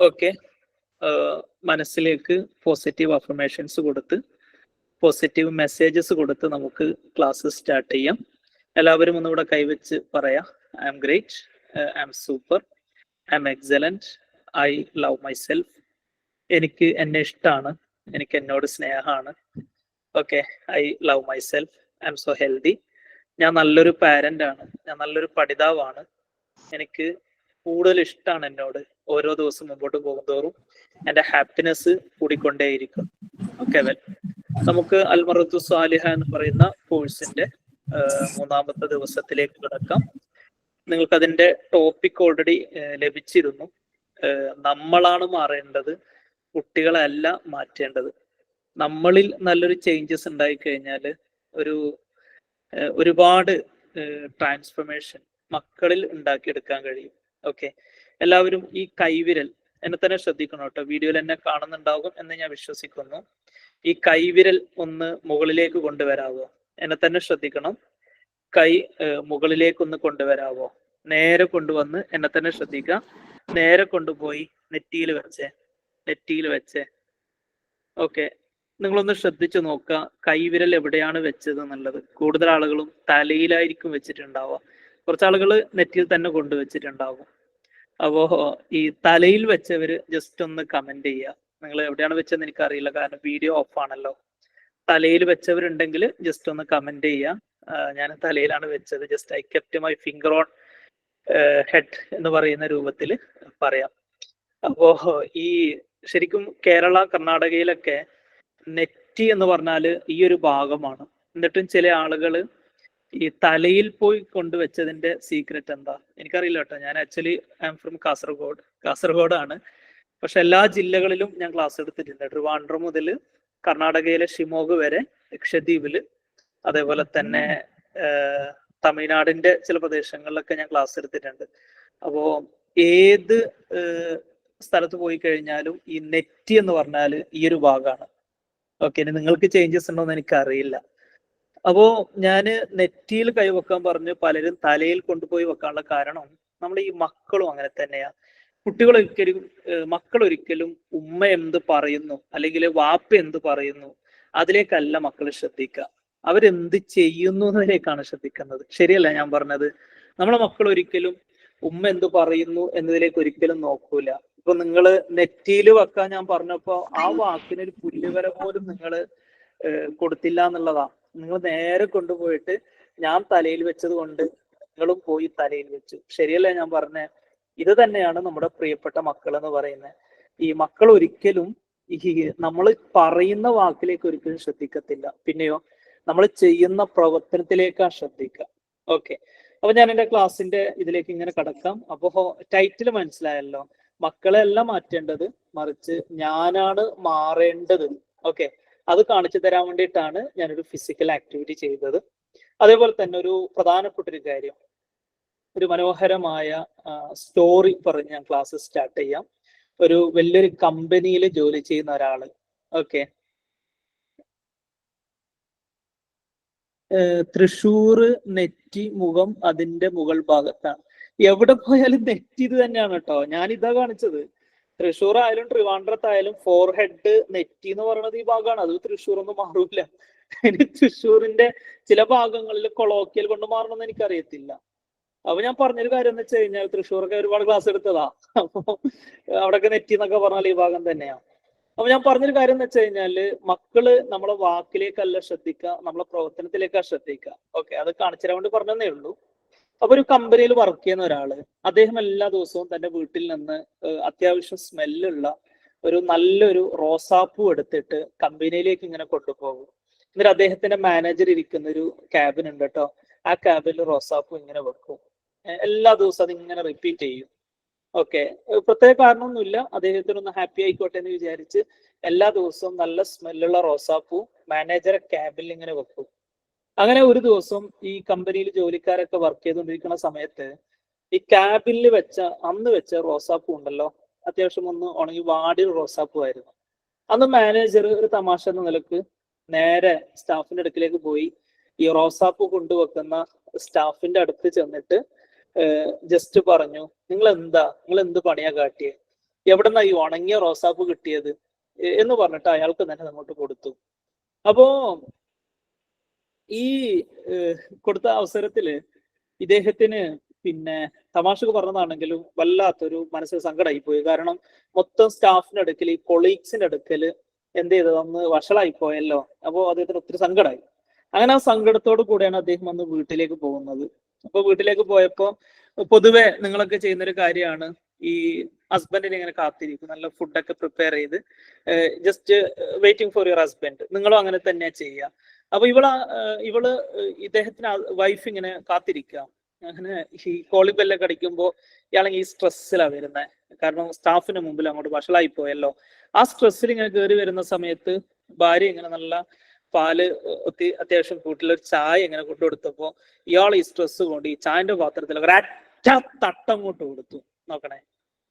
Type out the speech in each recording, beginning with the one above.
Okay, മനസ്സിലേക്ക് positive affirmations കൊടുത്ത് positive messages കൊടുത്ത് നമുക്ക് ക്ലാസ് സ്റ്റാർട്ട് ചെയ്യാം. എല്ലാവരും ഒന്നുകൂടെ കൈവച്ച് പറയാം. I am great, I am super, I am excellent, I love myself. എനിക്ക് എന്നെ ഇഷ്ടമാണ്, എനിക്ക് എന്നോട് സ്നേഹമാണ്. Okay, I love myself, I am so healthy. ഞാൻ നല്ലൊരു പാരന്റ് ആണ്, ഞാൻ നല്ലൊരു പഠിതാവാണ്, എനിക്ക് കൂടുതൽ ഇഷ്ടമാണ് എന്നോട്. ഓരോ ദിവസം മുമ്പോട്ട് പോകുന്തോറും എൻ്റെ ഹാപ്പിനെസ് കൂടിക്കൊണ്ടേയിരിക്കും. ഓക്കെ, വെൽ, നമുക്ക് അൽമറത്തു സാലിഹ എന്ന് പറയുന്ന കോഴ്സിന്റെ 3-ാമത്തെ ദിവസത്തിലേക്ക് കിടക്കാം. നിങ്ങൾക്ക് അതിന്റെ ടോപ്പിക് ഓൾറെഡി ലഭിച്ചിരുന്നു. നമ്മളാണ് മാറേണ്ടത്, കുട്ടികളല്ല മാറ്റേണ്ടത്. നമ്മളിൽ നല്ലൊരു ചേഞ്ചസ് ഉണ്ടായി കഴിഞ്ഞാൽ ഒരുപാട് ട്രാൻസ്ഫർമേഷൻ മക്കളിൽ ഉണ്ടാക്കിയെടുക്കാൻ കഴിയും. ഓക്കെ, എല്ലാവരും ഈ കൈവിരൽ എന്നെ തന്നെ ശ്രദ്ധിക്കണം കേട്ടോ. വീഡിയോയിൽ എന്നെ കാണുന്നുണ്ടാകും എന്ന് ഞാൻ വിശ്വസിക്കുന്നു. ഈ കൈവിരൽ ഒന്ന് മുകളിലേക്ക് കൊണ്ടുവരാവോ? എന്നെ തന്നെ ശ്രദ്ധിക്കണം. കൈ മുകളിലേക്കൊന്ന് കൊണ്ടുവരാവോ? നേരെ കൊണ്ടുവന്ന് എന്നെ തന്നെ ശ്രദ്ധിക്കുക. നേരെ കൊണ്ടുപോയി നെറ്റിയിൽ വെച്ചേ. ഓക്കെ, നിങ്ങളൊന്ന് ശ്രദ്ധിച്ചു നോക്കുക കൈവിരൽ എവിടെയാണ് വെച്ചത് എന്നുള്ളത്. കൂടുതൽ ആളുകളും തലയിലായിരിക്കും വെച്ചിട്ടുണ്ടാവുക, കുറച്ച് ആളുകൾ നെറ്റിയിൽ തന്നെ കൊണ്ടുവച്ചിട്ടുണ്ടാവും. അപ്പോ ഈ തലയിൽ വെച്ചവര് ജസ്റ്റ് ഒന്ന് കമന്റ് ചെയ്യുക. നിങ്ങൾ എവിടെയാണ് വെച്ചതെന്ന് എനിക്കറിയില്ല, കാരണം വീഡിയോ ഓഫ് ആണല്ലോ. തലയിൽ വെച്ചവരുണ്ടെങ്കിൽ ജസ്റ്റ് ഒന്ന് കമന്റ് ചെയ്യുക. ഞാൻ തലയിലാണ് വെച്ചത്. Just I kept my finger on head എന്ന് പറയുന്ന രൂപത്തിൽ പറയാം. അപ്പോ ഈ ശരിക്കും കേരള കർണാടകയിലൊക്കെ നെറ്റി എന്ന് പറഞ്ഞാൽ ഈ ഒരു ഭാഗമാണ്. എന്നിട്ടും ചില ആളുകൾ ഈ തലയിൽ പോയി കൊണ്ടുവച്ചതിന്റെ സീക്രറ്റ് എന്താ എനിക്കറിയില്ല കേട്ടോ. ഞാൻ ആക്ച്വലി ഐ എം ഫ്രം കാസർഗോഡാണ്. പക്ഷെ എല്ലാ ജില്ലകളിലും ഞാൻ ക്ലാസ് എടുത്തിട്ടുണ്ട്. ട്രിവാൻഡ്രം മുതൽ കർണാടകയിലെ ഷിമോഗ് വരെ, ലക്ഷദ്വീപില്, അതേപോലെ തന്നെ തമിഴ്നാടിന്റെ ചില പ്രദേശങ്ങളിലൊക്കെ ഞാൻ ക്ലാസ് എടുത്തിട്ടുണ്ട്. അപ്പോ ഏത് സ്ഥലത്ത് പോയി കഴിഞ്ഞാലും ഈ നെറ്റി എന്ന് പറഞ്ഞാൽ ഈ ഒരു ഭാഗമാണ്. ഓക്കെ, ഇനി നിങ്ങൾക്ക് ചേഞ്ചസ് ഉണ്ടോന്ന് എനിക്കറിയില്ല. അപ്പോ ഞാന് നെറ്റിയിൽ കൈവെക്കാൻ പറഞ്ഞു, പലരും തലയിൽ കൊണ്ടുപോയി വെക്കാനുള്ള കാരണം നമ്മൾ ഈ മക്കളും അങ്ങനെ തന്നെയാ. മക്കളൊരിക്കലും ഉമ്മ എന്ത് പറയുന്നു അല്ലെങ്കിൽ വാപ്പ എന്ത് പറയുന്നു അതിലേക്കല്ല മക്കൾ ശ്രദ്ധിക്കുക, അവരെന്ത് ചെയ്യുന്നു എന്നതിലേക്കാണ് ശ്രദ്ധിക്കുന്നത്. ശരിയല്ല ഞാൻ പറഞ്ഞത്? നമ്മളെ മക്കൾ ഒരിക്കലും ഉമ്മ എന്ത് പറയുന്നു എന്നതിലേക്ക് ഒരിക്കലും നോക്കൂല. ഇപ്പൊ നിങ്ങൾ നെറ്റിയിൽ വെക്കാൻ ഞാൻ പറഞ്ഞപ്പോ ആ വാക്കിനൊരു പുല്ലുവര പോലും നിങ്ങൾ കൊടുത്തില്ല എന്നുള്ളതാ. നിങ്ങൾ നേരെ കൊണ്ടുപോയിട്ട് ഞാൻ തലയിൽ വെച്ചത് കൊണ്ട് നിങ്ങളും പോയി തലയിൽ വെച്ചു. ശരിയല്ലേ ഞാൻ പറഞ്ഞേ? ഇത് തന്നെയാണ് നമ്മുടെ പ്രിയപ്പെട്ട മക്കൾ എന്ന് പറയുന്നത്. ഈ മക്കൾ ഒരിക്കലും നമ്മൾ പറയുന്ന വാക്കിലേക്ക് ഒരിക്കലും ശ്രദ്ധിക്കത്തില്ല, പിന്നെയോ നമ്മൾ ചെയ്യുന്ന പ്രവർത്തനത്തിലേക്കാണ് ശ്രദ്ധിക്കുക. ഓക്കെ, അപ്പൊ ഞാൻ എൻ്റെ ക്ലാസ്സിന്റെ ഇതിലേക്ക് ഇങ്ങനെ കടക്കാം. അപ്പോ ടൈറ്റിൽ മനസ്സിലായല്ലോ, മക്കളെ അല്ല മാറ്റേണ്ടത്, മറിച്ച് ഞാനാണ് മാറേണ്ടത്. ഓക്കെ, അത് കാണിച്ചു തരാൻ വേണ്ടിയിട്ടാണ് ഞാനൊരു ഫിസിക്കൽ ആക്ടിവിറ്റി ചെയ്തത്. അതേപോലെ തന്നെ ഒരു പ്രധാനപ്പെട്ട ഒരു കാര്യം, ഒരു മനോഹരമായ സ്റ്റോറി പറഞ്ഞ് ഞാൻ ക്ലാസ് സ്റ്റാർട്ട് ചെയ്യാം. ഒരു വലിയൊരു കമ്പനിയിൽ ജോലി ചെയ്യുന്ന ഒരാള്. ഓക്കെ, തൃശ്ശൂർ നെറ്റി മുഖം അതിന്റെ മുകൾ ഭാഗത്താണ്. എവിടെ പോയാലും നെറ്റി ഇത് തന്നെയാണ് കേട്ടോ. ഞാൻ ഇതാ കാണിച്ചത്. തൃശ്ശൂർ ആയാലും ട്രിവാൻഡ്രത്തായാലും ഫോർ ഹെഡ് നെറ്റി എന്ന് പറയുന്നത് ഈ ഭാഗമാണ്. അത് തൃശ്ശൂർ ഒന്നും മാറൂല. ഇനി തൃശ്ശൂരിന്റെ ചില ഭാഗങ്ങളിൽ കൊളോക്കിയൽ കൊണ്ട് മാറണമെന്ന് എനിക്കറിയത്തില്ല. അപ്പൊ ഞാൻ പറഞ്ഞൊരു കാര്യം എന്ന് വെച്ച് കഴിഞ്ഞാൽ, തൃശ്ശൂരൊക്കെ ഒരുപാട് ക്ലാസ് എടുത്തതാ. അപ്പൊ അവിടെയൊക്കെ നെറ്റി എന്നൊക്കെ പറഞ്ഞാൽ ഈ ഭാഗം തന്നെയാണ്. അപ്പൊ ഞാൻ പറഞ്ഞൊരു കാര്യം എന്ന് വെച്ച് കഴിഞ്ഞാല്, മക്കള് നമ്മളെ വാക്കിലേക്കല്ല ശ്രദ്ധിക്കുക, നമ്മളെ പ്രവർത്തനത്തിലേക്കാണ് ശ്രദ്ധിക്കുക. ഓക്കെ, അത് കാണിച്ചു തരാൻ വേണ്ടി പറഞ്ഞതേ ഉള്ളൂ. അപ്പൊ ഒരു കമ്പനിയിൽ വർക്ക് ചെയ്യുന്ന ഒരാള്, അദ്ദേഹം എല്ലാ ദിവസവും തന്റെ വീട്ടിൽ നിന്ന് അത്യാവശ്യം സ്മെല്ലുള്ള ഒരു നല്ലൊരു റോസാപ്പൂ എടുത്തിട്ട് കമ്പനിയിലേക്ക് ഇങ്ങനെ കൊണ്ടുപോകും. എന്നിട്ട് അദ്ദേഹത്തിന്റെ മാനേജർ ഇരിക്കുന്ന ഒരു ക്യാബിൻ ഉണ്ട് കേട്ടോ, ആ ക്യാബിനിൽ റോസാപ്പൂ ഇങ്ങനെ വെക്കും. എല്ലാ ദിവസവും അത് ഇങ്ങനെ റിപ്പീറ്റ് ചെയ്യും. ഓക്കെ, പ്രത്യേക കാരണമൊന്നുമില്ല, അദ്ദേഹത്തിനൊന്ന് ഹാപ്പി ആയിക്കോട്ടെ എന്ന് വിചാരിച്ച് എല്ലാ ദിവസവും നല്ല സ്മെല്ലുള്ള റോസാപ്പൂ മാനേജറെ ക്യാബിൽ ഇങ്ങനെ വെക്കും. അങ്ങനെ ഒരു ദിവസം ഈ കമ്പനിയിൽ ജോലിക്കാരൊക്കെ വർക്ക് ചെയ്തുകൊണ്ടിരിക്കുന്ന സമയത്ത് ഈ ക്യാബിനിൽ അന്ന് വെച്ച റോസാപ്പൂ ഉണ്ടല്ലോ, അത്യാവശ്യം ഒന്ന് ഉണങ്ങി വാടിയ റോസാപ്പൂ ആയിരുന്നു. അന്ന് മാനേജർ ഒരു തമാശ എന്ന നിലക്ക് നേരെ സ്റ്റാഫിന്റെ അടുക്കിലേക്ക് പോയി ഈ റോസാപ്പൂ കൊണ്ടുവെക്കുന്ന സ്റ്റാഫിന്റെ അടുത്ത് ചെന്നിട്ട് ജസ്റ്റ് പറഞ്ഞു, നിങ്ങൾ എന്ത് പണിയാ കാട്ടിയേ? എവിടെന്നാ ഈ ഉണങ്ങിയ റോസാപ്പൂ കിട്ടിയത് എന്ന് പറഞ്ഞിട്ട് അയാൾക്ക് തന്നെ അങ്ങോട്ട് കൊടുത്തു. അപ്പോ ഈ കൊടുത്ത അവസരത്തില് ഇദ്ദേഹത്തിന് പിന്നെ തമാശക്ക് പറഞ്ഞതാണെങ്കിലും വല്ലാത്തൊരു മനസ്സിൽ സങ്കടമായി പോയി. കാരണം മൊത്തം സ്റ്റാഫിന്റെ അടുക്കൽ, ഈ കൊളീഗ്സിന്റെ അടുക്കൽ എന്ത് ചെയ്തത് അന്ന് വഷളായി പോയല്ലോ. അപ്പോൾ അദ്ദേഹത്തിന് ഒത്തിരി സങ്കടമായി. അങ്ങനെ ആ സങ്കടത്തോട് കൂടെയാണ് അദ്ദേഹം അന്ന് വീട്ടിലേക്ക് പോകുന്നത്. അപ്പൊ വീട്ടിലേക്ക് പോയപ്പോ പൊതുവെ നിങ്ങളൊക്കെ ചെയ്യുന്നൊരു കാര്യമാണ് ഈ ഹസ്ബൻഡിനെ ഇങ്ങനെ കാത്തിരിക്കും, നല്ല ഫുഡൊക്കെ പ്രിപ്പയർ ചെയ്ത് just waiting for your husband. നിങ്ങളും അങ്ങനെ തന്നെയാ ചെയ്യുക. അപ്പൊ ഇവള് ഇദ്ദേഹത്തിന് വൈഫ് ഇങ്ങനെ കാത്തിരിക്കുക. അങ്ങനെ ഈ കോളിംഗ് ബെല്ലൊക്കെ അടിക്കുമ്പോ ഇയാളെങ്കിൽ ഈ സ്ട്രെസ്സിലാണ് വരുന്നത്. കാരണം സ്റ്റാഫിന് മുമ്പിൽ അങ്ങോട്ട് വഷളായി പോയല്ലോ. ആ സ്ട്രെസ്സിൽ ഇങ്ങനെ കയറി വരുന്ന സമയത്ത് ഭാര്യ ഇങ്ങനെ നല്ല പാല് അത്യാവശ്യം കൂട്ടിലൊരു ചായ ഇങ്ങനെ കൊണ്ടുകൊടുത്തപ്പോ ഇയാൾ ഈ സ്ട്രെസ് കൊണ്ട് ഈ ചായന്റെ പാത്രത്തിൽ ഒരൊറ്റ തട്ടങ്ങോട്ട് കൊടുത്തു. നോക്കണേ.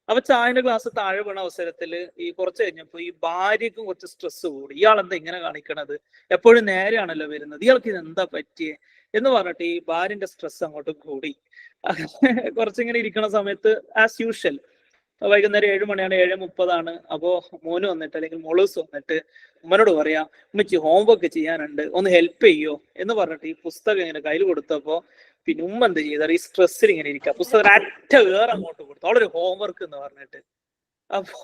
അപ്പൊ ചായന്റെ ഗ്ലാസ് താഴെ വീണ അവസരത്തിൽ ഈ കുറച്ച് കഴിഞ്ഞപ്പോ ഈ ഭാര്യക്കും കുറച്ച് സ്ട്രെസ് കൂടി. ഇയാൾ എന്താ ഇങ്ങനെ കാണിക്കണത്, എപ്പോഴും നേരെയാണല്ലോ വരുന്നത്, ഇയാൾക്ക് ഇത് എന്താ പറ്റിയേ എന്ന് പറഞ്ഞിട്ട് ഈ ഭാര്യന്റെ സ്ട്രെസ് അങ്ങോട്ട് കൂടി. കുറച്ചിങ്ങനെ ഇരിക്കണ സമയത്ത് ആസ് യൂഷ്വൽ വൈകുന്നേരം 7 മണിയാണ്, 7:30. അപ്പോ മോന് വന്നിട്ട് അല്ലെങ്കിൽ മോളൂസ് വന്നിട്ട് ഉമ്മനോട് പറയാ, ഉമ്മച്ചി ഹോംവർക്ക് ചെയ്യാനുണ്ട്, ഒന്ന് ഹെൽപ്പ് ചെയ്യോ എന്ന് പറഞ്ഞിട്ട് ഈ പുസ്തകം ഇങ്ങനെ കയ്യിൽ കൊടുത്തപ്പോ പിന്നെ ഉമ്മ എന്ത് ചെയ്താൽ ഈ സ്ട്രെസ്സിൽ ഇങ്ങനെ ഇരിക്കുക. പുസ്തകം ഒരൊറ്റ വേറെ അങ്ങോട്ട് കൊടുത്തു, അവളൊരു ഹോംവർക്ക് എന്ന് പറഞ്ഞിട്ട്. അപ്പോ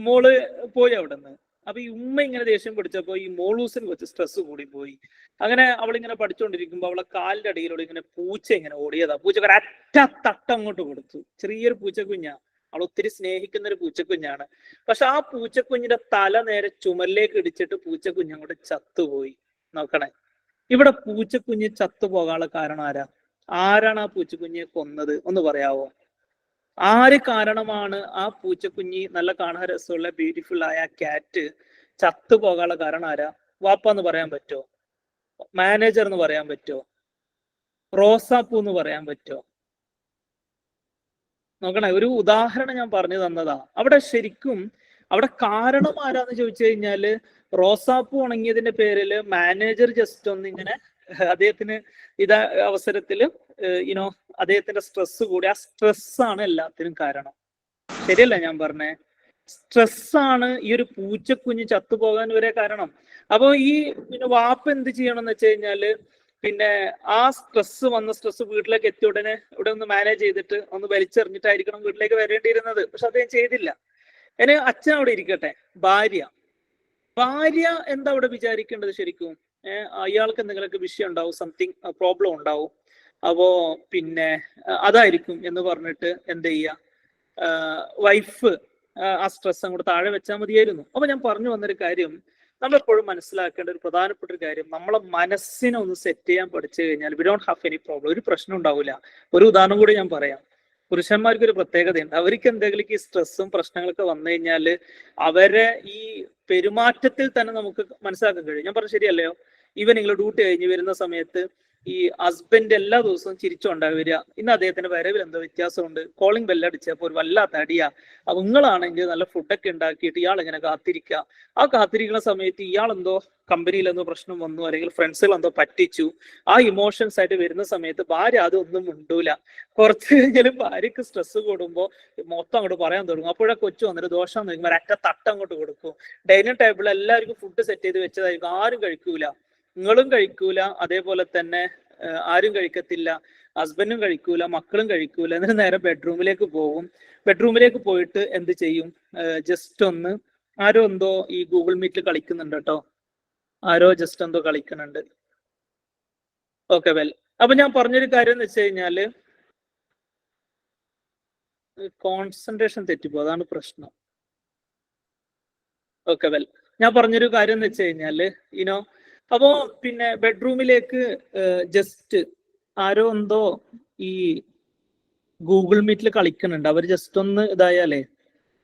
മോള് പോയി അവിടെ നിന്ന്. അപ്പൊ ഈ ഉമ്മ ഇങ്ങനെ ദേഷ്യം പിടിച്ചപ്പോ ഈ മോളൂസിന് കുറച്ച് സ്ട്രെസ് കൂടി പോയി. അങ്ങനെ അവളിങ്ങനെ പഠിച്ചുകൊണ്ടിരിക്കുമ്പോ അവളെ കാലിന്റെ അടിയിലൂടെ ഇങ്ങനെ പൂച്ച ഇങ്ങനെ ഓടിയതാ. പൂച്ച ഒരൊറ്റ തട്ടം അങ്ങോട്ട് കൊടുത്തു. ചെറിയൊരു പൂച്ചക്കുഞ്ഞാ, അവൾ ഒത്തിരി സ്നേഹിക്കുന്ന ഒരു പൂച്ചക്കുഞ്ഞാണ്. പക്ഷെ ആ പൂച്ചക്കുഞ്ഞിന്റെ തല നേരെ ചുമലിലേക്ക് ഇടിച്ചിട്ട് പൂച്ചക്കുഞ്ഞ് അങ്ങോട്ട് ചത്തുപോയി. നോക്കണേ, ഇവിടെ പൂച്ചക്കുഞ്ഞ് ചത്തുപോകാനുള്ള കാരണം ആരാണ് ആ പൂച്ചക്കുഞ്ഞിനെ കൊന്നത് ഒന്ന് പറയാവോ? ആര് കാരണമാണ് ആ പൂച്ചക്കുഞ്ഞി, നല്ല കാണാൻ രസമുള്ള ബ്യൂട്ടിഫുൾ ആയ ക്യാറ്റ് ചത്തുപോകാനുള്ള കാരണം വാപ്പ എന്ന് പറയാൻ പറ്റുമോ? മാനേജർ എന്ന് പറയാൻ പറ്റുമോ? റോസാപ്പൂ എന്ന് പറയാൻ പറ്റുമോ? നോക്കണേ, ഒരു ഉദാഹരണം ഞാൻ പറഞ്ഞു തന്നതാ. അവിടെ ശരിക്കും അവിടെ കാരണം ആരാന്ന് ചോദിച്ചു കഴിഞ്ഞാല് റോസാപ്പൂ ഉണങ്ങിയതിന്റെ പേരില് മാനേജർ ജസ്റ്റ് ഒന്ന് ഇങ്ങനെ അദ്ദേഹത്തിന് അവസരത്തില് യുനോ അദ്ദേഹത്തിന്റെ സ്ട്രെസ് കൂടി. ആ സ്ട്രെസ്സാണ് എല്ലാത്തിനും കാരണം. ശരിയല്ല ഞാൻ പറഞ്ഞേ? സ്ട്രെസ്സാണ് ഈ ഒരു പൂച്ചക്കുഞ്ഞ് ചത്തുപോകാൻ വരെ കാരണം. അപ്പൊ ഈ വാപ്പ എന്ത് ചെയ്യണം എന്ന് വെച്ച് കഴിഞ്ഞാല് പിന്നെ ആ സ്ട്രെസ് വീട്ടിലേക്ക് എത്തിയ ഉടനെ ഇവിടെ ഒന്ന് മാനേജ് ചെയ്തിട്ട് ഒന്ന് വലിച്ചെറിഞ്ഞിട്ടായിരിക്കണം വീട്ടിലേക്ക് വരേണ്ടിയിരുന്നത്. പക്ഷെ അദ്ദേഹം ചെയ്തില്ല. ഇനി അച്ഛൻ അവിടെ ഇരിക്കട്ടെ, ഭാര്യ എന്താ അവിടെ വിചാരിക്കേണ്ടത് ശരിക്കും? അയാൾക്ക് എന്തെങ്കിലുമൊക്കെ വിഷയം ഉണ്ടാവും, സംതിങ് പ്രോബ്ലം ഉണ്ടാവും. അപ്പോ പിന്നെ അതായിരിക്കും എന്ന് പറഞ്ഞിട്ട് എന്ത് ചെയ്യുക, വൈഫ് ആ സ്ട്രെസ് അങ്ങോട്ട് താഴെ വെച്ചാൽ മതിയായിരുന്നു. അപ്പൊ ഞാൻ പറഞ്ഞു വന്നൊരു കാര്യം, നമ്മളെപ്പോഴും മനസ്സിലാക്കേണ്ട ഒരു പ്രധാനപ്പെട്ട ഒരു കാര്യം, നമ്മളെ മനസ്സിനെ ഒന്ന് സെറ്റ് ചെയ്യാൻ പഠിച്ചു കഴിഞ്ഞാൽ we don't have any problem, ഒരു പ്രശ്നം ഉണ്ടാവില്ല. ഒരു ഉദാഹരണം കൂടി ഞാൻ പറയാം. പുരുഷന്മാർക്ക് ഒരു പ്രത്യേകതയുണ്ട്. അവർക്ക് എന്തെങ്കിലും ഈ സ്ട്രെസ്സും പ്രശ്നങ്ങളൊക്കെ വന്നു കഴിഞ്ഞാൽ അവരെ ഈ പെരുമാറ്റത്തിൽ തന്നെ നമുക്ക് മനസ്സിലാക്കാൻ കഴിയും. ഞാൻ പറഞ്ഞ ശരിയല്ലയോ? ഈവൻ നിങ്ങൾ ഡ്യൂട്ടി കഴിഞ്ഞ് വരുന്ന സമയത്ത് ഈ ഹസ്ബൻഡ് എല്ലാ ദിവസവും ചിരിച്ചോണ്ടാ വരിക. ഇന്ന് അദ്ദേഹത്തിന്റെ വരവിൽ എന്തോ വ്യത്യാസമുണ്ട്. കോളിംഗ് ബെല്ലടിച്ചപ്പോൾ ഒരു വല്ലാത്ത അടിയാ. അപ്പൊ നിങ്ങളാണെങ്കിൽ നല്ല ഫുഡൊക്കെ ഉണ്ടാക്കിയിട്ട് ഇയാൾ ഇങ്ങനെ കാത്തിരിക്കുക. ആ കാത്തിരിക്കുന്ന സമയത്ത് ഇയാൾ എന്തോ കമ്പനിയിൽ എന്തോ പ്രശ്നം വന്നു, അല്ലെങ്കിൽ ഫ്രണ്ട്സുകൾ എന്തോ പറ്റിച്ചു. ആ ഇമോഷൻസ് ആയിട്ട് വരുന്ന സമയത്ത് ഭാര്യ അതൊന്നും മിണ്ടൂല. കുറച്ച് കഴിഞ്ഞാലും ഭാര്യക്ക് സ്ട്രെസ് കൂടുമ്പോൾ മൊത്തം അങ്ങോട്ട് പറയാൻ തുടങ്ങും. അപ്പോഴേ കൊച്ചു വന്നിട്ട് ദോഷം നോക്കുമ്പോൾ ഒരൊറ്റ തട്ടം അങ്ങോട്ട് കൊടുക്കും. ഡൈനിങ് ടേബിളിൽ എല്ലാവർക്കും ഫുഡ് സെറ്റ് ചെയ്ത് വെച്ചതായിരിക്കും, ആരും കഴിക്കൂല. നിങ്ങളും കഴിക്കൂല, അതേപോലെ തന്നെ ആരും കഴിക്കത്തില്ല, ഹസ്ബൻഡും കഴിക്കൂല, മക്കളും കഴിക്കൂല. എന്നിട്ട് നേരെ ബെഡ്റൂമിലേക്ക് പോകും. ബെഡ്റൂമിലേക്ക് പോയിട്ട് എന്ത് ചെയ്യും? ജസ്റ്റ് ഒന്ന് ആരോ എന്തോ ഈ ഗൂഗിൾ മീറ്റിൽ കളിക്കുന്നുണ്ട് കേട്ടോ, ആരോ ജസ്റ്റ് എന്തോ കളിക്കുന്നുണ്ട്. Okay well. അപ്പൊ ഞാൻ പറഞ്ഞൊരു കാര്യം എന്ന് വെച്ച് കഴിഞ്ഞാല് കോൺസെൻട്രേഷൻ തെറ്റിപ്പോ, അതാണ് പ്രശ്നം. ഓക്കെ വെൽ, ഞാൻ പറഞ്ഞൊരു കാര്യം എന്ന് വെച്ച് കഴിഞ്ഞാല് അപ്പോ പിന്നെ ബെഡ്റൂമിലേക്ക് ജസ്റ്റ് ആരോ എന്തോ ഈ ഗൂഗിൾ മീറ്റിൽ കളിക്കുന്നുണ്ട്. അവർ ജസ്റ്റ് ഒന്ന് ഇതായാലേ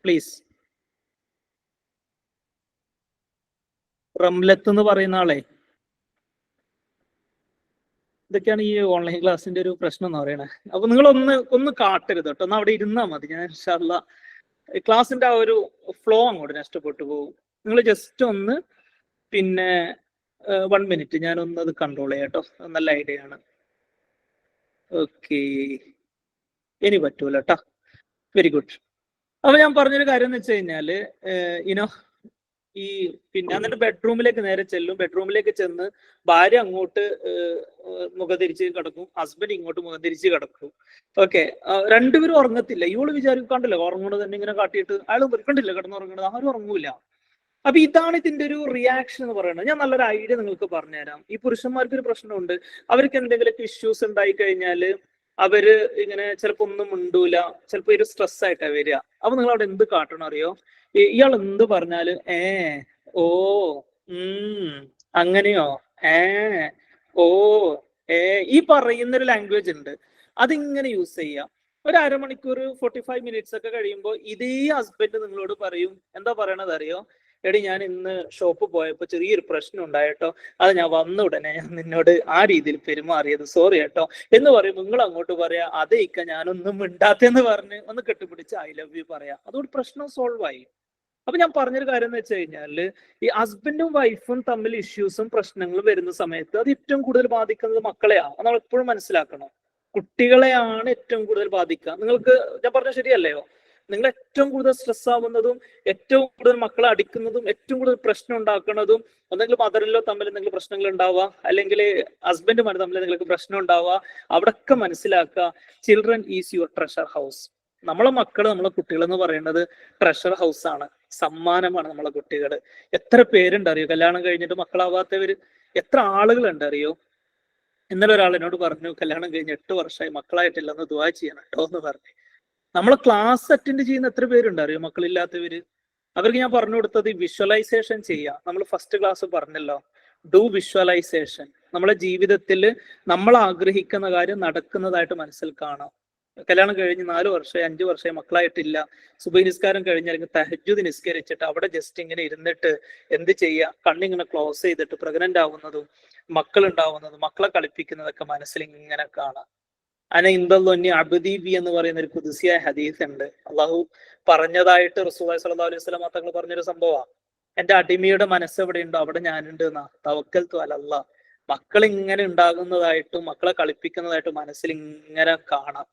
പ്ലീസ്. റംലത്ത് എന്ന് പറയുന്ന ആളെ, ഇതൊക്കെയാണ് ഈ ഓൺലൈൻ ക്ലാസ്സിന്റെ ഒരു പ്രശ്നം എന്ന് പറയണേ. അപ്പൊ നിങ്ങൾ ഒന്ന് കാട്ടരുത് കേട്ടോ, ഒന്ന് അവിടെ ഇരുന്നാൽ മതി. ഞാൻ ഇൻഷാ അല്ലാ ക്ലാസ്സിന്റെ ആ ഒരു ഫ്ലോ അങ്ങോട്ട് നഷ്ടപ്പെട്ടു പോകും. നിങ്ങൾ ജസ്റ്റ് ഒന്ന് പിന്നെ 1 മിനിറ്റ് ഞാനൊന്ന് അത് കൺട്രോൾ ചെയ്യാം കേട്ടോ. നല്ല ഐഡിയ ആണ്. ഓക്കെ, ഇനി പറ്റൂല കേട്ടോ. Very good. അപ്പൊ ഞാൻ പറഞ്ഞൊരു കാര്യം എന്ന് വെച്ച് കഴിഞ്ഞാല് ഇനോ ഈ പിന്നെ എന്നിട്ട് ബെഡ്റൂമിലേക്ക് നേരെ ചെല്ലും. ബെഡ്റൂമിലേക്ക് ചെന്ന് ഭാര്യ അങ്ങോട്ട് മുഖംതിരിച്ച് കിടക്കും, ഹസ്ബൻഡ് ഇങ്ങോട്ട് മുഖംതിരിച്ച് കിടക്കും. ഓക്കെ, രണ്ടുപേരും ഉറങ്ങത്തില്ല. ഇവള് വിചാരിക്കാണ്ടല്ലോ ഉറങ്ങണത് തന്നെ ഇങ്ങനെ കാട്ടിയിട്ട് അയാൾ കണ്ടില്ല കിടന്നുറങ്ങണത്, ആരും ഉറങ്ങൂല. അപ്പൊ ഇതാണ് ഇതിന്റെ ഒരു റിയാക്ഷൻ എന്ന് പറയുന്നത്. ഞാൻ നല്ലൊരു ഐഡിയ നിങ്ങൾക്ക് പറഞ്ഞുതരാം. ഈ പുരുഷന്മാർക്ക് ഒരു പ്രശ്നമുണ്ട്. അവർക്ക് എന്തെങ്കിലുമൊക്കെ ഇഷ്യൂസ് ഉണ്ടായി കഴിഞ്ഞാല് അവര് ഇങ്ങനെ ചിലപ്പോ ഒന്നും മിണ്ടൂല, ചിലപ്പോ ഒരു സ്ട്രെസ് ആയിട്ടാ വരിക. അപ്പൊ നിങ്ങൾ അവിടെ എന്ത് കാട്ടണം അറിയോ? ഇയാൾ എന്ത് പറഞ്ഞാല് ഓ അങ്ങനെയോ ഓ ഈ പറയുന്നൊരു ലാംഗ്വേജ് ഉണ്ട്, അതിങ്ങനെ യൂസ് ചെയ്യാം. ഒരു അരമണിക്കൂർ 45 മിനിറ്റ്സ് ഒക്കെ കഴിയുമ്പോൾ ഇതേ ഹസ്ബൻഡ് നിങ്ങളോട് പറയും, എന്താ പറയണത് അറിയോ? എടി ഞാൻ ഇന്ന് ഷോപ്പ് പോയപ്പോ ചെറിയൊരു പ്രശ്നം ഉണ്ടായിട്ടോ, അത് ഞാൻ വന്ന ഉടനെ ഞാൻ നിന്നോട് ആ രീതിയിൽ പെരുമാറിയത്, സോറി കേട്ടോ എന്ന് പറയും. നിങ്ങൾ അങ്ങോട്ട് പറയാ അതേ ഇക്ക ഞാനൊന്നും മിണ്ടാത്തെന്ന് പറഞ്ഞ് ഒന്ന് കെട്ടിപ്പിടിച്ച് ഐ ലവ് യു പറയാം. അതോട് പ്രശ്നം സോൾവ് ആയി. അപ്പൊ ഞാൻ പറഞ്ഞൊരു കാര്യം എന്ന് വെച്ച് കഴിഞ്ഞാല് ഈ ഹസ്ബൻഡും വൈഫും തമ്മിൽ ഇഷ്യൂസും പ്രശ്നങ്ങളും വരുന്ന സമയത്ത് അത് ഏറ്റവും കൂടുതൽ ബാധിക്കുന്നത് മക്കളെയാണ്. നമ്മൾ എപ്പോഴും മനസ്സിലാക്കണം. കുട്ടികളെയാണ് ഏറ്റവും കൂടുതൽ ബാധിക്കുക. നിങ്ങൾക്ക് ഞാൻ പറഞ്ഞ ശരിയല്ലയോ? നിങ്ങൾ ഏറ്റവും കൂടുതൽ സ്ട്രെസ് ആവുന്നതും ഏറ്റവും കൂടുതൽ മക്കളെ അടിക്കുന്നതും ഏറ്റവും കൂടുതൽ പ്രശ്നം ഉണ്ടാക്കുന്നതും ഒന്നെങ്കിലും മദറിലോ തമ്മിൽ എന്തെങ്കിലും പ്രശ്നങ്ങൾ ഉണ്ടാവുക, അല്ലെങ്കിൽ ഹസ്ബൻഡുമാർ തമ്മിൽ എന്തെങ്കിലും പ്രശ്നം ഉണ്ടാവുക. അവിടൊക്കെ മനസ്സിലാക്കുക, children is your treasure house. നമ്മളെ മക്കള്, നമ്മളെ കുട്ടികൾ എന്ന് പറയുന്നത് ട്രഷർ ഹൗസ് ആണ്, സമ്മാനമാണ് നമ്മളെ കുട്ടികൾ. എത്ര പേരുണ്ട് അറിയോ കല്യാണം കഴിഞ്ഞിട്ട് മക്കളാവാത്തവര്? എത്ര ആളുകളുണ്ട് അറിയോ? ഇന്നലെ ഒരാൾ എന്നോട് പറഞ്ഞു, കല്യാണം കഴിഞ്ഞ് 8 വർഷമായി മക്കളായിട്ടില്ലെന്ന് ദുആ ചെയ്യണം കേട്ടോ എന്ന് പറഞ്ഞു. നമ്മളെ ക്ലാസ് അറ്റൻഡ് ചെയ്യുന്ന എത്ര പേരുണ്ട് അറിയോ മക്കളില്ലാത്തവര്? അവർക്ക് ഞാൻ പറഞ്ഞു കൊടുത്തത് വിഷ്വലൈസേഷൻ ചെയ്യുക. നമ്മൾ ഫസ്റ്റ് ക്ലാസ് പറഞ്ഞല്ലോ, ഡു വിഷ്വലൈസേഷൻ. നമ്മളെ ജീവിതത്തിൽ നമ്മൾ ആഗ്രഹിക്കുന്ന കാര്യം നടക്കുന്നതായിട്ട് മനസ്സിൽ കാണാം. കല്യാണം കഴിഞ്ഞ് 4 വർഷമായി 5 വർഷമായി മക്കളായിട്ടില്ല. സുബഹി നിസ്കാരം കഴിഞ്ഞ് അല്ലെങ്കിൽ തഹജ്ജുദ് നിസ്കരിച്ചിട്ട് അവിടെ ജസ്റ്റ് ഇങ്ങനെ ഇരുന്നിട്ട് എന്ത് ചെയ്യുക, കണ്ണിങ്ങനെ ക്ലോസ് ചെയ്തിട്ട് പ്രഗ്നന്റ് ആവുന്നതും മക്കൾ ഉണ്ടാവുന്നതും മക്കളെ കളിപ്പിക്കുന്നതൊക്കെ മനസ്സിൽ ഇങ്ങനെ കാണാം. അന ഇന്ദി അബ്ദീബി എന്ന് പറയുന്ന ഒരു ഖുദ്സിയായ ഹദീസ് ഉണ്ട്. അള്ളാഹു പറഞ്ഞതായിട്ട് റസൂലുള്ളാഹി സ്വല്ലല്ലാഹു അലൈഹി വസല്ലം തങ്ങൾ പറഞ്ഞൊരു സംഭവമാണ്. എന്റെ അടിമയുടെ മനസ്സ് എവിടെ ഉണ്ടോ അവിടെ ഞാനുണ്ട് എന്നാ. തവക്കൽതു അലല്ലാഹ്. മക്കൾ ഇങ്ങനെ ഉണ്ടാകുന്നതായിട്ടും മക്കളെ കളിപ്പിക്കുന്നതായിട്ടും മനസ്സിൽ ഇങ്ങനെ കാണാം.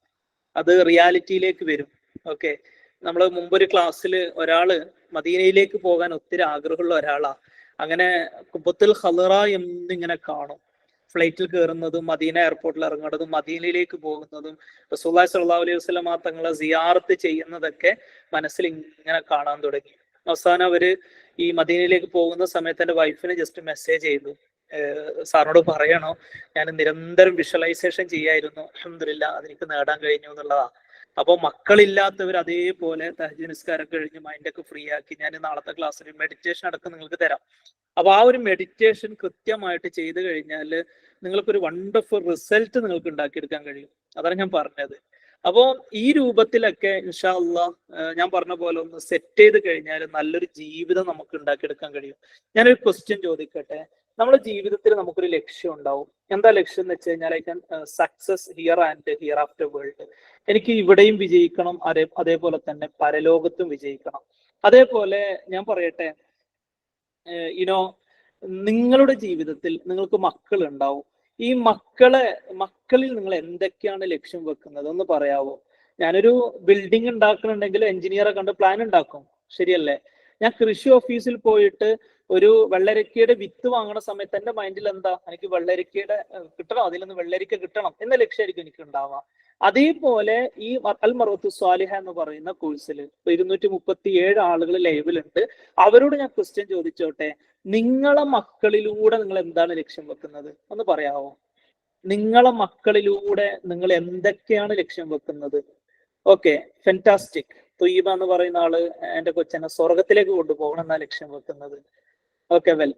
അത് റിയാലിറ്റിയിലേക്ക് വരും. ഓക്കെ, നമ്മൾ മുമ്പൊരു ക്ലാസ്സിൽ ഒരാള് മദീനയിലേക്ക് പോകാൻ ഒത്തിരി ആഗ്രഹമുള്ള ഒരാളാ. അങ്ങനെ കുബത്തുൽ ഖലറ എന്നിങ്ങനെ കാണും. ഫ്ലൈറ്റിൽ കയറുന്നതും മദീന എയർപോർട്ടിൽ ഇറങ്ങുന്നതും മദീനയിലേക്ക് പോകുന്നതും റസൂലുള്ളാഹി സ്വല്ലല്ലാഹു അലൈഹി വസല്ലം തങ്ങളെ സിയാറത്ത് ചെയ്യുന്നതൊക്കെ മനസ്സിൽ ഇങ്ങനെ കാണാൻ തുടങ്ങി. അവസാനം അവര് ഈ മദീനയിലേക്ക് പോകുന്ന സമയത്ത് എൻ്റെ വൈഫിന് ജസ്റ്റ് മെസ്സേജ് ചെയ്തു, സാറിനോട് പറയണോ, ഞാൻ നിരന്തരം വിഷ്വലൈസേഷൻ ചെയ്യായിരുന്നു, അൽഹംദുലില്ലാഹ് അതെനിക്ക് നേടാൻ കഴിഞ്ഞു എന്നുള്ളതാ. അപ്പോൾ മക്കളില്ലാത്തവർ അതേപോലെ തഹജ്ജുദ് നിസ്കാരം കഴിഞ്ഞ് മൈൻഡൊക്കെ ഫ്രീ ആക്കി ഞാൻ നാളത്തെ ക്ലാസ്സിൽ മെഡിറ്റേഷൻ അടക്കം നിങ്ങൾക്ക് തരാം. അപ്പൊ ആ ഒരു മെഡിറ്റേഷൻ കൃത്യമായിട്ട് ചെയ്തു കഴിഞ്ഞാൽ നിങ്ങൾക്കൊരു വണ്ടർഫുൾ റിസൾട്ട് നിങ്ങൾക്ക് ഉണ്ടാക്കിയെടുക്കാൻ കഴിയും. അതാണ് ഞാൻ പറഞ്ഞത്. അപ്പോൾ ഈ രൂപത്തിലൊക്കെ ഇൻഷാ അല്ലാഹ് ഞാൻ പറഞ്ഞ പോലെ ഒന്ന് സെറ്റ് ചെയ്ത് കഴിഞ്ഞാൽ നല്ലൊരു ജീവിതം നമുക്ക് ഉണ്ടാക്കിയെടുക്കാൻ കഴിയും. ഞാനൊരു ക്വസ്റ്റ്യൻ ചോദിക്കട്ടെ. നമ്മുടെ ജീവിതത്തിൽ നമുക്കൊരു ലക്ഷ്യം ഉണ്ടാവും. എന്താ ലക്ഷ്യം എന്ന് വെച്ച് കഴിഞ്ഞാൽ I can success here and here after world. എനിക്ക് ഇവിടെയും വിജയിക്കണം, അതേപോലെ തന്നെ പരലോകത്തും വിജയിക്കണം. അതേപോലെ ഞാൻ പറയട്ടെ, നിങ്ങളുടെ ജീവിതത്തിൽ നിങ്ങൾക്ക് മക്കൾ ഉണ്ടാവും. ഈ മക്കളിൽ നിങ്ങൾ എന്തൊക്കെയാണ് ലക്ഷ്യം വെക്കുന്നത് ഒന്ന് പറയാവോ? ഞാനൊരു ബിൽഡിംഗ് ഉണ്ടാക്കണുണ്ടെങ്കിൽ എഞ്ചിനീയറെ കണ്ട് പ്ലാൻ ഉണ്ടാക്കും, ശരിയല്ലേ? ഞാൻ കൃഷി ഓഫീസിൽ പോയിട്ട് ഒരു വെള്ളരിക്കയുടെ വിത്ത് വാങ്ങണ സമയത്ത് എൻ്റെ മൈൻഡിൽ എന്താ, എനിക്ക് വെള്ളരിക്കയുടെ കിട്ടണം, അതിൽ നിന്ന് വെള്ളരിക്ക കിട്ടണം എന്ന ലക്ഷ്യമായിരിക്കും എനിക്ക് ഉണ്ടാവാം. അതേപോലെ ഈ അൽ മർവത്തു സ്വാലിഹ എന്ന് പറയുന്ന കോഴ്സിൽ 237 ആളുകൾ ലൈവിലുണ്ട്. അവരോട് ഞാൻ ക്വസ്റ്റ്യൻ ചോദിച്ചോട്ടെ, നിങ്ങളെ മക്കളിലൂടെ നിങ്ങൾ എന്താണ് ലക്ഷ്യം വെക്കുന്നത് ഒന്ന് പറയാവോ? നിങ്ങളെ മക്കളിലൂടെ നിങ്ങൾ എന്തൊക്കെയാണ് ലക്ഷ്യം വെക്കുന്നത്? Okay, fantastic. തൊയ്യബ എന്ന് പറയുന്ന ആള് എന്റെ കൊച്ചനെ സ്വർഗത്തിലേക്ക് കൊണ്ടുപോകണം എന്നാ ലക്ഷ്യം വെക്കുന്നത്. ഓക്കെ, വെൽ,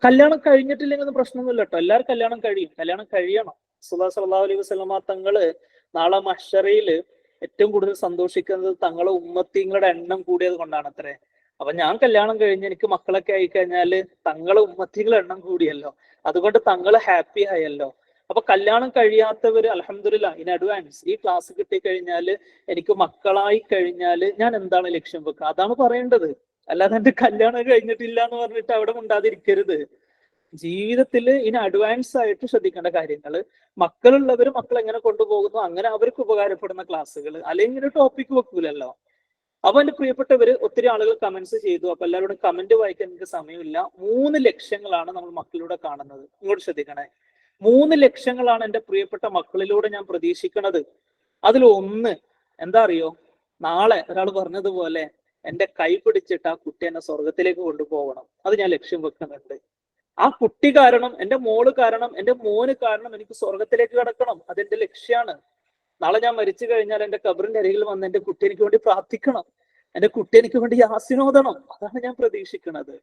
കല്യാണം കഴിഞ്ഞിട്ടില്ലെങ്കിൽ പ്രശ്നമൊന്നുമില്ല കേട്ടോ, എല്ലാവരും കല്യാണം കഴിയും, കല്യാണം കഴിയണം. റസൂലുള്ളാഹി സ്വല്ലല്ലാഹു അലൈഹി വസല്ലമ തങ്ങള് നാളെ മഹ്ശറയില് ഏറ്റവും കൂടുതൽ സന്തോഷിക്കുന്നത് തങ്ങളെ ഉമ്മത്തിങ്ങളുടെ എണ്ണം കൂടിയത് കൊണ്ടാണ് അത്രേ. അപ്പൊ ഞാൻ കല്യാണം കഴിഞ്ഞ് എനിക്ക് മക്കളൊക്കെ ആയി കഴിഞ്ഞാല് തങ്ങളെ ഉമ്മത്തികളുടെ എണ്ണം കൂടിയല്ലോ, അതുകൊണ്ട് തങ്ങള് ഹാപ്പി ആയല്ലോ. അപ്പൊ കല്യാണം കഴിയാത്തവര് അൽഹംദുലില്ലാഹ് ഇൻ അഡ്വാൻസ് ഈ ക്ലാസ് കിട്ടിക്കഴിഞ്ഞാല് എനിക്ക് മക്കളായി കഴിഞ്ഞാല് ഞാൻ എന്താണ് ലക്ഷ്യം വെക്കുക, അതാണ് പറയേണ്ടത്. അല്ലാതെ എന്റെ കല്യാണം കഴിഞ്ഞിട്ടില്ല എന്ന് പറഞ്ഞിട്ട് അവിടെ ഉണ്ടാതിരിക്കരുത്. ജീവിതത്തിൽ ഇനി അഡ്വാൻസ് ആയിട്ട് ശ്രദ്ധിക്കേണ്ട കാര്യങ്ങൾ, മക്കളുള്ളവർ മക്കൾ എങ്ങനെ കൊണ്ടുപോകുന്നു അങ്ങനെ അവർക്ക് ഉപകാരപ്പെടുന്ന ക്ലാസ്സുകൾ, അല്ലെങ്കിൽ ടോപ്പിക് വെക്കൂലല്ലോ. അപ്പൊ എന്റെ പ്രിയപ്പെട്ടവര്, ഒത്തിരി ആളുകൾ കമന്റ്സ് ചെയ്തു. അപ്പൊ എല്ലാവരോടും കമന്റ് വായിക്കാൻ എനിക്ക് സമയമില്ല. 3 ലക്ഷ്യങ്ങളാണ് നമ്മൾ മക്കളിലൂടെ കാണുന്നത്. ഇങ്ങോട്ട് ശ്രദ്ധിക്കണേ. 3 ലക്ഷ്യങ്ങളാണ് എന്റെ പ്രിയപ്പെട്ട മക്കളിലൂടെ ഞാൻ പ്രതീക്ഷിക്കുന്നത്. അതിൽ ഒന്ന് എന്താ അറിയോ? നാളെ ഒരാൾ പറഞ്ഞതുപോലെ എന്റെ കൈ പിടിച്ചിട്ട് ആ കുട്ടി എന്നെ സ്വർഗത്തിലേക്ക് കൊണ്ടുപോകണം. അത് ഞാൻ ലക്ഷ്യം വെക്കുന്നുണ്ട്. ആ കുട്ടി കാരണം, എന്റെ മോള് കാരണം, എന്റെ മോന് കാരണം എനിക്ക് സ്വർഗത്തിലേക്ക് കടക്കണം. അതെന്റെ ലക്ഷ്യമാണ്. നാളെ ഞാൻ മരിച്ചു കഴിഞ്ഞാൽ എന്റെ ഖബറിന്റെ അരികിൽ വന്ന് എന്റെ കുട്ടി എനിക്ക് വേണ്ടി പ്രാർത്ഥിക്കണം, എന്റെ കുട്ടി എനിക്ക് വേണ്ടി യാസിനോദണം. അതാണ് ഞാൻ പ്രതീക്ഷിക്കുന്നത്.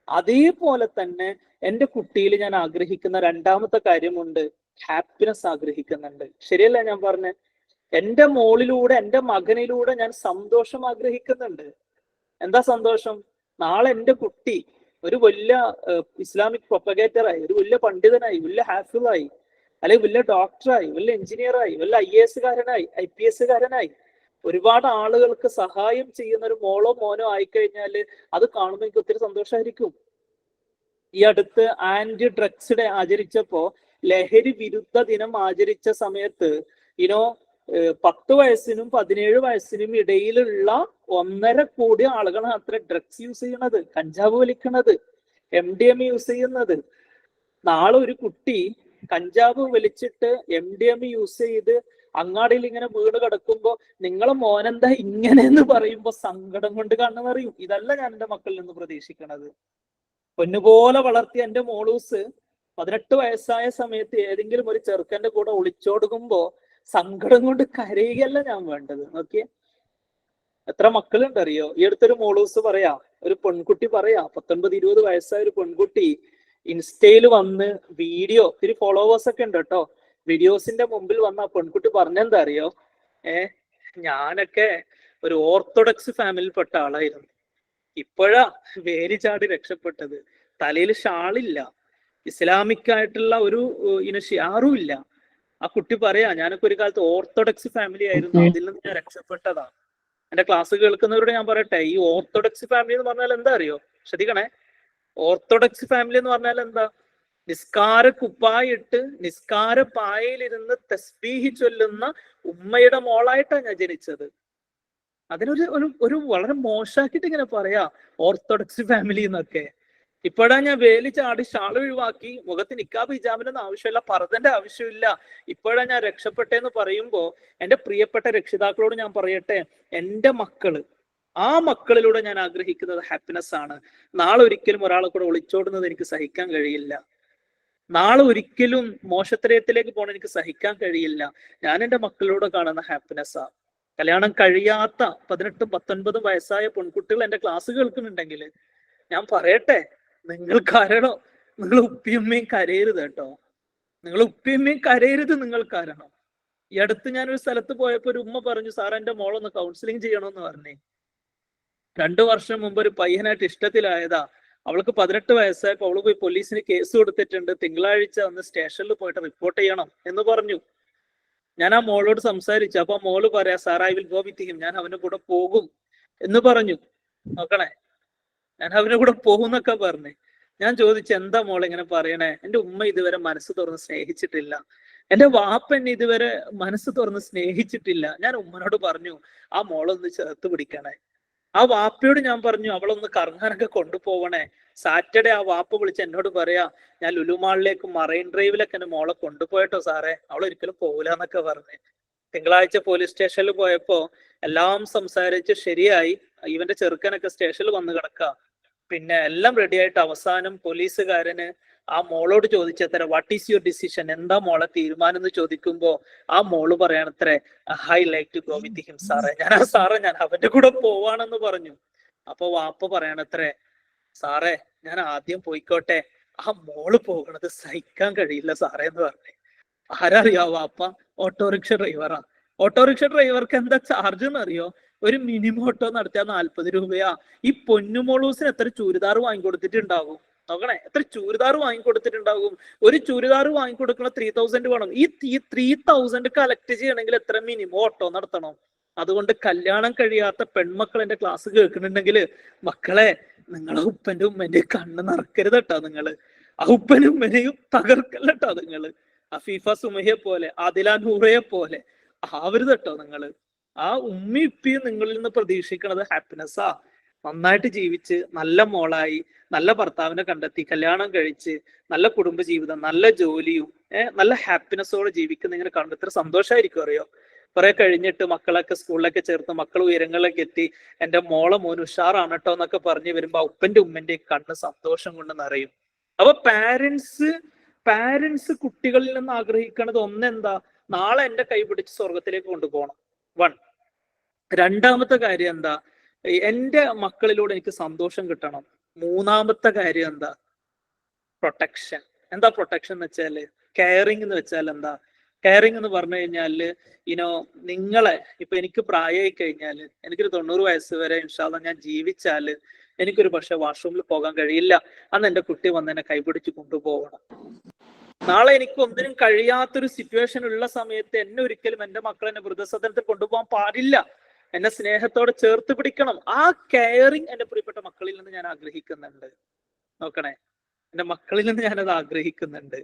അതേപോലെ തന്നെ എന്റെ കുട്ടിയിൽ ഞാൻ ആഗ്രഹിക്കുന്ന രണ്ടാമത്തെ കാര്യമുണ്ട്, ഹാപ്പിനെസ് ആഗ്രഹിക്കുന്നുണ്ട്. ശരിയല്ല ഞാൻ പറഞ്ഞ? എന്റെ മോളിലൂടെ, എന്റെ മകനിലൂടെ ഞാൻ സന്തോഷം ആഗ്രഹിക്കുന്നുണ്ട്. എന്താ സന്തോഷം? നാളെ എന്റെ കുട്ടി ഒരു വലിയ ഇസ്ലാമിക് പ്രൊപ്പഗേറ്ററായി, ഒരു വലിയ പണ്ഡിതനായി, വലിയ ഹാഫിളായി, അല്ലെങ്കിൽ വലിയ ഡോക്ടറായി, വലിയ എഞ്ചിനീയറായി, വലിയ IAS കാരനായി, IPS കാരനായി, ഒരുപാട് ആളുകൾക്ക് സഹായം ചെയ്യുന്ന ഒരു മോളോ മോനോ ആയിക്കഴിഞ്ഞാൽ അത് കാണുമ്പോൾ എനിക്ക് ഒത്തിരി സന്തോഷമായിരിക്കും. ഈ അടുത്ത് ആന്റി ഡ്രഗ്സ് ഡേ ആചരിച്ചപ്പോ, ലഹരി വിരുദ്ധ ദിനം ആചരിച്ച സമയത്ത് 10 വയസ്സിനും 17 വയസ്സിനും ഇടയിലുള്ള 1.5 കോടി ആളുകളാണ് അത്ര ഡ്രഗ്സ് യൂസ് ചെയ്യണത്, കഞ്ചാവ് വലിക്കണത്, MDMA യൂസ് ചെയ്യുന്നത്. നാളെ ഒരു കുട്ടി കഞ്ചാവ് വലിച്ചിട്ട് MDMA യൂസ് ചെയ്ത് അങ്ങാടിയിൽ ഇങ്ങനെ വീണ് കിടക്കുമ്പോ നിങ്ങളെ മോനെന്താ ഇങ്ങനെയെന്ന് പറയുമ്പോ സങ്കടം കൊണ്ട് കണ്ണെന്നറിയും. ഇതല്ല ഞാൻ എന്റെ മക്കളിൽ നിന്ന് പ്രതീക്ഷിക്കണത്. പൊന്നുപോലെ വളർത്തിയ എന്റെ മോളൂസ് 18 വയസ്സായ സമയത്ത് ഏതെങ്കിലും ഒരു ചെറുക്കന്റെ കൂടെ ഒളിച്ചോടുമ്പോ സങ്കടം കൊണ്ട് കരയുകയല്ല ഞാൻ വേണ്ടത്. നോക്കിയേ, എത്ര മക്കളുണ്ട് അറിയോ? ഈ അടുത്തൊരു മോളൂസ് പറയാ, ഒരു പെൺകുട്ടി പറയാ, 19-20 വയസ്സായ ഒരു പെൺകുട്ടി ഇൻസ്റ്റയിൽ വന്ന് വീഡിയോ, ഒത്തിരി ഫോളോവേഴ്സ് ഒക്കെ ഉണ്ട് കേട്ടോ, വീഡിയോസിന്റെ മുമ്പിൽ വന്ന ആ പെൺകുട്ടി പറഞ്ഞെന്താ അറിയോ? ഞാനൊക്കെ ഒരു ഓർത്തഡോക്സ് ഫാമിലിയിൽപ്പെട്ട ആളായിരുന്നു, ഇപ്പോഴാ വേലി ചാടി രക്ഷപ്പെട്ടത്. തലയിൽ ഷാളില്ല, ഇസ്ലാമിക് ആയിട്ടുള്ള ഒരു ഷിയാറും ഇല്ല. ആ കുട്ടി പറയാ, ഞാനൊക്കെ ഒരു കാലത്ത് ഓർത്തഡോക്സ് ഫാമിലി ആയിരുന്നു, അതിൽ നിന്ന് ഞാൻ രക്ഷപ്പെട്ടതാ. എന്റെ ക്ലാസ് കേൾക്കുന്നവരോട് ഞാൻ പറയട്ടെ, ഈ ഓർത്തഡോക്സ് ഫാമിലി എന്ന് പറഞ്ഞാൽ എന്താ അറിയോ? ശ്രദ്ധിക്കണേ, ഓർത്തഡോക്സ് ഫാമിലി എന്ന് പറഞ്ഞാൽ എന്താ? നിസ്കാര കുപ്പായിട്ട് നിസ്കാര പായയിലിരുന്ന് തസ്ബീഹ് ചൊല്ലുന്ന ഉമ്മയുടെ മോളായിട്ടാണ് ഞാൻ ജനിച്ചത്. അതിനൊരു ഒരു വളരെ മോശമാക്കിയിട്ട് ഇങ്ങനെ പറയാ ഓർത്തഡോക്സ് ഫാമിലി എന്നൊക്കെ. ഇപ്പോഴാ ഞാൻ വേലി ചാടി ഷാൾ ഒഴിവാക്കി, മുഖത്ത് നിക്കാബ് ഹിജാബിനൊന്നും ആവശ്യമില്ല, പർദ്ദന്റെ ആവശ്യമില്ല, ഇപ്പോഴാ ഞാൻ രക്ഷപ്പെട്ടെന്ന് പറയുമ്പോ എന്റെ പ്രിയപ്പെട്ട രക്ഷിതാക്കളോട് ഞാൻ പറയട്ടെ, എന്റെ മക്കള്, ആ മക്കളിലൂടെ ഞാൻ ആഗ്രഹിക്കുന്നത് ഹാപ്പിനെസ് ആണ്. നാളെ ഒരിക്കലും ഒരാളെ കൂടെ ഒളിച്ചോടുന്നത് എനിക്ക് സഹിക്കാൻ കഴിയില്ല. നാളെ ഒരിക്കലും മോശത്രയത്തിലേക്ക് പോകണം എനിക്ക് സഹിക്കാൻ കഴിയില്ല. ഞാൻ എന്റെ മക്കളിലൂടെ കാണുന്ന ഹാപ്പിനെസ്സാ. കല്യാണം കഴിയാത്ത 18-19 വയസ്സായ പെൺകുട്ടികൾ എന്റെ ക്ലാസ് കേൾക്കുന്നുണ്ടെങ്കിൽ ഞാൻ പറയട്ടെ, നിങ്ങൾ കാരണം, നിങ്ങൾ ഉപ്പിയമ്മയും കരയരുത് കേട്ടോ, നിങ്ങൾ ഉപ്പിയമ്മയും കരയരുത് നിങ്ങൾ കാരണം. ഈ അടുത്ത് ഞാനൊരു സ്ഥലത്ത് പോയപ്പോ ഒരു ഉമ്മ പറഞ്ഞു, സാർ എന്റെ മോളൊന്ന് കൗൺസിലിംഗ് ചെയ്യണമെന്ന് പറഞ്ഞേ. 2 വർഷം മുമ്പ് ഒരു പയ്യനായിട്ട് ഇഷ്ടത്തിലായതാ. അവൾക്ക് 18 വയസ്സായപ്പോ അവള് പോയി പോലീസിന് കേസ് കൊടുത്തിട്ടുണ്ട്, തിങ്കളാഴ്ച ഒന്ന് സ്റ്റേഷനിൽ പോയിട്ട് റിപ്പോർട്ട് ചെയ്യണം എന്ന് പറഞ്ഞു. ഞാൻ ആ മോളോട് സംസാരിച്ചു. അപ്പൊ മോള് പറയാ, sir I will go with him, ഞാൻ അവന്റെ കൂടെ പോകും എന്ന് പറഞ്ഞു. നോക്കണേ, ഞാൻ അവന്റെ കൂടെ പോകുന്നൊക്കെ പറഞ്ഞേ. ഞാൻ ചോദിച്ചു, എന്താ മോൾ ഇങ്ങനെ പറയണേ? എന്റെ ഉമ്മ ഇതുവരെ മനസ്സ് തുറന്ന് സ്നേഹിച്ചിട്ടില്ല, എന്റെ വാപ്പ എന്നെ ഇതുവരെ മനസ്സ് തുറന്ന് സ്നേഹിച്ചിട്ടില്ല. ഞാൻ ഉമ്മനോട് പറഞ്ഞു, ആ മോളൊന്ന് ചേർത്ത് പിടിക്കണേ. ആ വാപ്പയോട് ഞാൻ പറഞ്ഞു, അവളൊന്ന് കറങ്ങാനൊക്കെ കൊണ്ടുപോകണേ. സാറ്റർഡേ ആ വാപ്പ വിളിച്ച് എന്നോട് പറയാ, ഞാൻ ലുലുമാളിലേക്ക് മറൈൻ ഡ്രൈവിലൊക്കെ എന്റെ മോളെ കൊണ്ടുപോയിട്ടോ സാറേ, അവൾ ഒരിക്കലും പോകില്ല എന്നൊക്കെ പറഞ്ഞ്. തിങ്കളാഴ്ച പോലീസ് സ്റ്റേഷനിൽ പോയപ്പോ എല്ലാം സംസാരിച്ച് ശരിയായി. ഇവന്റെ ചെറുക്കനൊക്കെ സ്റ്റേഷനിൽ വന്ന് കിടക്കുക. പിന്നെ എല്ലാം റെഡി ആയിട്ട് അവസാനം പോലീസുകാരന് ആ മോളോട് ചോദിച്ചത്ര, വാട്ട് ഈസ് യുവർ ഡിസിഷൻ, എന്താ മോളെ തീരുമാനം എന്ന് ചോദിക്കുമ്പോ ആ മോള് പറയണത്രേ, I like to go with him സാറേ. ഞാൻ അവന്റെ കൂടെ പോവാണെന്ന് പറഞ്ഞു. അപ്പൊ വാപ്പ പറയണത്രേ, സാറേ ഞാൻ ആദ്യം പോയിക്കോട്ടെ, ആ മോള് പോകണത് സഹിക്കാൻ കഴിയില്ല സാറേ എന്ന് പറഞ്ഞു. ആരറിയോ വാപ്പ? ഓട്ടോറിക്ഷ ഡ്രൈവറാ. ഓട്ടോറിക്ഷ ഡ്രൈവർക്ക് എന്താ ചാർജ് എന്നറിയോ? ഒരു മിനിമം ഓട്ടോ നടത്തിയാൽ 40 രൂപയാ. ഈ പൊന്നുമോളൂസിന് എത്ര ചുരിദാർ വാങ്ങിക്കൊടുത്തിട്ടുണ്ടാകും? നോക്കണേ, എത്ര ചുരിദാർ വാങ്ങിക്കൊടുത്തിട്ടുണ്ടാകും? ഒരു ചുരിദാർ വാങ്ങിക്കൊടുക്കണ 3000 വേണം. ഈ 3000 കളക്ട് ചെയ്യണമെങ്കിൽ എത്ര മിനിമം ഓട്ടോ നടത്തണം? അതുകൊണ്ട് കല്യാണം കഴിയാത്ത പെൺമക്കൾ എന്റെ ക്ലാസ് കേൾക്കുന്നുണ്ടെങ്കിൽ, മക്കളെ, നിങ്ങളെ ഉപ്പന്റെ ഉമ്മന്റെയും കണ്ണ് നിറക്കരുത് കേട്ടോ. നിങ്ങള് ആ ഉപ്പനും ഉമ്മനെയും തകർക്കല്ല കേട്ടോ. നിങ്ങള് അഫീഫ സുമഹിയെ പോലെ, ആദില നൂറയെ പോലെ ആവരുത് കേട്ടോ നിങ്ങള്. ആ ഉമ്മയും ഇപ്പിയും നിങ്ങളിൽ നിന്ന് പ്രതീക്ഷിക്കുന്നത് ഹാപ്പിനെസ്സാ. നന്നായിട്ട് ജീവിച്ച് നല്ല മോളായി നല്ല ഭർത്താവിനെ കണ്ടെത്തി കല്യാണം കഴിച്ച് നല്ല കുടുംബജീവിതം നല്ല ജോലിയും നല്ല ഹാപ്പിനെസ്സോടെ ജീവിക്കുന്ന ഇങ്ങനെ കാണുമ്പോൾ ഇത്ര സന്തോഷമായിരിക്കും അറിയോ. കുറെ കഴിഞ്ഞിട്ട് മക്കളൊക്കെ സ്കൂളിലൊക്കെ ചേർത്ത് മക്കൾ ഉയരങ്ങളിലേക്ക് എത്തി എന്റെ മോളെ മോൻ ഉഷാറാണ് കേട്ടോ എന്നൊക്കെ പറഞ്ഞു വരുമ്പോ ഉപ്പന്റെ ഉമ്മന്റെ കണ്ണ് സന്തോഷം കൊണ്ട് നിറയും. അപ്പൊ പാരന്റ്സ് കുട്ടികളിൽ നിന്ന് ആഗ്രഹിക്കുന്നത് ഒന്നെന്താ, നാളെ എന്റെ കൈ പിടിച്ച് സ്വർഗത്തിലേക്ക് കൊണ്ടുപോകണം. വൺ. രണ്ടാമത്തെ കാര്യം എന്താ, എന്റെ മക്കളിലൂടെ എനിക്ക് സന്തോഷം കിട്ടണം. മൂന്നാമത്തെ കാര്യം എന്താ, പ്രൊട്ടക്ഷൻ. എന്താ പ്രൊട്ടക്ഷൻ എന്ന് വെച്ചാല്, കെയറിങ് എന്ന് വെച്ചാൽ എന്താ, കെയറിങ് എന്ന് പറഞ്ഞു കഴിഞ്ഞാല് നിങ്ങളെ ഇപ്പൊ എനിക്ക് പ്രായമായി കഴിഞ്ഞാല് എനിക്കൊരു 90 വയസ്സ് വരെ ഇൻഷാല്ലാ ഞാൻ ജീവിച്ചാല് എനിക്കൊരു പക്ഷെ വാഷ്റൂമിൽ പോകാൻ കഴിയില്ല. അന്ന് എന്റെ കുട്ടി വന്ന് എന്നെ കൈപിടിച്ച് കൊണ്ടുപോകണം. നാളെ എനിക്ക് ഒന്നിനും കഴിയാത്തൊരു സിറ്റുവേഷൻ ഉള്ള സമയത്ത് എന്നെ ഒരിക്കലും എന്റെ മക്കൾ എന്നെ വൃദ്ധസദനത്തിൽ കൊണ്ടുപോകാൻ പാടില്ല. എന്നെ സ്നേഹത്തോടെ ചേർത്ത് പിടിക്കണം. ആ കെയറിങ് എന്റെ പ്രിയപ്പെട്ട മക്കളിൽ നിന്ന് ഞാൻ ആഗ്രഹിക്കുന്നുണ്ട്. നോക്കണേ, എന്റെ മക്കളിൽ നിന്ന് ഞാനത് ആഗ്രഹിക്കുന്നുണ്ട്.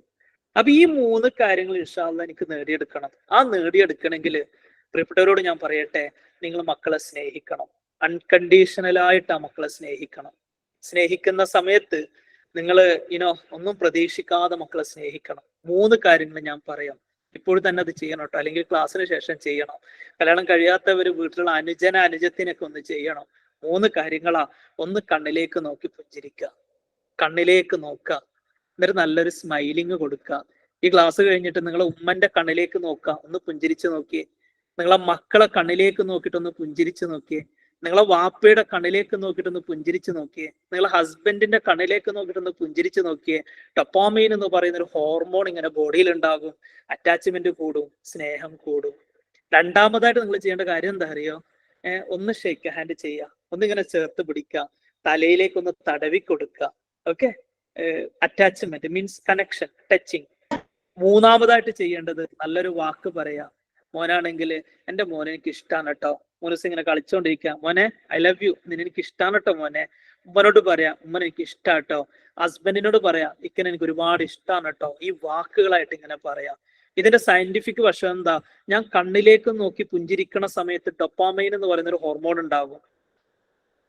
അപ്പൊ ഈ 3 കാര്യങ്ങൾ ഇൻഷാ അല്ലാഹ് എനിക്ക് നേടിയെടുക്കണം. ആ നേടിയെടുക്കണമെങ്കിൽ പ്രിയപ്പെട്ടവരോട് ഞാൻ പറയട്ടെ, നിങ്ങൾ മക്കളെ സ്നേഹിക്കണം. അൺകണ്ടീഷണലായിട്ട് ആ മക്കളെ സ്നേഹിക്കണം. സ്നേഹിക്കുന്ന സമയത്ത് നിങ്ങൾ ഒന്നും പ്രതീക്ഷിക്കാതെ മക്കളെ സ്നേഹിക്കണം. 3 കാര്യങ്ങൾ ഞാൻ പറയാം. ഇപ്പോഴും തന്നെ അത് ചെയ്യണം കേട്ടോ, അല്ലെങ്കിൽ ക്ലാസ്സിന് ശേഷം ചെയ്യണം. കല്യാണം കഴിയാത്തവര് വീട്ടിലുള്ള അനുജത്തിനൊക്കെ ഒന്ന് ചെയ്യണം. 3 കാര്യങ്ങളാ. ഒന്ന്, കണ്ണിലേക്ക് നോക്കി പുഞ്ചിരിക്കുക. കണ്ണിലേക്ക് നോക്കുക, എന്നിട്ട് നല്ലൊരു സ്മൈലിങ് കൊടുക്കുക. ഈ ക്ലാസ് കഴിഞ്ഞിട്ട് നിങ്ങളെ ഉമ്മന്റെ കണ്ണിലേക്ക് നോക്കുക, ഒന്ന് പുഞ്ചിരിച്ചു നോക്കിയേ. നിങ്ങളെ മക്കളെ കണ്ണിലേക്ക് നോക്കിയിട്ട് ഒന്ന് പുഞ്ചിരിച്ചു നോക്കിയേ. നിങ്ങളെ വാപ്പയുടെ കണ്ണിലേക്ക് നോക്കിയിട്ടൊന്ന് പുഞ്ചിരിച്ചു നോക്കിയേ. നിങ്ങളെ ഹസ്ബൻഡിന്റെ കണ്ണിലേക്ക് നോക്കിയിട്ടൊന്ന് പുഞ്ചിരിച്ചു നോക്കിയേ. ഡോപാമൈൻ എന്ന് പറയുന്ന ഒരു ഹോർമോൺ ഇങ്ങനെ ബോഡിയിൽ ഉണ്ടാകും. അറ്റാച്ച്മെന്റ് കൂടും, സ്നേഹം കൂടും. രണ്ടാമതായിട്ട് നിങ്ങൾ ചെയ്യേണ്ട കാര്യം എന്താ അറിയോ, ഒന്ന് ഷേക്ക് ഹാൻഡ് ചെയ്യുക, ഒന്നിങ്ങനെ ചേർത്ത് പിടിക്കുക, തലയിലേക്ക് ഒന്ന് തടവി കൊടുക്കുക. Okay, attachment means connection, touching. മൂന്നാമതായിട്ട് ചെയ്യേണ്ടത് നല്ലൊരു വാക്ക് പറയാ. മോനാണെങ്കിൽ എന്റെ മോനെ എനിക്ക് ഇഷ്ടമാണ് കേട്ടോ. മോനസ് ഇങ്ങനെ കളിച്ചോണ്ടിരിക്കുക, മോനെ ഐ ലവ് യു, നിന്നെനിക്ക് ഇഷ്ടമാണ് കേട്ടോ മോനെ. ഉമ്മനോട് പറയാ, ഉമ്മനെ എനിക്ക് ഇഷ്ടാട്ടോ. ഹസ്ബൻഡിനോട് പറയാ, ഇക്കനെ എനിക്ക് ഒരുപാട് ഇഷ്ടമാണ് കേട്ടോ. ഈ വാക്കുകളായിട്ട് ഇങ്ങനെ പറയാം. ഇതിന്റെ സയന്റിഫിക് വശം എന്താ, ഞാൻ കണ്ണിലേക്ക് നോക്കി പുഞ്ചിരിക്കണ സമയത്ത് ഡോപാമൈൻ എന്ന് പറയുന്ന ഒരു ഹോർമോൺ ഉണ്ടാകും.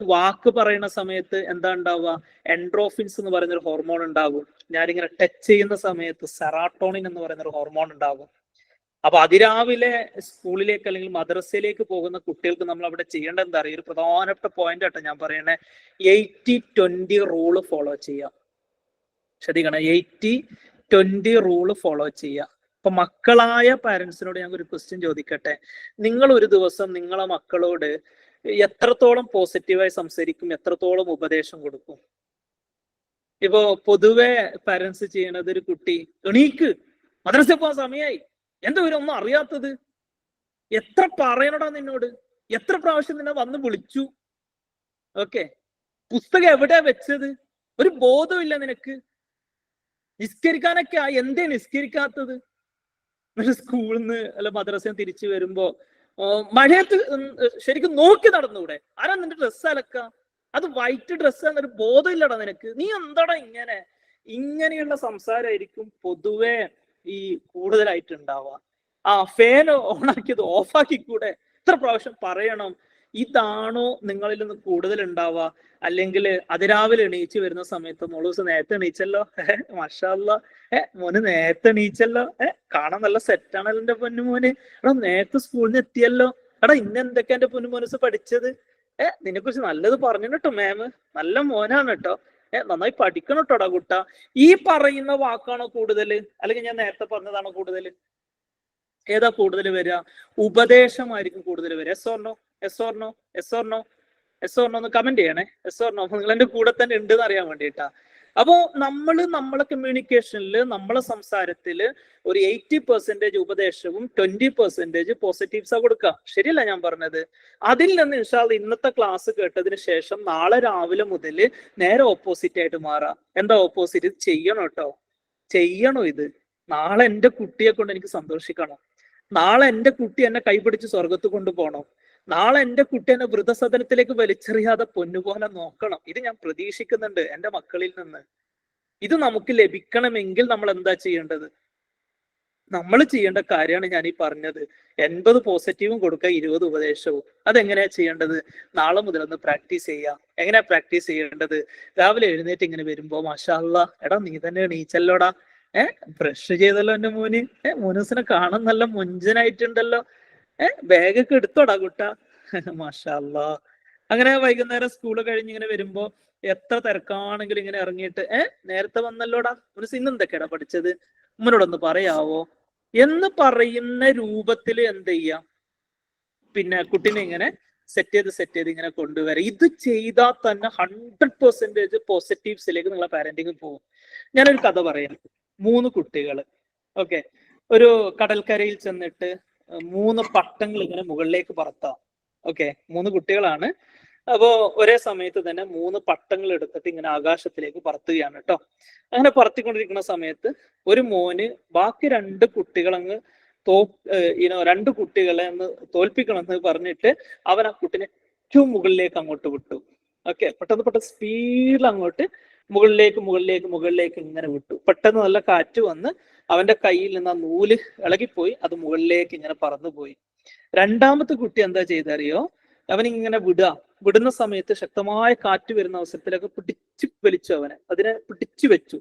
വാക്ക് പറയുന്ന സമയത്ത് എന്താ ഉണ്ടാവുക, എൻഡ്രോഫിൻസ് എന്ന് പറയുന്ന ഒരു ഹോർമോൺ ഉണ്ടാകും. ഞാനിങ്ങനെ ടച്ച് ചെയ്യുന്ന സമയത്ത് സെറാട്ടോണിൻ എന്ന് പറയുന്ന ഒരു ഹോർമോൺ ഉണ്ടാകും. അപ്പൊ അതിരാവിലെ സ്കൂളിലേക്ക് അല്ലെങ്കിൽ മദ്രസയിലേക്ക് പോകുന്ന കുട്ടികൾക്ക് നമ്മൾ അവിടെ ചെയ്യേണ്ടത് എന്താ അറിയാം, ഒരു പ്രധാനപ്പെട്ട പോയിന്റ് ആട്ടോ ഞാൻ പറയണേ, 80-20 റൂള് ഫോളോ ചെയ്യാം. ശ്രദ്ധിക്കണം, 80-20 റൂള് ഫോളോ ചെയ്യാം. അപ്പൊ മക്കളായ പാരന്റ്സിനോട് ഞാൻ ഒരു ക്വസ്റ്റ്യൻ ചോദിക്കട്ടെ. നിങ്ങൾ ഒരു ദിവസം നിങ്ങളെ മക്കളോട് എത്രത്തോളം പോസിറ്റീവായി സംസാരിക്കും, എത്രത്തോളം ഉപദേശം കൊടുക്കും? ഇപ്പോ പൊതുവെ പാരന്റ്സ് ചെയ്യണത്, ഒരു കുട്ടി എണീക്ക്, മദ്രസയിൽ പോകാൻ സമയമായി, എന്താ ഇവരൊന്നും അറിയാത്തത്, എത്ര പറയണടാ നിന്നോട്, എത്ര പ്രാവശ്യം നിന്നെ വന്ന് വിളിച്ചു, ഓക്കെ, പുസ്തകം എവിടെയാ വെച്ചത്, ഒരു ബോധമില്ല നിനക്ക്, നിസ്കരിക്കാനൊക്കെ എന്തേ നിസ്കരിക്കാത്തത്? സ്കൂളിൽ നിന്ന് അല്ല മദ്രസയിൽ നിന്ന് തിരിച്ചു വരുമ്പോ മഴയത്ത് ശരിക്കും നോക്കി നടന്നൂടെ? ആരാ നിന്റെ ഡ്രസ്സ് അലക്ക, അത് വൈറ്റ് ഡ്രസ്സ് എന്നൊരു ബോധമില്ലടാ നിനക്ക്, നീ എന്താടാ ഇങ്ങനെ? ഇങ്ങനെയുള്ള സംസാരമായിരിക്കും പൊതുവെ ഈ കൂടുതലായിട്ട് ഉണ്ടാവുക. ഫാൻ ഓണാക്കിയത് ഓഫാക്കിക്കൂടെ, എത്ര പ്രാവശ്യം പറയണം? ഇതാണോ നിങ്ങളിൽ നിന്ന് കൂടുതൽ ഉണ്ടാവുക? അല്ലെങ്കിൽ അതിരാവിലെ എണീച്ച് വരുന്ന സമയത്ത് മോള് ദിവസം നേരത്തെ എണീച്ചല്ലോ, മാഷാ അല്ലാ, മോന് നേരത്തെ എണീച്ചല്ലോ, കാണാൻ നല്ല സെറ്റാണല്ലോ എന്റെ പൊന്നുമോന്, എടാ നേരത്തെ സ്കൂളിൽ നിന്ന് എത്തിയല്ലോ, എടാ ഇന്ന് എന്തൊക്കെയാ എന്റെ പൊന്നുമോനസ് പഠിച്ചത്, നിന്നെ കുറിച്ച് നല്ലത് പറഞ്ഞു കേട്ടോ മാം, നല്ല മോനാണ് കേട്ടോ, നന്നായി പഠിക്കണം കേട്ടോടാ കുട്ട. ഈ പറയുന്ന വാക്കാണോ കൂടുതൽ, അല്ലെങ്കിൽ ഞാൻ നേരത്തെ പറഞ്ഞതാണോ കൂടുതൽ? ഏതാ കൂടുതൽ വരിക? ഉപദേശമായിരിക്കും കൂടുതൽ വരിക. Yes or no, yes or no, yes or no, yes or no ഒന്ന് കമന്റ് ചെയ്യണേ. എസ് ഓർണോ, നിങ്ങൾ എന്റെ കൂടെ തന്നെ ഉണ്ട് എന്ന് അറിയാൻ വേണ്ടിയിട്ടാ. അപ്പോ നമ്മളെ കമ്മ്യൂണിക്കേഷനിൽ, നമ്മളെ സംസാരത്തില് ഒരു 80% ഉപദേശവും 20% പോസിറ്റീവ്സാ കൊടുക്കുക. ശരിയല്ല ഞാൻ പറഞ്ഞത്? അതിൽ നിന്ന് ഇൻഷാ അല്ലാഹ് ഇന്നത്തെ ക്ലാസ് കേട്ടതിന് ശേഷം നാളെ രാവിലെ മുതൽ നേരെ ഓപ്പോസിറ്റ് ആയിട്ട് മാറാം. എന്താ ഓപ്പോസിറ്റ്? ചെയ്യണം കേട്ടോ, ചെയ്യണോ ഇത്? നാളെ എന്റെ കുട്ടിയെ കൊണ്ട് എനിക്ക് സന്തോഷിക്കണം. നാളെ എന്റെ കുട്ടി എന്നെ കൈപിടിച്ച് സ്വർഗത്ത് കൊണ്ടുപോകണം. നാളെ എന്റെ കുട്ടി എന്നെ വൃദ്ധസദനത്തിലേക്ക് വലിച്ചെറിയാതെ പൊന്നുപോലെ നോക്കണം. ഇത് ഞാൻ പ്രതീക്ഷിക്കുന്നുണ്ട് എന്റെ മക്കളിൽ നിന്ന്. ഇത് നമുക്ക് ലഭിക്കണമെങ്കിൽ നമ്മൾ എന്താ ചെയ്യേണ്ടത്? നമ്മൾ ചെയ്യേണ്ട കാര്യമാണ് ഞാൻ ഈ പറഞ്ഞത്. 80 പോസിറ്റീവും കൊടുക്കുക, 20 ഉപദേശവും. അതെങ്ങനെയാ ചെയ്യേണ്ടത്? നാളെ മുതൽ ഒന്ന് പ്രാക്ടീസ് ചെയ്യാം. എങ്ങനെയാ പ്രാക്ടീസ് ചെയ്യേണ്ടത്? രാവിലെ എഴുന്നേറ്റ് ഇങ്ങനെ വരുമ്പോ മാഷാ അല്ലാ, എടാ നീ തന്നെ എണീച്ചല്ലോടാ, ബ്രഷ് ചെയ്തല്ലോ എന്റെ മോന്, മോനൂസിനെ കാണാൻ നല്ല മുഞ്ചനായിട്ടുണ്ടല്ലോ, ബാഗൊക്കെ എടുത്തോടാ കുട്ട, മാഷാ അല്ലാ. അങ്ങനെ വൈകുന്നേരം സ്കൂള് കഴിഞ്ഞ് ഇങ്ങനെ വരുമ്പോ എത്ര തിരക്കാണെങ്കിലും ഇങ്ങനെ ഇറങ്ങിയിട്ട് നേരത്തെ വന്നല്ലോടാ മുനൂസ്, ഇന്ന് എന്തൊക്കെയാടാ പഠിച്ചത്, ഉമ്മനോടൊന്ന് പറയാവോ എന്ന് പറയുന്ന രൂപത്തിൽ എന്ത് ചെയ്യാം, പിന്നെ കുട്ടീനെ ഇങ്ങനെ സെറ്റ് ചെയ്ത് ഇങ്ങനെ കൊണ്ടുവരാം. ഇത് ചെയ്താൽ തന്നെ 100% പോസിറ്റീവ്സിലേക്ക് നിങ്ങളെ പാരന്റിങ് പോകും. ഞാനൊരു കഥ പറയാം. 3 കുട്ടികൾ, ഓക്കെ, ഒരു കടൽക്കരയിൽ ചെന്നിട്ട് 3 പട്ടങ്ങൾ ഇങ്ങനെ മുകളിലേക്ക് പറത്താം. ഓക്കെ, 3 കുട്ടികളാണ്. അപ്പോ ഒരേ സമയത്ത് തന്നെ 3 പട്ടങ്ങൾ എടുത്തിട്ട് ഇങ്ങനെ ആകാശത്തിലേക്ക് പറത്തുകയാണ് കേട്ടോ. അങ്ങനെ പറത്തിക്കൊണ്ടിരിക്കുന്ന സമയത്ത് ഒരു മോന് ബാക്കി 2 കുട്ടികളങ്ങ് 2 കുട്ടികളെ ഒന്ന് തോൽപ്പിക്കണമെന്ന് പറഞ്ഞിട്ട് അവൻ ആ കുട്ടിനെ ഏറ്റവും മുകളിലേക്ക് അങ്ങോട്ട് വിട്ടു. ഓക്കെ, പെട്ടെന്ന് സ്പീഡിൽ അങ്ങോട്ട് മുകളിലേക്ക് ഇങ്ങനെ വിട്ടു. പെട്ടെന്ന് നല്ല കാറ്റ് വന്ന് അവന്റെ കയ്യിൽ നിന്ന് ആ നൂല് ഇളകിപ്പോയി, അത് മുകളിലേക്ക് ഇങ്ങനെ പറന്നുപോയി. രണ്ടാമത്തെ കുട്ടി എന്താ ചെയ്തറിയോ, അവനിങ്ങനെ വിടുന്ന സമയത്ത് ശക്തമായ കാറ്റ് വരുന്ന അവസരത്തിലൊക്കെ പിടിച്ചു വലിച്ചു, അതിനെ പിടിച്ചു വെച്ചു,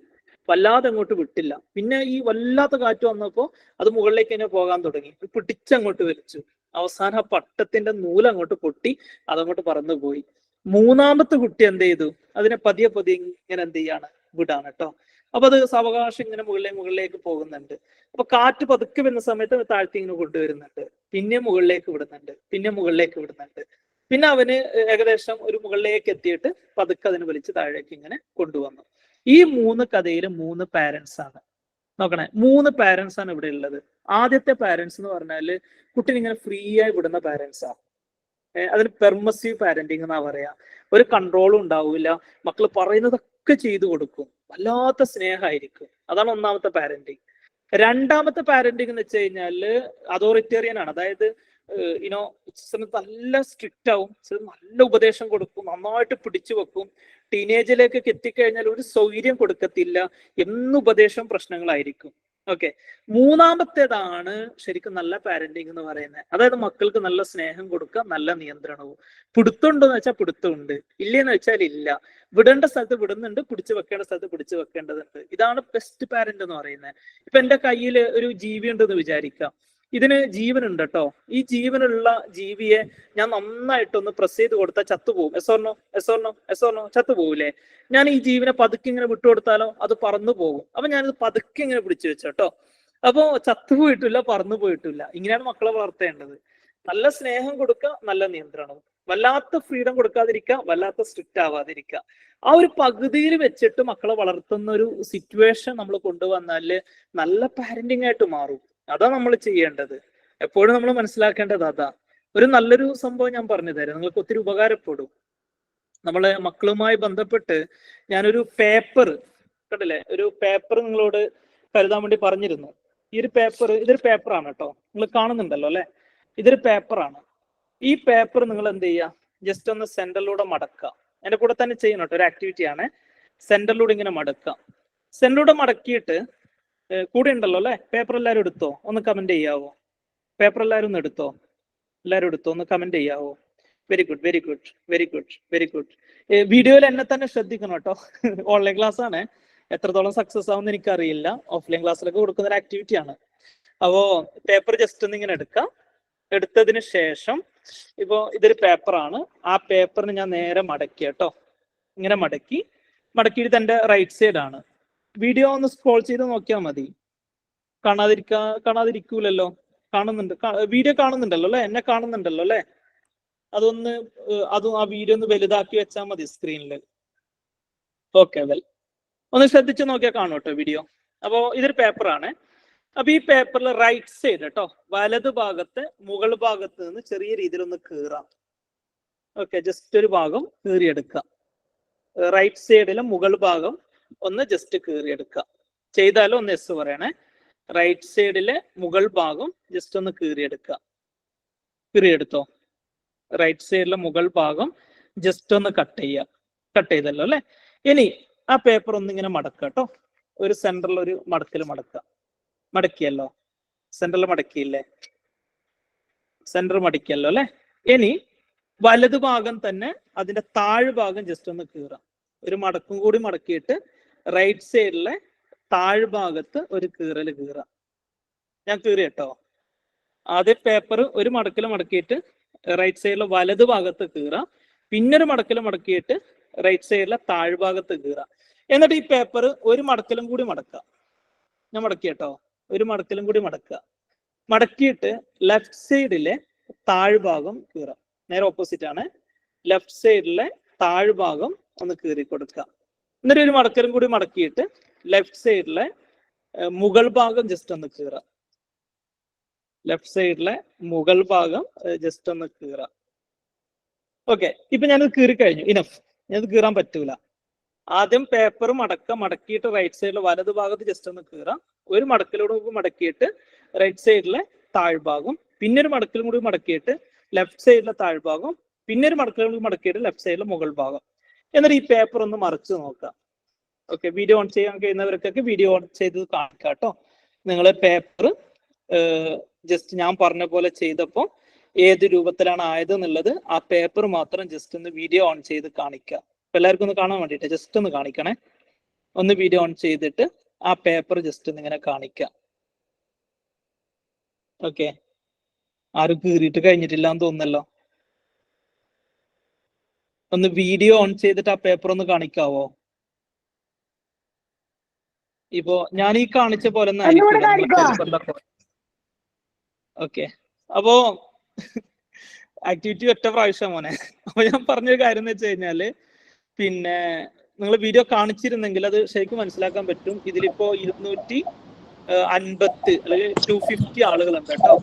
വല്ലാതെ അങ്ങോട്ട് വിട്ടില്ല. പിന്നെ ഈ വല്ലാത്ത കാറ്റ് വന്നപ്പോ അത് മുകളിലേക്ക് തന്നെ പോകാൻ തുടങ്ങി, പിടിച്ചങ്ങോട്ട് വലിച്ചു. അവസാനം ആ പട്ടത്തിന്റെ നൂലങ്ങോട്ട് പൊട്ടി അതങ്ങോട്ട് പറന്നുപോയി. മൂന്നാമത്തെ കുട്ടി എന്ത് ചെയ്തു, അതിനെ പതിയെ ഇങ്ങനെ എന്ത് ചെയ്യാണ്, വിടാണ് കേട്ടോ. അപ്പൊ അത് സാവകാശം ഇങ്ങനെ മുകളിലേക്ക് പോകുന്നുണ്ട്. അപ്പൊ കാറ്റ് പതുക്കെ വരുന്ന സമയത്ത് താഴ്ത്തി ഇങ്ങനെ കൊണ്ടുവരുന്നുണ്ട്, പിന്നെ മുകളിലേക്ക് വിടുന്നുണ്ട്. പിന്നെ അവന് ഏകദേശം ഒരു മുകളിലേക്ക് എത്തിയിട്ട് പതുക്കെ അതിന് വലിച്ച് താഴേക്ക് ഇങ്ങനെ കൊണ്ടുവന്നു. ഈ 3 കഥയിൽ 3 പാരന്റ്സ് ആണ്. നോക്കണേ, 3 പാരന്റ്സ് ആണ് ഇവിടെ ഉള്ളത്. ആദ്യത്തെ പാരന്റ്സ് എന്ന് പറഞ്ഞാല് കുട്ടിനെ ഇങ്ങനെ ഫ്രീ ആയി വിടുന്ന പാരന്റ്സ് ആണ്. അതിന് പെർമസീവ് പാരന്റിങ് എന്നാ പറയാ. ഒരു കൺട്രോളും ഉണ്ടാവില്ല, മക്കൾ പറയുന്നതൊക്കെ ചെയ്തു കൊടുക്കും, വല്ലാത്ത സ്നേഹമായിരിക്കും. അതാണ് ഒന്നാമത്തെ പാരന്റിങ്. രണ്ടാമത്തെ പാരന്റിങ് എന്ന് വെച്ച് കഴിഞ്ഞാല് അതോറിറ്റേറിയൻ ആണ്. അതായത് നല്ല സ്ട്രിക്റ്റ് ആവും, നല്ല ഉപദേശം കൊടുക്കും, നന്നായിട്ട് പിടിച്ചു വെക്കും. ടീനേജിലേക്കൊക്കെ എത്തിക്കഴിഞ്ഞാൽ ഒരു സൗകര്യം കൊടുക്കത്തില്ല, ഉപദേശം പ്രശ്നങ്ങളായിരിക്കും. ഓക്കെ, മൂന്നാമത്തേതാണ് ശരിക്കും നല്ല പാരന്റിങ് എന്ന് പറയുന്നത്. അതായത് മക്കൾക്ക് നല്ല സ്നേഹം കൊടുക്കുക, നല്ല നിയന്ത്രണവും. പിടുത്തമുണ്ടെന്ന് വെച്ചാൽ പിടുത്തമുണ്ട്, ഇല്ലെന്ന് വെച്ചാൽ ഇല്ല. വിടേണ്ട സ്ഥലത്ത് വിടുന്നുണ്ട്, പിടിച്ചു വെക്കേണ്ട സ്ഥലത്ത് പിടിച്ചു വെക്കേണ്ടതുണ്ട്. ഇതാണ് ബെസ്റ്റ് പാരന്റ് എന്ന് പറയുന്നത്. ഇപ്പൊ എന്റെ കയ്യിൽ ഒരു ജീവി ഉണ്ടെന്ന് വിചാരിക്കാം, ഇതിന് ജീവനുണ്ട് കേട്ടോ. ഈ ജീവനുള്ള ജീവിയെ ഞാൻ നന്നായിട്ടൊന്ന് പ്രസ് ചെയ്ത് കൊടുത്താൽ ചത്തുപോകും. എസോർണോ ചത്തുപോകൂലേ? ഞാൻ ഈ ജീവനെ പതുക്കെ ഇങ്ങനെ വിട്ടുകൊടുത്താലോ അത് പറന്നു പോകും. അപ്പൊ ഞാനിത് പതുക്കെ ഇങ്ങനെ പിടിച്ചു വെച്ചോട്ടോ. അപ്പോ ചത്തുപോയിട്ടില്ല, പറന്നു പോയിട്ടില്ല. ഇങ്ങനെയാണ് മക്കളെ വളർത്തേണ്ടത്. നല്ല സ്നേഹം കൊടുക്കുക, നല്ല നിയന്ത്രണവും. വല്ലാത്ത ഫ്രീഡം കൊടുക്കാതിരിക്കുക, വല്ലാത്ത സ്ട്രിക്റ്റ് ആവാതിരിക്കുക. ആ ഒരു പകുതിയിൽ വെച്ചിട്ട് മക്കളെ വളർത്തുന്ന ഒരു സിറ്റുവേഷൻ നമ്മൾ കൊണ്ടുവന്നാല് നല്ല പാരന്റിങ് ആയിട്ട് മാറും. അതാ നമ്മൾ ചെയ്യേണ്ടത്. എപ്പോഴും നമ്മൾ മനസ്സിലാക്കേണ്ടത് അതാ. ഒരു നല്ലൊരു സംഭവം ഞാൻ പറഞ്ഞു തരാം, നിങ്ങൾക്ക് ഒത്തിരി ഉപകാരപ്പെടും. നമ്മളെ മക്കളുമായി ബന്ധപ്പെട്ട് ഞാനൊരു പേപ്പർ കണ്ടില്ലേ, ഒരു പേപ്പർ നിങ്ങളോട് കരുതാൻ വേണ്ടി പറഞ്ഞിരുന്നു. ഇതൊരു പേപ്പറാണ് കേട്ടോ, നിങ്ങൾ കാണുന്നുണ്ടല്ലോ അല്ലെ? ഇതൊരു പേപ്പറാണ്. ഈ പേപ്പർ നിങ്ങൾ എന്ത് ചെയ്യുക, ജസ്റ്റ് ഒന്ന് സെന്ററിലൂടെ മടക്കുക. എന്റെ കൂടെ തന്നെ ചെയ്യണം കേട്ടോ, ഒരു ആക്ടിവിറ്റി ആണ്. സെന്ററിലൂടെ ഇങ്ങനെ മടക്കുക. സെന്ററിലൂടെ മടക്കിയിട്ട് കൂടെ ഉണ്ടല്ലോ അല്ലെ, പേപ്പർ എല്ലാവരും എടുത്തോ? ഒന്ന് കമന്റ് ചെയ്യാവോ? പേപ്പർ എല്ലാവരും ഒന്ന് എടുത്തോ? എല്ലാവരും എടുത്തോ? ഒന്ന് കമന്റ് ചെയ്യാവോ? Very good. വീഡിയോയിൽ എന്നെ തന്നെ ശ്രദ്ധിക്കണം കേട്ടോ. ഓൺലൈൻ ക്ലാസ് ആണ്, എത്രത്തോളം സക്സസ് ആവുമെന്ന് എനിക്കറിയില്ല. ഓഫ്ലൈൻ ക്ലാസ്സിലൊക്കെ കൊടുക്കുന്ന ഒരു ആക്ടിവിറ്റി ആണ്. അപ്പോ പേപ്പർ ജസ്റ്റ് ഒന്ന് ഇങ്ങനെ എടുക്കാം. എടുത്തതിന് ശേഷം ഇപ്പോ ഇതൊരു പേപ്പറാണ്. ആ പേപ്പറിന് ഞാൻ നേരെ മടക്കി കേട്ടോ, ഇങ്ങനെ മടക്കിയിട്ട് എന്റെ റൈറ്റ് സൈഡ് ആണ്. വീഡിയോ ഒന്ന് സ്ക്രോൾ ചെയ്ത് നോക്കിയാൽ മതി. കാണാതിരിക്കൂലല്ലോ? കാണുന്നുണ്ട്, വീഡിയോ കാണുന്നുണ്ടല്ലോ അല്ലെ? എന്നെ കാണുന്നുണ്ടല്ലോ അല്ലെ? അതും ആ വീഡിയോ ഒന്ന് വലുതാക്കി വെച്ചാൽ മതി സ്ക്രീനിൽ. ഓക്കെ, ഒന്ന് ശ്രദ്ധിച്ചു നോക്കിയാൽ കാണും കേട്ടോ വീഡിയോ. അപ്പോ ഇതൊരു പേപ്പറാണ്. അപ്പൊ ഈ പേപ്പറിൽ റൈറ്റ് സൈഡ് കേട്ടോ, വലത് ഭാഗത്ത് മുകൾ ഭാഗത്ത് നിന്ന് ചെറിയ രീതിയിൽ ഒന്ന് കീറാം. ഓക്കെ, ജസ്റ്റ് ഒരു ഭാഗം കീറിയെടുക്കാം. റൈറ്റ് സൈഡിലെ മുകൾ ഭാഗം ഒന്ന് ജസ്റ്റ് കീറിയെടുക്കാം. ചെയ്താലും ഒന്ന് എസ് പറയണേ. റൈറ്റ് സൈഡിലെ മുകൾ ഭാഗം ജസ്റ്റ് ഒന്ന് കീറിയെടുത്തോ? റൈറ്റ് സൈഡിലെ മുകൾ ഭാഗം ജസ്റ്റ് ഒന്ന് കട്ട് ചെയ്തല്ലോ അല്ലെ? ഇനി ആ പേപ്പർ ഒന്നിങ്ങനെ മടക്കുക കേട്ടോ. ഒരു സെന്ററിൽ ഒരു മടക്കിയല്ലോ. സെന്ററിൽ മടക്കിയില്ലേ? സെന്റർ മടക്കിയല്ലോ അല്ലെ? ഇനി വലതു ഭാഗം തന്നെ അതിന്റെ താഴ്ഭാഗം ജസ്റ്റ് ഒന്ന് കീറാം. ഒരു മടക്കും കൂടി മടക്കിയിട്ട് റൈറ്റ് സൈഡിലെ താഴ്ഭാഗത്ത് ഒരു കീറല് കീറാം. ഞാൻ കീറി കേട്ടോ. ആദ്യം പേപ്പർ ഒരു മടക്കിൽ മടക്കിയിട്ട് റൈറ്റ് സൈഡിലെ വലതു ഭാഗത്ത് കീറാം. പിന്നൊരു മടക്കിൽ മടക്കിയിട്ട് റൈറ്റ് സൈഡിലെ താഴ്ഭാഗത്ത് കീറാം. എന്നിട്ട് ഈ പേപ്പർ ഒരു മടക്കിലും കൂടി മടക്കാം. ഞാൻ മടക്കി കേട്ടോ. ഒരു മടക്കിലും കൂടി മടക്കുക. മടക്കിയിട്ട് ലെഫ്റ്റ് സൈഡിലെ താഴ്ഭാഗം കീറാം. നേരെ ഓപ്പോസിറ്റ് ആണ്. ലെഫ്റ്റ് സൈഡിലെ താഴ്ഭാഗം ഒന്ന് കീറി കൊടുക്കുക. എന്നിട്ട് ഒരു മടക്കലും കൂടി മടക്കിയിട്ട് ലെഫ്റ്റ് സൈഡിലെ മുകൾ ഭാഗം ജസ്റ്റ് ഒന്ന് കീറാം. ലെഫ്റ്റ് സൈഡിലെ മുകൾ ഭാഗം ജസ്റ്റ് ഒന്ന് കീറാം. ഓക്കെ, ഇപ്പൊ ഞാനത് കീറി കഴിഞ്ഞു. ഇനഫ്. ഞാനത് കീറാൻ പറ്റൂല. ആദ്യം പേപ്പർ മടക്കിയിട്ട് റൈറ്റ് സൈഡിൽ വലതു ഭാഗത്ത് ജസ്റ്റ് ഒന്ന് കീറാം. ഒരു മടക്കിലൂടെ മടക്കിയിട്ട് റൈറ്റ് സൈഡിലെ താഴ്ഭാഗം, പിന്നെ ഒരു മടക്കിലും കൂടി മടക്കിയിട്ട് ലെഫ്റ്റ് സൈഡിലെ താഴ്ഭാഗം, പിന്നെ ഒരു മടക്കിലും കൂടി മടക്കിയിട്ട് ലെഫ്റ്റ് സൈഡിലെ മുകൾ ഭാഗം. എന്നിട്ട് ഈ പേപ്പർ ഒന്ന് മറിച്ച് നോക്കാം. ഓക്കെ, വീഡിയോ ഓൺ ചെയ്യാൻ കഴിയുന്നവർക്കൊക്കെ വീഡിയോ ഓൺ ചെയ്ത് കാണിക്കാം കേട്ടോ. നിങ്ങൾ പേപ്പർ ജസ്റ്റ് ഞാൻ പറഞ്ഞ പോലെ ചെയ്തപ്പോൾ ഏത് രൂപത്തിലാണ് ആയത് എന്നുള്ളത് ആ പേപ്പർ മാത്രം ജസ്റ്റ് ഒന്ന് വീഡിയോ ഓൺ ചെയ്ത് കാണിക്കുക. എല്ലാവർക്കും ഒന്ന് കാണാൻ വേണ്ടിയിട്ട് ജസ്റ്റ് ഒന്ന് കാണിക്കണേ. ഒന്ന് വീഡിയോ ഓൺ ചെയ്തിട്ട് ആ പേപ്പർ ജസ്റ്റ് ഒന്ന് ഇങ്ങനെ കാണിക്കാം. ഓക്കെ, ആരും കീറിയിട്ട് കഴിഞ്ഞിട്ടില്ല എന്ന് തോന്നുന്നല്ലോ. ഒന്ന് വീഡിയോ ഓൺ ചെയ്തിട്ട് ആ പേപ്പർ ഒന്ന് കാണിക്കാവോ? ഇപ്പോ ഞാൻ ഈ കാണിച്ച പോലെ ഓക്കെ, അപ്പോ ആക്ടിവിറ്റി ഒറ്റ പ്രാവശ്യം മോനെ. അപ്പൊ ഞാൻ പറഞ്ഞൊരു കാര്യം എന്ന് വെച്ച് കഴിഞ്ഞാല്, പിന്നെ നിങ്ങൾ വീഡിയോ കാണിച്ചിരുന്നെങ്കിൽ അത് ശരിക്കും മനസ്സിലാക്കാൻ പറ്റും. ഇതിലിപ്പോ 250 അല്ലെങ്കിൽ 250 ആളുകളുണ്ട് കേട്ടോ.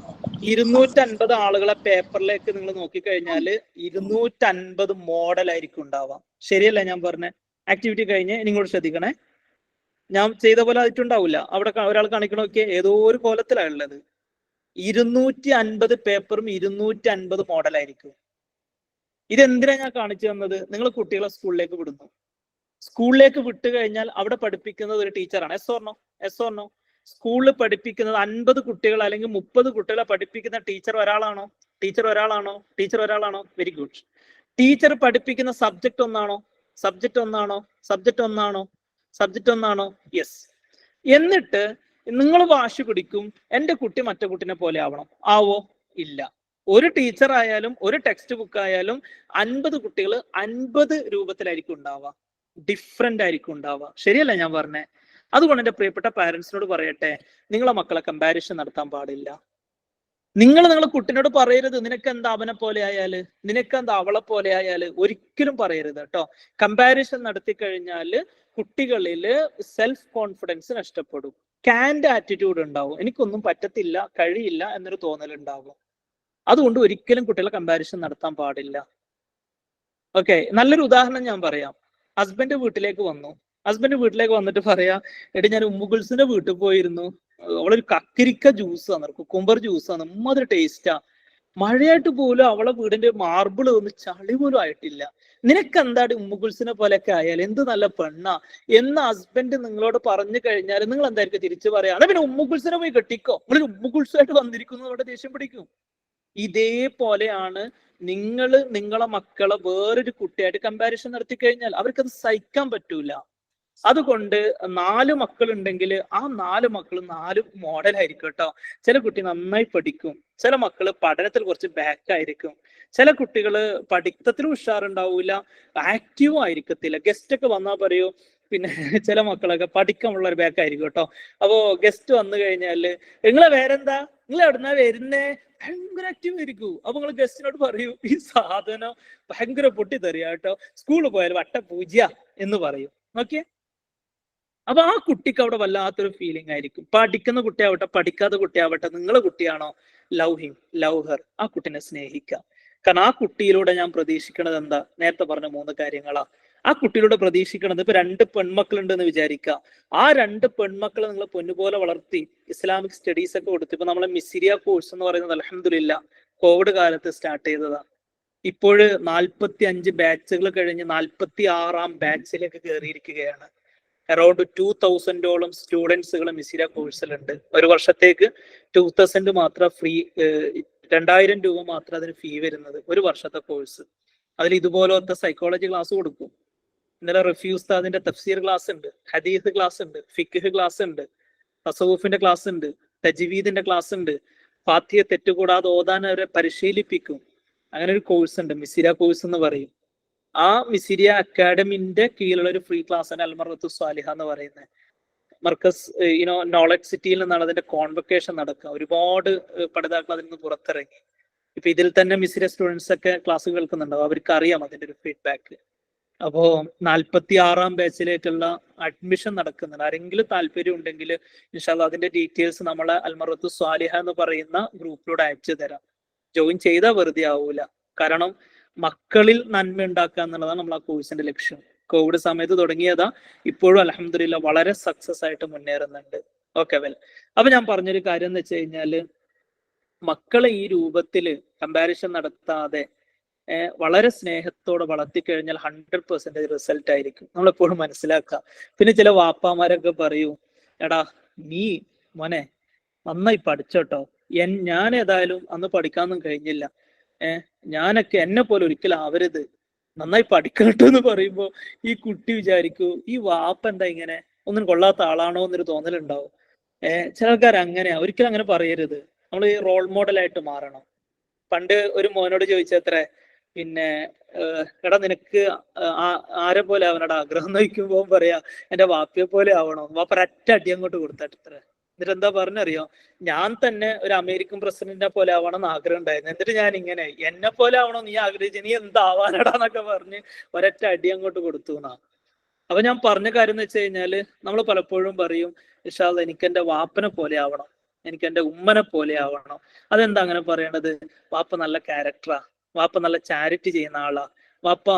250 ആളുകളെ പേപ്പറിലേക്ക് നിങ്ങൾ നോക്കിക്കഴിഞ്ഞാല് 250 മോഡലായിരിക്കും ഉണ്ടാവാം. ശരിയല്ല ഞാൻ പറഞ്ഞ? ആക്ടിവിറ്റി കഴിഞ്ഞ് നിങ്ങളോട് ശ്രദ്ധിക്കണേ. ഞാൻ ചെയ്ത പോലെ ആയിട്ടുണ്ടാവില്ല. അവിടെ ഒരാൾ കാണിക്കണമൊക്കെ ഏതോ ഒരു കോലത്തിലാണ് ഉള്ളത്. 250 പേപ്പറും 250 മോഡലായിരിക്കും. ഇതെന്തിനാ ഞാൻ കാണിച്ചു തന്നത്? നിങ്ങൾ കുട്ടികളെ സ്കൂളിലേക്ക് വിടുന്നു. സ്കൂളിലേക്ക് വിട്ടു കഴിഞ്ഞാൽ അവിടെ പഠിപ്പിക്കുന്നത് ഒരു ടീച്ചറാണ്. Yes or no? സ്കൂളിൽ പഠിപ്പിക്കുന്നത് 50 കുട്ടികൾ അല്ലെങ്കിൽ 30 കുട്ടികളെ പഠിപ്പിക്കുന്ന ടീച്ചർ ഒരാളാണോ? Very good. ടീച്ചർ പഠിപ്പിക്കുന്ന സബ്ജക്റ്റ് ഒന്നാണോ? യെസ്. എന്നിട്ട് നിങ്ങൾ വാശി പിടിക്കും, എന്റെ കുട്ടി മറ്റേ കുട്ടിനെ പോലെ ആവോ? ഇല്ല. ഒരു ടീച്ചർ ആയാലും ഒരു ടെക്സ്റ്റ് ബുക്ക് ആയാലും 50 കുട്ടികൾ 50 രൂപത്തിലായിരിക്കും ഉണ്ടാവുക. ഡിഫറെന്റ് ആയിരിക്കും ഉണ്ടാവുക. ശരിയല്ല ഞാൻ പറഞ്ഞേ? അതുകൊണ്ട് എന്റെ പ്രിയപ്പെട്ട പാരന്റ്സിനോട് പറയട്ടെ, നിങ്ങളെ മക്കളെ കമ്പാരിസൺ നടത്താൻ പാടില്ല. നിങ്ങളെ കുട്ടിനോട് പറയരുത് നിനക്ക് എന്താ അവനെ പോലെ ആയാല്, നിനക്ക് എന്താ അവളെ പോലെ ആയാല്. ഒരിക്കലും പറയരുത് കേട്ടോ. കമ്പാരിസൺ നടത്തി കഴിഞ്ഞാല് കുട്ടികളില് സെൽഫ് കോൺഫിഡൻസ് നഷ്ടപ്പെടും. കാൻഡ് ആറ്റിറ്റ്യൂഡ് ഉണ്ടാവും. എനിക്കൊന്നും പറ്റത്തില്ല, കഴിയില്ല എന്നൊരു തോന്നലുണ്ടാകും. അതുകൊണ്ട് ഒരിക്കലും കുട്ടികളെ കമ്പാരിസൺ നടത്താൻ പാടില്ല. ഓക്കെ, നല്ലൊരു ഉദാഹരണം ഞാൻ പറയാം. ഹസ്ബൻഡ് വീട്ടിലേക്ക് വന്നിട്ട് പറയാ, എടി ഞാൻ ഉമ്മുഗുൽസിന്റെ വീട്ടിൽ പോയിരുന്നു, അവളൊരു കക്കരിക്ക ജ്യൂസ് ആണ്, കുക്കുംബർ ജ്യൂസ് ആണ്, അതൊരു ടേസ്റ്റാ. മഴയായിട്ട് പോലും അവളെ വീടിന്റെ മാർബിൾ ഒന്ന് ചളി പോലും ആയിട്ടില്ല. നിനക്ക് എന്താടി ഉമ്മുഗുൽസിനെ പോലെയൊക്കെ ആയാൽ എന്ത് നല്ല പെണ്ണാ എന്ന് ഹസ്ബൻഡ് നിങ്ങളോട് പറഞ്ഞു കഴിഞ്ഞാൽ നിങ്ങൾ എന്തായിരിക്കും തിരിച്ചു പറയാ? പിന്നെ ഉമ്മുഗുൽസിനെ പോയി കെട്ടിക്കോ, നിങ്ങൾ ഉമ്മുഗുൽസായിട്ട് വന്നിരിക്കുന്നു, അവിടെ ദേഷ്യം പിടിക്കും. ഇതേപോലെയാണ് നിങ്ങളെ മക്കളെ വേറൊരു കുട്ടിയായിട്ട് കമ്പാരിസൺ നടത്തി കഴിഞ്ഞാൽ അവർക്കത് സഹിക്കാൻ പറ്റൂല. അതുകൊണ്ട് 4 മക്കളുണ്ടെങ്കിൽ ആ 4 മക്കളും 4 മോഡലായിരിക്കും കേട്ടോ. ചില കുട്ടി നന്നായി പഠിക്കും, ചില മക്കള് പഠനത്തിൽ കുറച്ച് ബാക്ക് ആയിരിക്കും, ചില കുട്ടികള് പഠിത്തത്തിൽ ഉഷാറുണ്ടാവൂല, ആക്റ്റീവും ആയിരിക്കത്തില്ല. ഗസ്റ്റ് ഒക്കെ വന്നാൽ പറയൂ, പിന്നെ ചില മക്കളൊക്കെ പഠിക്കാനുള്ള ഒരു ബാക്ക് ആയിരിക്കും കേട്ടോ. അപ്പോ ഗസ്റ്റ് വന്നു കഴിഞ്ഞാല് നിങ്ങളെ വേറെന്താ, നിങ്ങൾ എവിടുന്നാ വരുന്നേ, ഭയങ്കര ആക്റ്റീവ് ആയിരിക്കും. അപ്പൊ നിങ്ങൾ ഗസ്റ്റിനോട് പറയൂ, ഈ സാധനം ഭയങ്കര പൊട്ടിത്തെറിയാ കേട്ടോ, സ്കൂളിൽ പോയാൽ വട്ടപൂജ എന്ന് പറയും. ഓക്കെ, അപ്പൊ ആ കുട്ടിക്ക് അവിടെ വല്ലാത്തൊരു ഫീലിംഗ് ആയിരിക്കും. പഠിക്കുന്ന കുട്ടിയാവട്ടെ പഠിക്കാത്ത കുട്ടിയാവട്ടെ, നിങ്ങളെ കുട്ടിയാണോ, ലവ് ഹിം, ലവ് ഹെർ. ആ കുട്ടിനെ സ്നേഹിക്കാം. കാരണം ആ കുട്ടിയിലൂടെ ഞാൻ പ്രതീക്ഷിക്കുന്നത് എന്താ? നേരത്തെ പറഞ്ഞ 3 കാര്യങ്ങളാ. ആ കുട്ടിയിലൂടെ പ്രതീക്ഷിക്കണത്, ഇപ്പൊ 2 പെൺമക്കളുണ്ടെന്ന് വിചാരിക്കുക. ആ 2 പെൺമക്കളെ നിങ്ങൾ പൊന്നുപോലെ വളർത്തി ഇസ്ലാമിക് സ്റ്റഡീസ് ഒക്കെ കൊടുത്തു. ഇപ്പൊ നമ്മളെ മിസിരിയ കോഴ്സ് എന്ന് പറയുന്നത് അൽഹംദുലില്ലാ കോവിഡ് കാലത്ത് സ്റ്റാർട്ട് ചെയ്തതാണ്. ഇപ്പോഴ് 45 ബാച്ചുകൾ കഴിഞ്ഞ് 46-ാം ബാച്ചിലേക്ക് കയറിയിരിക്കുകയാണ്. അറൌണ്ട് 2000ഓളം സ്റ്റുഡൻസുകൾ മിസിര കോഴ്സിലുണ്ട്. ഒരു വർഷത്തേക്ക് 2000 മാത്രം ഫ്രീ, 2000 രൂപ മാത്രം അതിന് ഫീ വരുന്നത് ഒരു വർഷത്തെ കോഴ്സ്. അതിൽ ഇതുപോലത്തെ സൈക്കോളജി ക്ലാസ് കൊടുക്കും. ഇന്നലെ റഫീ ഉസ്താദിന്റെ തഫ്സീർ ക്ലാസ് ഉണ്ട്, ഹദീസ് ക്ലാസ് ഉണ്ട്, ഫിഖ് ക്ലാസ് ഉണ്ട്, തസവുഫിന്റെ ക്ലാസ് ഉണ്ട്, തജ്വീദിന്റെ ക്ലാസ് ഉണ്ട്, ഫാത്തിഹ തെറ്റുകൂടാതെ ഓതാൻ അവരെ പരിശീലിപ്പിക്കും. അങ്ങനെ ഒരു കോഴ്സ് ഉണ്ട്, മിസിര കോഴ്സ് എന്ന് പറയും. ആ മിസിരിയ അക്കാഡമിന്റെ കീഴിലുള്ള ഒരു ഫ്രീ ക്ലാസ് ആണ് അൽമറത്തു സ്വാലിഹ എന്ന് പറയുന്നത്. മർക്കസ് നോളജ് സിറ്റിയിൽ നിന്നാണ് അതിന്റെ കോൺവൊക്കേഷൻ നടക്കുക. ഒരുപാട് പഠിതാക്കൾ അതിൽ നിന്ന് പുറത്തിറങ്ങി. ഇപ്പൊ ഇതിൽ തന്നെ മിസിര സ്റ്റുഡൻസ് ഒക്കെ ക്ലാസ് കേൾക്കുന്നുണ്ടാവും, അവർക്ക് അറിയാം അതിന്റെ ഒരു ഫീഡ്ബാക്ക്. അപ്പോ 46-ാം ബാച്ചിലേക്കുള്ള അഡ്മിഷൻ നടക്കുന്നുണ്ട്. ആരെങ്കിലും താല്പര്യം ഉണ്ടെങ്കിൽ ഇൻഷാല്ലാ അതിന്റെ ഡീറ്റെയിൽസ് നമ്മളെ അൽമറത്തു സ്വാലിഹ എന്ന് പറയുന്ന ഗ്രൂപ്പിലൂടെ അയച്ചു തരാം. ജോയിൻ ചെയ്താൽ വെറുതെ ആവൂല. കാരണം മക്കളിൽ നന്മ ഉണ്ടാക്കുക എന്നുള്ളതാണ് നമ്മൾ ആ കോഴ്സിന്റെ ലക്ഷ്യം. കോവിഡ് സമയത്ത് തുടങ്ങിയതാ, ഇപ്പോഴും അൽഹംദുലില്ലാ വളരെ സക്സസ് ആയിട്ട് മുന്നേറുന്നുണ്ട്. ഓക്കെ വെൽ, അപ്പൊ ഞാൻ പറഞ്ഞൊരു കാര്യം എന്ന് വെച്ച് കഴിഞ്ഞാല്, മക്കളെ ഈ രൂപത്തില് കമ്പാരിസൺ നടത്താതെ വളരെ സ്നേഹത്തോടെ വളർത്തിക്കഴിഞ്ഞാൽ 100% റിസൾട്ട് ആയിരിക്കും. നമ്മളെപ്പോഴും മനസ്സിലാക്കുക. പിന്നെ ചില വാപ്പാമാരൊക്കെ പറയൂ, എടാ നീ മോനെ നന്നായി പഠിച്ചോട്ടോ, ഞാൻ ഏതായാലും അന്ന് പഠിക്കാനൊന്നും കഴിഞ്ഞില്ല, ഞാനൊക്കെ എന്നെ പോലെ ഒരിക്കലും ആവരുത്, നന്നായി പഠിക്കട്ടോ എന്ന് പറയുമ്പോ ഈ കുട്ടി വിചാരിക്കൂ ഈ വാപ്പ എന്താ ഇങ്ങനെ, ഒന്നും കൊള്ളാത്ത ആളാണോ എന്നൊരു തോന്നലുണ്ടാവും. ചില ആൾക്കാർ അങ്ങനെയാ. ഒരിക്കലും അങ്ങനെ പറയരുത്. നമ്മൾ ഈ റോൾ മോഡലായിട്ട് മാറണം. പണ്ട് ഒരു മോനോട് ചോദിച്ചത്രേ, പിന്നെ എടാ നിനക്ക് ആരെ പോലെ ആവനടാ ആഗ്രഹം നോക്കുമ്പോ പറയാ എന്റെ വാപ്പയെ പോലെ ആവണോ. വാപ്പ ഒരൊറ്റ അടി അങ്ങോട്ട് കൊടുത്തത്രേ. എന്നിട്ട് എന്താ പറഞ്ഞറിയോ, ഞാൻ തന്നെ ഒരു അമേരിക്കൻ പ്രസിഡന്റിനെ പോലെ ആവണമെന്ന് ആഗ്രഹം ഉണ്ടായിരുന്നു, എന്നിട്ട് ഞാൻ ഇങ്ങനെ എന്നെ പോലെ ആവണോ നീ ആഗ്രഹിച്ചു, നീ എന്താവാനടാന്നൊക്കെ പറഞ്ഞ് ഒരൊറ്റ അടി അങ്ങോട്ട് കൊടുത്തു എന്നാ. അപ്പൊ ഞാൻ പറഞ്ഞ കാര്യം എന്ന് വെച്ച് കഴിഞ്ഞാല്, നമ്മൾ പലപ്പോഴും പറയും ഇൻഷാ അല്ലാഹ് എനിക്ക് എന്റെ വാപ്പനെ പോലെ ആവണം, എനിക്ക് എന്റെ ഉമ്മനെ പോലെ ആവണം. അതെന്താ അങ്ങനെ പറയണത്? വാപ്പ നല്ല ക്യാരക്ടറാ, വാപ്പ നല്ല ചാരിറ്റി ചെയ്യുന്ന ആളാ, വാപ്പ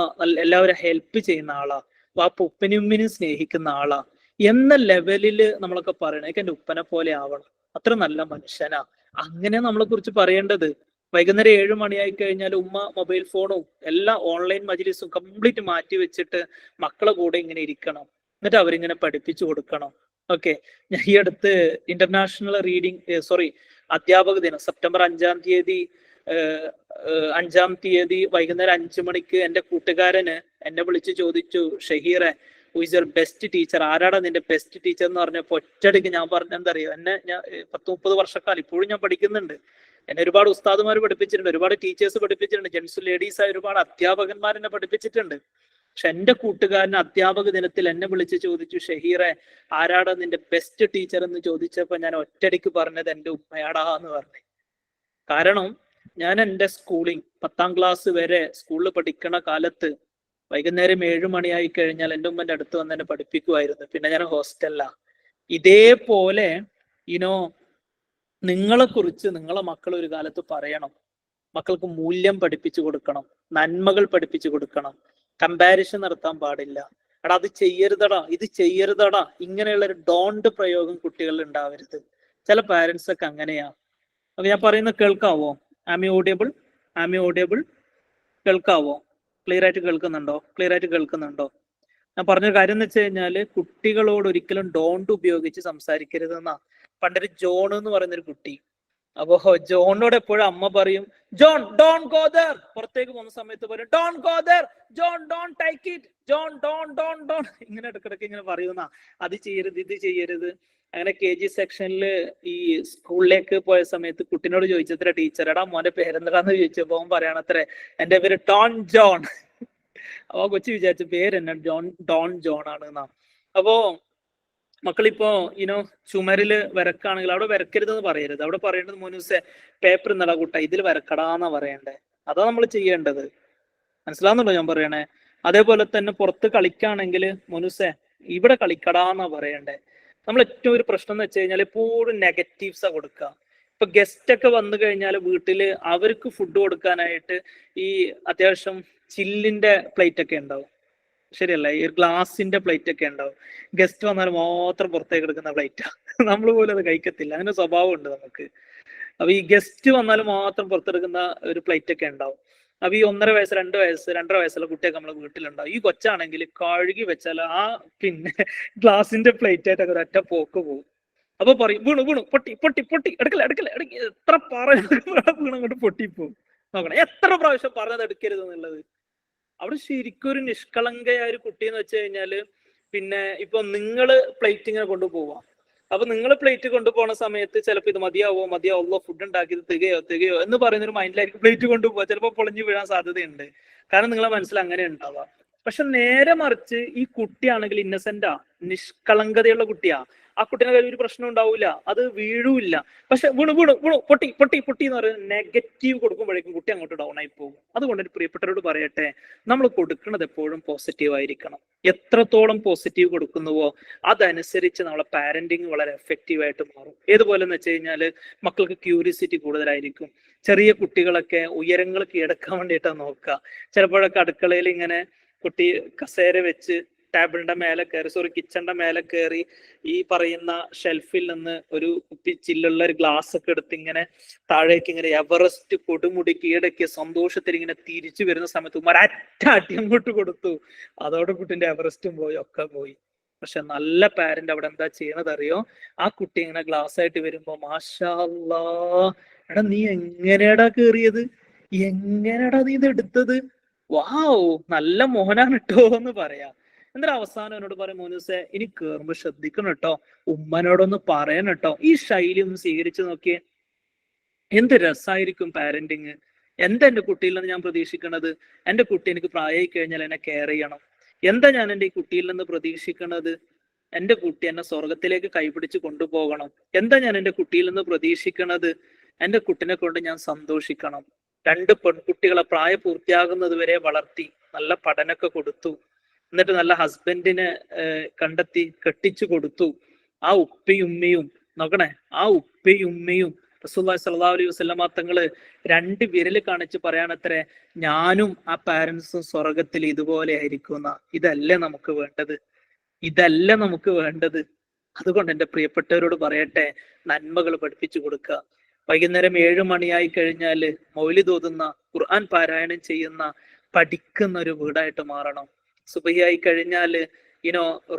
എല്ലാവരും ഹെൽപ്പ് ചെയ്യുന്ന ആളാ, വാപ്പ ഉപ്പനും സ്നേഹിക്കുന്ന ആളാ എന്ന ലെവലില് നമ്മളൊക്കെ പറയണം. എനിക്ക് എന്റെ ഉപ്പനെ പോലെ ആവണം, അത്ര നല്ല മനുഷ്യനാ, അങ്ങനെ നമ്മളെ കുറിച്ച് പറയേണ്ടത്. വൈകുന്നേരം 7 മണിയായി കഴിഞ്ഞാൽ ഉമ്മ മൊബൈൽ ഫോണും എല്ലാ ഓൺലൈൻ മജ്‌ലിസും കംപ്ലീറ്റ് മാറ്റി വെച്ചിട്ട് മക്കളെ കൂടെ ഇങ്ങനെ ഇരിക്കണം, എന്നിട്ട് അവരിങ്ങനെ പഠിപ്പിച്ചു കൊടുക്കണം. ഓക്കെ, ഞാൻ ഈ അടുത്ത് ഇന്റർനാഷണൽ അധ്യാപക ദിനം സെപ്റ്റംബർ 5-ാം തീയതി 5-ാം തീയതി വൈകുന്നേരം 5 മണിക്ക് എന്റെ കൂട്ടുകാരന് എന്നെ വിളിച്ച് ചോദിച്ചു, ഷഹീറെ who is your best teacher, ആരാടാ നിന്റെ ബെസ്റ്റ് ടീച്ചർ എന്ന് പറഞ്ഞപ്പോ ഒറ്റയടിക്ക് ഞാൻ പറഞ്ഞ എന്താ അറിയോ, ഞാൻ 10-30 വർഷക്കാലം ഇപ്പോഴും ഞാൻ പഠിക്കുന്നുണ്ട്. എന്നെ ഒരുപാട് ഉസ്താദുമാർ പഠിപ്പിച്ചിട്ടുണ്ട്, ഒരുപാട് ടീച്ചേഴ്സ് പഠിപ്പിച്ചിട്ടുണ്ട്, ജെന്റ്സ് ലേഡീസ് ആയ ഒരുപാട് അധ്യാപകന്മാർ എന്നെ പഠിപ്പിച്ചിട്ടുണ്ട്. പക്ഷെ എന്റെ കൂട്ടുകാരൻ അധ്യാപക ദിനത്തിൽ എന്നെ വിളിച്ച് ചോദിച്ചു, ഷഹീറെ ആരാടാ നിന്റെ ബെസ്റ്റ് ടീച്ചർ എന്ന് ചോദിച്ചപ്പോ ഞാൻ ഒറ്റയടിക്ക് പറഞ്ഞത് എന്റെ ഉമ്മയാടാ എന്ന് പറഞ്ഞു. കാരണം ഞാൻ എന്റെ സ്കൂളിങ് 10-ാം ക്ലാസ് വരെ സ്കൂളിൽ പഠിക്കണ കാലത്ത് വൈകുന്നേരം 7 മണിയായി കഴിഞ്ഞാൽ എൻ്റെ ഉമ്മന്റെ അടുത്ത് വന്ന് എന്നെ പഠിപ്പിക്കുമായിരുന്നു. പിന്നെ ഞാൻ ഹോസ്റ്റലിലാ. ഇതേപോലെ നിങ്ങളെ കുറിച്ച് നിങ്ങളെ മക്കൾ ഒരു കാലത്ത് പറയണം. മക്കൾക്ക് മൂല്യം പഠിപ്പിച്ചു കൊടുക്കണം, നന്മകൾ പഠിപ്പിച്ചു കൊടുക്കണം, കമ്പാരിസൺ നടത്താൻ പാടില്ല. എടാ അത് ചെയ്യരുതടാ, ഇത് ചെയ്യരുതടാ, ഇങ്ങനെയുള്ള ഒരു ഡോണ്ട് പ്രയോഗം കുട്ടികളിൽ ഉണ്ടാവരുത്. ചില പാരന്റ്സ് ഒക്കെ അങ്ങനെയാ. അപ്പൊ ഞാൻ പറയുന്നത് കേൾക്കാവോ? ആമി ഓഡിയബിൾ കേൾക്കാവോ? ക്ലിയർ ആയിട്ട് കേൾക്കുന്നുണ്ടോ? ഞാൻ പറഞ്ഞ കാര്യം എന്ന് വെച്ച് കഴിഞ്ഞാല്, കുട്ടികളോട് ഒരിക്കലും ഡോണ്ട് ഉപയോഗിച്ച് സംസാരിക്കരുത് എന്നാ. പണ്ടൊരു ജോൺ എന്ന് പറയുന്നൊരു കുട്ടി, അപ്പോ ജോണിനോട് എപ്പോഴും അമ്മ പറയും, ജോൺ ഡോൺ ഗോ ദർ. പുറത്തേക്ക് പോകുന്ന സമയത്ത് പറയും don't go there, John don't take it, John don't ഇങ്ങനെ ഇടക്കിടക്ക് ഇങ്ങനെ പറയുന്ന, അത് ചെയ്യരുത് ഇത് ചെയ്യരുത്. അങ്ങനെ KG സെക്ഷനിൽ ഈ സ്കൂളിലേക്ക് പോയ സമയത്ത് കുട്ടിനോട് ചോദിച്ചത്ര ടീച്ചർ, എടാ മോന്റെ പേരെന്താന്ന് ചോദിച്ചപ്പോ അവൻ പറയണത്രേ എന്റെ പേര് ഡോൺ ജോൺ. അപ്പൊ കൊച്ചു വിചാരിച്ച പേര് എന്നാ ഡോൺ ജോൺ ആണ് എന്നാ. അപ്പോ മക്കളിപ്പോ ചുമരില് വരക്കാണെങ്കിൽ അവിടെ വരക്കരുതെന്ന് പറയരുത്. അവിടെ പറയേണ്ടത് മോനൂസെ പേപ്പർ നട കൂട്ട ഇതിൽ വരക്കടാന്നാ പറയണ്ടേ. അതാ നമ്മൾ ചെയ്യേണ്ടത്. മനസ്സിലാവുന്നുണ്ടോ ഞാൻ പറയണേ? അതേപോലെ തന്നെ പുറത്ത് കളിക്കാണെങ്കിൽ മോനൂസെ ഇവിടെ കളിക്കടാന്നാ പറയണ്ടേ. നമ്മൾ ഏറ്റവും ഒരു പ്രശ്നം എന്ന് വെച്ച് കഴിഞ്ഞാൽ എപ്പോഴും നെഗറ്റീവ്സാ കൊടുക്കുക. ഇപ്പൊ ഗസ്റ്റ് ഒക്കെ വന്നു കഴിഞ്ഞാൽ വീട്ടില് അവർക്ക് ഫുഡ് കൊടുക്കാനായിട്ട് ഈ അത്യാവശ്യം ചില്ലിന്റെ പ്ലേറ്റ് ഒക്കെ ഉണ്ടാവും, ശരിയല്ല? ഈ ഗ്ലാസിന്റെ പ്ലേറ്റ് ഒക്കെ ഉണ്ടാവും. ഗസ്റ്റ് വന്നാൽ മാത്രം പുറത്തേക്ക് എടുക്കുന്ന പ്ലേറ്റാ. നമ്മൾ പോലും അത് കഴിക്കത്തില്ല, അങ്ങനെ സ്വഭാവം ഉണ്ട് നമുക്ക്. അപ്പൊ ഈ ഗസ്റ്റ് വന്നാൽ മാത്രം പുറത്തെടുക്കുന്ന ഒരു പ്ലേറ്റ് ഒക്കെ ഉണ്ടാവും. അപ്പൊ ഈ 1.5 വയസ്സ് 2 വയസ്സ് 2.5 വയസ്സുള്ള കുട്ടിയൊക്കെ നമ്മളെ വീട്ടിലുണ്ടാവും. ഈ കൊച്ചാണെങ്കിൽ കഴുകി വെച്ചാൽ ആ പിന്നെ ഗ്ലാസിന്റെ പ്ലേറ്റ് ആയിട്ടൊക്കെ ഒരൊറ്റ പോക്ക് പോകും. അപ്പൊ പറയും വീണു വീണു പൊട്ടി പൊട്ടി പൊട്ടി എടുക്കല എടുക്കല എടുക്ക, എത്ര വീണ് അങ്ങോട്ട് പൊട്ടിപ്പോവും. നോക്കണം എത്ര പ്രാവശ്യം പറഞ്ഞത് എടുക്കരുത് എന്നുള്ളത്. അവിടെ ശരിക്കും ഒരു നിഷ്കളങ്കയായ ഒരു കുട്ടി എന്ന് വെച്ച് കഴിഞ്ഞാല്, പിന്നെ ഇപ്പൊ നിങ്ങള് പ്ലേറ്റ് ഇങ്ങനെ കൊണ്ടുപോവാം. അപ്പൊ നിങ്ങൾ പ്ലേറ്റ് കൊണ്ടുപോകുന്ന സമയത്ത് ചിലപ്പോൾ ഇത് മതിയാവോ ഫുഡ് ഉണ്ടാക്കിയത് തികയോ എന്ന് പറയുന്ന ഒരു മൈൻഡിലായിരിക്കും പ്ലേറ്റ് കൊണ്ടുപോകുക. ചിലപ്പോൾ പൊളിഞ്ഞു വീഴാൻ സാധ്യതയുണ്ട്. കാരണം നിങ്ങളെ മനസ്സിൽ അങ്ങനെ ഉണ്ടാവാം. പക്ഷെ നേരെ മറിച്ച് ഈ കുട്ടിയാണെങ്കിൽ ഇന്നസെന്റാ, നിഷ്കളങ്കതയുള്ള കുട്ടിയാ. ആ കുട്ടീനെ കയ്യിൽ ഒരു പ്രശ്നം ഉണ്ടാവില്ല, അത് വീഴൂല്ല. പക്ഷെ വീണു വീണു വീണു പൊട്ടി പൊട്ടി പൊട്ടി എന്ന് പറയുന്നത് നെഗറ്റീവ് കൊടുക്കുമ്പോഴേക്കും കുട്ടി അങ്ങോട്ട് ഡൗൺ ആയി പോകും. അതുകൊണ്ട് ഒരു പ്രിയപ്പെട്ടവരോട് പറയട്ടെ, നമ്മൾ കൊടുക്കുന്നത് എപ്പോഴും പോസിറ്റീവ് ആയിരിക്കണം. എത്രത്തോളം പോസിറ്റീവ് കൊടുക്കുന്നുവോ അതനുസരിച്ച് നമ്മളെ പാരന്റിങ് വളരെ എഫക്റ്റീവ് ആയിട്ട് മാറും. ഏതുപോലെ എന്ന് വെച്ച് കഴിഞ്ഞാൽ മക്കൾക്ക് ക്യൂരിയോസിറ്റി കൂടുതലായിരിക്കും. ചെറിയ കുട്ടികളൊക്കെ ഉയരങ്ങൾ കീഴടക്കാൻ വേണ്ടിയിട്ടാണ് നോക്കുക. ചിലപ്പോഴൊക്കെ അടുക്കളയിൽ ഇങ്ങനെ കുട്ടി കസേര വെച്ച് ടേബിളിന്റെ മേലെ കയറി കിച്ചണിന്റെ മേലെ കയറി ഈ പറയുന്ന ഷെൽഫിൽ നിന്ന് ഒരു കുപ്പി ചില്ലുള്ള ഒരു ഗ്ലാസ് ഒക്കെ എടുത്ത് ഇങ്ങനെ താഴേക്ക് ഇങ്ങനെ എവറസ്റ്റ് കൊടുമുടി കീഴടക്കിയ സന്തോഷത്തിൽ ഇങ്ങനെ തിരിച്ചു വരുന്ന സമയത്ത് ഒരൊറ്റ അടി അങ്ങോട്ട് കൊടുത്തു. അതോടെ കുട്ടിന്റെ എവറസ്റ്റും പോയി, ഒക്കെ പോയി. പക്ഷെ നല്ല പാരന്റ് അവിടെ എന്താ ചെയ്യണത് അറിയോ? ആ കുട്ടി ഇങ്ങനെ ഗ്ലാസ് ആയിട്ട് വരുമ്പോ മാഷാ അല്ലാ, എടാ നീ എങ്ങനെയാടാ കേറിയത്, എങ്ങനെയാടാ നീ ഇത് എടുത്തത്, വാവ് നല്ല മോനാണ് കേട്ടോ എന്ന് പറയാം. എന്നിട്ട് അവസാനം എന്നോട് പറയും, മോനൂസെ ഇനി കേറുമ്പോ ശ്രദ്ധിക്കണം കേട്ടോ, ഉമ്മനോടൊന്ന് പറയണം കേട്ടോ. ഈ ശൈലി ഒന്ന് സ്വീകരിച്ചു നോക്കിയേ, എന്ത് രസമായിരിക്കും പാരന്റിങ്. എന്താ എന്റെ കുട്ടിയിൽ നിന്ന് ഞാൻ പ്രതീക്ഷിക്കണത്? എന്റെ കുട്ടി എനിക്ക് പ്രായമായി കഴിഞ്ഞാൽ എന്നെ കെയർ ചെയ്യണം. എന്താ ഞാൻ എൻ്റെ ഈ കുട്ടിയിൽ നിന്ന് പ്രതീക്ഷിക്കണത്? എന്റെ കുട്ടി എന്നെ സ്വർഗത്തിലേക്ക് കൈപിടിച്ച് കൊണ്ടുപോകണം. എന്താ ഞാൻ എൻ്റെ കുട്ടിയിൽ നിന്ന് പ്രതീക്ഷിക്കണത്? എന്റെ കുട്ടിനെ കൊണ്ട് ഞാൻ സന്തോഷിക്കണം. 2 പെൺകുട്ടികളെ പ്രായപൂർത്തിയാകുന്നത് വരെ വളർത്തി, നല്ല പഠനമൊക്കെ കൊടുത്തു, എന്നിട്ട് നല്ല ഹസ്ബൻഡിനെ കണ്ടെത്തി കെട്ടിച്ചു കൊടുത്തു. ആ ഉപ്പയും ഉമ്മയും നോക്കണേ, ആ ഉപ്പയും ഉമ്മയും റസൂലുള്ളാഹി സ്വല്ലല്ലാഹു അലൈഹി വസല്ലമ തങ്ങള് 2 വിരല് കാണിച്ച് പറയാണത്രേ, ഞാനും ആ പാരന്റ്സും സ്വർഗത്തിൽ ഇതുപോലെ ആയിരിക്കുന്ന. ഇതല്ലേ നമുക്ക് വേണ്ടത്? ഇതല്ല നമുക്ക് വേണ്ടത്. അതുകൊണ്ട് എൻ്റെ പ്രിയപ്പെട്ടവരോട് പറയട്ടെ, നന്മകൾ പഠിപ്പിച്ചു കൊടുക്കുക. വൈകുന്നേരം 7 മണിയായി കഴിഞ്ഞാൽ മൗലിദ് ഓതുന്ന, ഖുർആൻ പാരായണം ചെയ്യുന്ന, പഠിക്കുന്ന ഒരു വീടായിട്ട് മാറണം. സുബഹിയായി കഴിഞ്ഞാൽ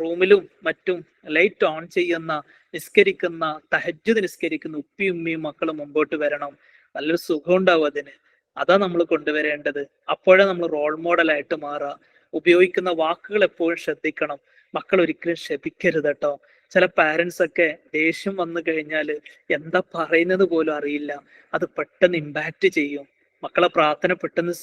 റൂമിലും മറ്റും ലൈറ്റ് ഓൺ ചെയ്യുന്ന, നിസ്കരിക്കുന്ന, തഹജ്ജുദ് നിസ്കരിക്കുന്ന ഉപ്പിയും ഉമ്മയും മക്കളും മുമ്പോട്ട് വരണം. നല്ലൊരു സുഖം ഉണ്ടാവും അതിന്. അതാ നമ്മൾ കൊണ്ടുവരേണ്ടത്. അപ്പോഴേ നമ്മൾ റോൾ മോഡലായിട്ട് മാറുക. ഉപയോഗിക്കുന്ന വാക്കുകൾ എപ്പോഴും ശ്രദ്ധിക്കണം. മക്കൾ ഒരിക്കലും ശപിക്കരുത് കേട്ടോ. ചില പാരന്റ്സ് ഒക്കെ ദേഷ്യം വന്നു കഴിഞ്ഞാൽ എന്താ പറയുന്നത് പോലും അറിയില്ല. അത് പെട്ടെന്ന് ഇമ്പാക്ട് ചെയ്യും. മക്കളെ പ്രാർത്ഥന പെട്ടെന്ന്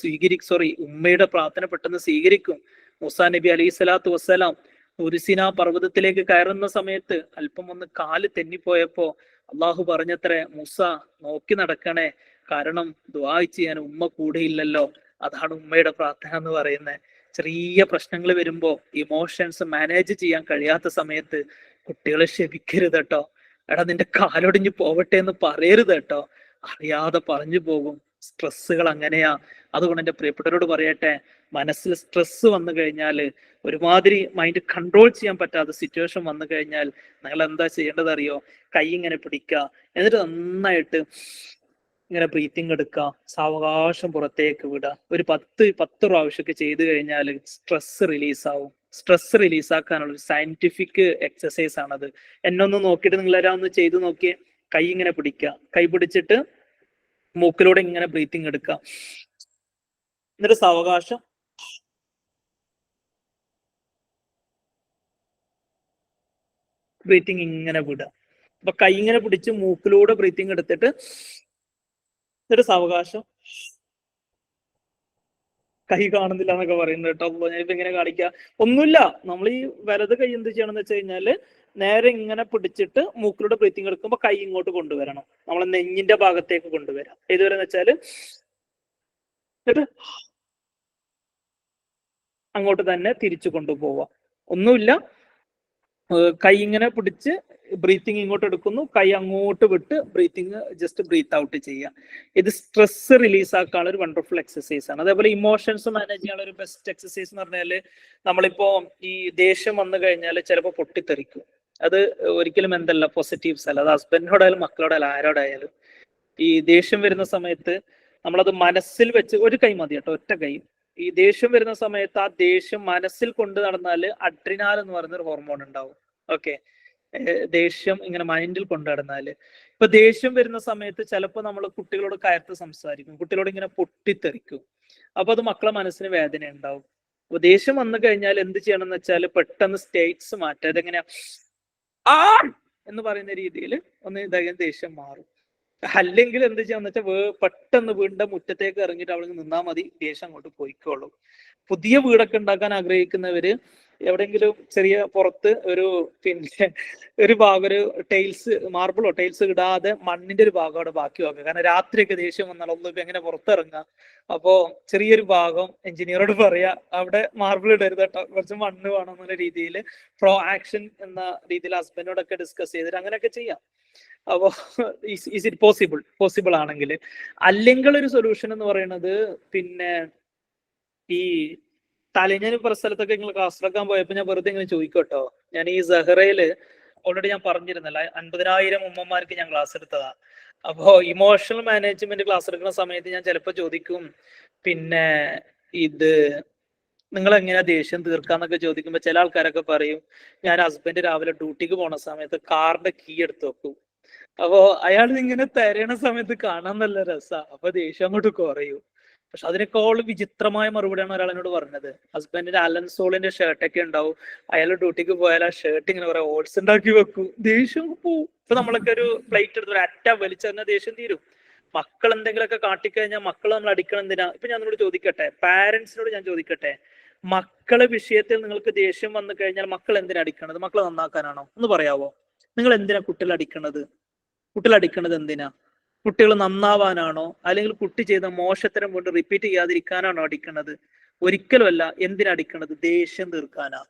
ഉമ്മയുടെ പ്രാർത്ഥന പെട്ടെന്ന് സ്വീകരിക്കും. മൂസാ നബി അലൈഹി സ്വലാത്തു വസ്സലാം തുരിസിന പർവ്വതത്തിലേക്ക് കയറുന്ന സമയത്ത് അല്പം ഒന്ന് കാല് തെന്നിപ്പോയപ്പോ അള്ളാഹു പറഞ്ഞത്രേ, മൂസ നോക്കി നടക്കണേ, കാരണം ദുആ ചെയ്യാൻ ഉമ്മ കൂടെയില്ലല്ലോ. അതാണ് ഉമ്മയുടെ പ്രാർത്ഥന എന്ന് പറയുന്നത്. ചെറിയ പ്രശ്നങ്ങൾ വരുമ്പോ ഇമോഷൻസ് മാനേജ് ചെയ്യാൻ കഴിയാത്ത സമയത്ത് കുട്ടികളെ ക്ഷമിക്കരുത് കേട്ടോ. എടാ നിന്റെ കാലൊടിഞ്ഞു പോവട്ടെ എന്ന് പറയരുത് കേട്ടോ. അറിയാതെ പറഞ്ഞു പോകും. സ്ട്രെസ്സുകൾ അങ്ങനെയാ. അതുകൊണ്ട് എൻ്റെ പ്രിയപ്പെട്ടവരോട് പറയട്ടെ, മനസ്സിൽ സ്ട്രെസ് വന്നു കഴിഞ്ഞാൽ, ഒരുമാതിരി മൈൻഡ് കൺട്രോൾ ചെയ്യാൻ പറ്റാത്ത സിറ്റുവേഷൻ വന്നു കഴിഞ്ഞാൽ നിങ്ങൾ എന്താ ചെയ്യേണ്ടത് അറിയോ? കൈ ഇങ്ങനെ പിടിക്കുക, എന്നിട്ട് നന്നായിട്ട് ഇങ്ങനെ ബ്രീത്തിങ് എടുക്കുക, സാവകാശം പുറത്തേക്ക് വിടുക. ഒരു 10 പ്രാവശ്യമൊക്കെ ചെയ്തു കഴിഞ്ഞാൽ സ്ട്രെസ് റിലീസാവും. സ്ട്രെസ് റിലീസാക്കാനുള്ള ഒരു സയന്റിഫിക് എക്സസൈസ് ആണത്. എന്നൊന്ന് നോക്കിയിട്ട് നിങ്ങളെല്ലാം ഒന്ന് ചെയ്തു നോക്കിയേ. കൈ ഇങ്ങനെ പിടിക്കുക, കൈ പിടിച്ചിട്ട് മൂക്കിലൂടെ ഇങ്ങനെ ബ്രീത്തിങ് എടുക്കുക, എന്നിട്ട് സാവകാശം ബ്രീത്തിങ് ഇങ്ങനെ വിടുക. അപ്പൊ കൈ ഇങ്ങനെ പിടിച്ച് മൂക്കിലൂടെ ബ്രീത്തിങ് എടുത്തിട്ട് എന്നിട്ട് സാവകാശം, കൈ കാണുന്നില്ല എന്നൊക്കെ പറയുന്നത് കേട്ടോ. ഞാനിപ്പോ ഇങ്ങനെ കാണിക്കുക ഒന്നുമില്ല. നമ്മൾ ഈ വലത് കൈ എന്ത് ചെയ്യണമെന്ന് വെച്ച് കഴിഞ്ഞാല് നേരെ ഇങ്ങനെ പിടിച്ചിട്ട് മൂക്കിലൂടെ ബ്രീത്തിങ് എടുക്കുമ്പോൾ കൈ ഇങ്ങോട്ട് കൊണ്ടുവരണം. നമ്മളെ നെഞ്ഞിന്റെ ഭാഗത്തേക്ക് കൊണ്ടുവരാം. ഏതുവരെ എന്ന് വെച്ചാല് എന്നിട്ട് അങ്ങോട്ട് തന്നെ തിരിച്ചു കൊണ്ടുപോവാം. ഒന്നുമില്ല, കൈ ഇങ്ങനെ പിടിച്ച് ബ്രീത്തിങ് ഇങ്ങോട്ട് എടുക്കുന്നു, കൈ അങ്ങോട്ട് വിട്ട് ബ്രീത്തിങ് ജസ്റ്റ് ബ്രീത്ത് ഔട്ട് ചെയ്യുക. ഇത് സ്ട്രെസ് റിലീസ് ആക്കാനുള്ള ഒരു വണ്ടർഫുൾ എക്സസൈസ് ആണ്. അതേപോലെ ഇമോഷൻസ് മാനേജ് ചെയ്യാനുള്ള ഒരു ബെസ്റ്റ് എക്സസൈസ് എന്ന് പറഞ്ഞാൽ, നമ്മളിപ്പോ ഈ ദേഷ്യം വന്നു കഴിഞ്ഞാൽ ചിലപ്പോൾ പൊട്ടിത്തെറിക്കും. അത് ഒരിക്കലും എന്തല്ല പോസിറ്റീവ്സ് അല്ല. അത് ഹസ്ബൻഡിനോടായാലും മക്കളോടായാലും ആരോടായാലും ഈ ദേഷ്യം വരുന്ന സമയത്ത് നമ്മളത് മനസ്സിൽ വെച്ച്, ഒരു കൈ മതി കേട്ടോ, ഒറ്റ കൈ. ഈ ദേഷ്യം വരുന്ന സമയത്ത് ആ ദേഷ്യം മനസ്സിൽ കൊണ്ട് നടന്നാൽ അഡ്രിനാൽ എന്ന് പറയുന്ന ഒരു ഹോർമോൺ ഉണ്ടാവും. ഓക്കെ, ദേഷ്യം ഇങ്ങനെ മൈൻഡിൽ കൊണ്ടു നടന്നാല്, ഇപ്പൊ ദേഷ്യം വരുന്ന സമയത്ത് ചിലപ്പോൾ നമ്മൾ കുട്ടികളോട് കയർത്ത് സംസാരിക്കും, കുട്ടികളോട് ഇങ്ങനെ പൊട്ടിത്തെറിക്കും. അപ്പൊ അത് മക്കളെ മനസ്സിന് വേദന ഉണ്ടാവും. അപ്പൊ ദേഷ്യം വന്നു കഴിഞ്ഞാൽ എന്ത് ചെയ്യണം എന്ന് വെച്ചാൽ പെട്ടെന്ന് സ്റ്റേറ്റ്സ് മാറ്റുക. അതെങ്ങനെയാ, ആ എന്ന് പറയുന്ന രീതിയിൽ ഒന്ന് ഇതായാലും ദേഷ്യം മാറും. അല്ലെങ്കിൽ എന്ത് ചെയ്യാന്ന് വെച്ചാൽ പെട്ടെന്ന് വീടിന്റെ മുറ്റത്തേക്ക് ഇറങ്ങിയിട്ട് അവിടെ നിന്നാൽ മതി, ദേഷ്യം അങ്ങോട്ട് പോയിക്കോളും. പുതിയ വീടൊക്കെ ഉണ്ടാക്കാൻ ആഗ്രഹിക്കുന്നവര് എവിടെയെങ്കിലും ചെറിയ പുറത്ത് ഒരു പിന്നെ ഒരു ഭാഗം, ഒരു ടൈൽസ്, മാർബിളോ ടൈൽസ് ഇടാതെ മണ്ണിന്റെ ഒരു ഭാഗം അവിടെ ബാക്കി വെക്കുക. കാരണം രാത്രിയൊക്കെ ദേഷ്യം വന്നാൽ ഒന്നും ഇപ്പൊ എങ്ങനെ പുറത്തിറങ്ങുക. അപ്പോ ചെറിയൊരു ഭാഗം എഞ്ചിനീയറോട് പറയാ, അവിടെ മാർബിൾ ഇടരുത് കേട്ടോ, കുറച്ച് മണ്ണ് വേണം എന്നുള്ള രീതിയിൽ പ്രോ ആക്ഷൻ എന്ന രീതിയിൽ ഹസ്ബൻഡോടൊക്കെ ഡിസ്കസ് ചെയ്തിട്ട് അങ്ങനെയൊക്കെ ചെയ്യാം. അപ്പോ ഇസ് ഇറ്റ് പോസിബിൾ ആണെങ്കിൽ. അല്ലെങ്കിൽ ഒരു സൊല്യൂഷൻ എന്ന് പറയുന്നത്, പിന്നെ ഈ ഞാൻ പല സ്ഥലത്തൊക്കെ നിങ്ങൾ ക്ലാസ് എടുക്കാൻ പോയപ്പോ ഞാൻ വെറുതെ ഇങ്ങനെ ചോദിക്കട്ടോ, ഞാൻ ഈ സഹറയില് ഓൾറെഡി ഞാൻ പറഞ്ഞിരുന്നല്ല, 50,000 ഉമ്മമാർക്ക് ഞാൻ ക്ലാസ് എടുത്തതാ. അപ്പോ ഇമോഷണൽ മാനേജ്മെന്റ് ക്ലാസ് എടുക്കുന്ന സമയത്ത് ഞാൻ ചിലപ്പോ ചോദിക്കും, പിന്നെ ഇത് നിങ്ങൾ എങ്ങനെയാ ദേഷ്യം തീർക്കാന്നൊക്കെ ചോദിക്കുമ്പോ ചില ആൾക്കാരൊക്കെ പറയും, ഞാൻ ഹസ്ബൻഡ് രാവിലെ ഡ്യൂട്ടിക്ക് പോണ സമയത്ത് കാറിന്റെ കീ എടുത്ത് വെക്കും. അപ്പോ അയാൾ ഇങ്ങനെ തരയണ സമയത്ത് കാണാൻ നല്ല രസാ, അപ്പൊ ദേഷ്യം അങ്ങോട്ട് കുറയും. പക്ഷെ അതിനേക്കാളും വിചിത്രമായ മറുപടിയാണ് ഒരാൾ എന്നോട് പറഞ്ഞത്. ഹസ്ബൻഡിന്റെ അലൻസോളിന്റെ ഷർട്ടൊക്കെ ഉണ്ടാവും, അയാൾ ഡ്യൂട്ടിക്ക് പോയാൽ ആ ഷർട്ട് ഇങ്ങനെ കുറെ ഓട്സ് ഉണ്ടാക്കി വെക്കും, ദേഷ്യം പോവും. ഇപ്പൊ നമ്മളൊക്കെ ഒരു പ്ലേറ്റ് എടുത്ത് ഒരു അറ്റ വലിച്ചെറിഞ്ഞ ദേഷ്യം തീരും. മക്കൾ എന്തെങ്കിലുമൊക്കെ കാട്ടിക്കഴിഞ്ഞാൽ മക്കൾ നമ്മൾ അടിക്കണം എന്തിനാ? ഇപ്പൊ ഞാൻ നിന്നോട് ചോദിക്കട്ടെ, പാരന്റ്സിനോട് ഞാൻ ചോദിക്കട്ടെ, മക്കളെ വിഷയത്തിൽ നിങ്ങൾക്ക് ദേഷ്യം വന്നു കഴിഞ്ഞാൽ മക്കൾ എന്തിനാ അടിക്കണത്? മക്കളെ നന്നാക്കാനാണോ? ഒന്ന് പറയാവോ? നിങ്ങൾ എന്തിനാ കുട്ടികൾ അടിക്കണത്? കുട്ടികൾ അടിക്കണത് എന്തിനാ? കുട്ടികൾ നന്നാവാനാണോ, അല്ലെങ്കിൽ കുട്ടി ചെയ്ത മോശത്തരം കൊണ്ട് റിപ്പീറ്റ് ചെയ്യാതിരിക്കാനാണോ അടിക്കണത്? ഒരിക്കലുമല്ല. എന്തിനാ അടിക്കണത്? ദേഷ്യം തീർക്കാനാ.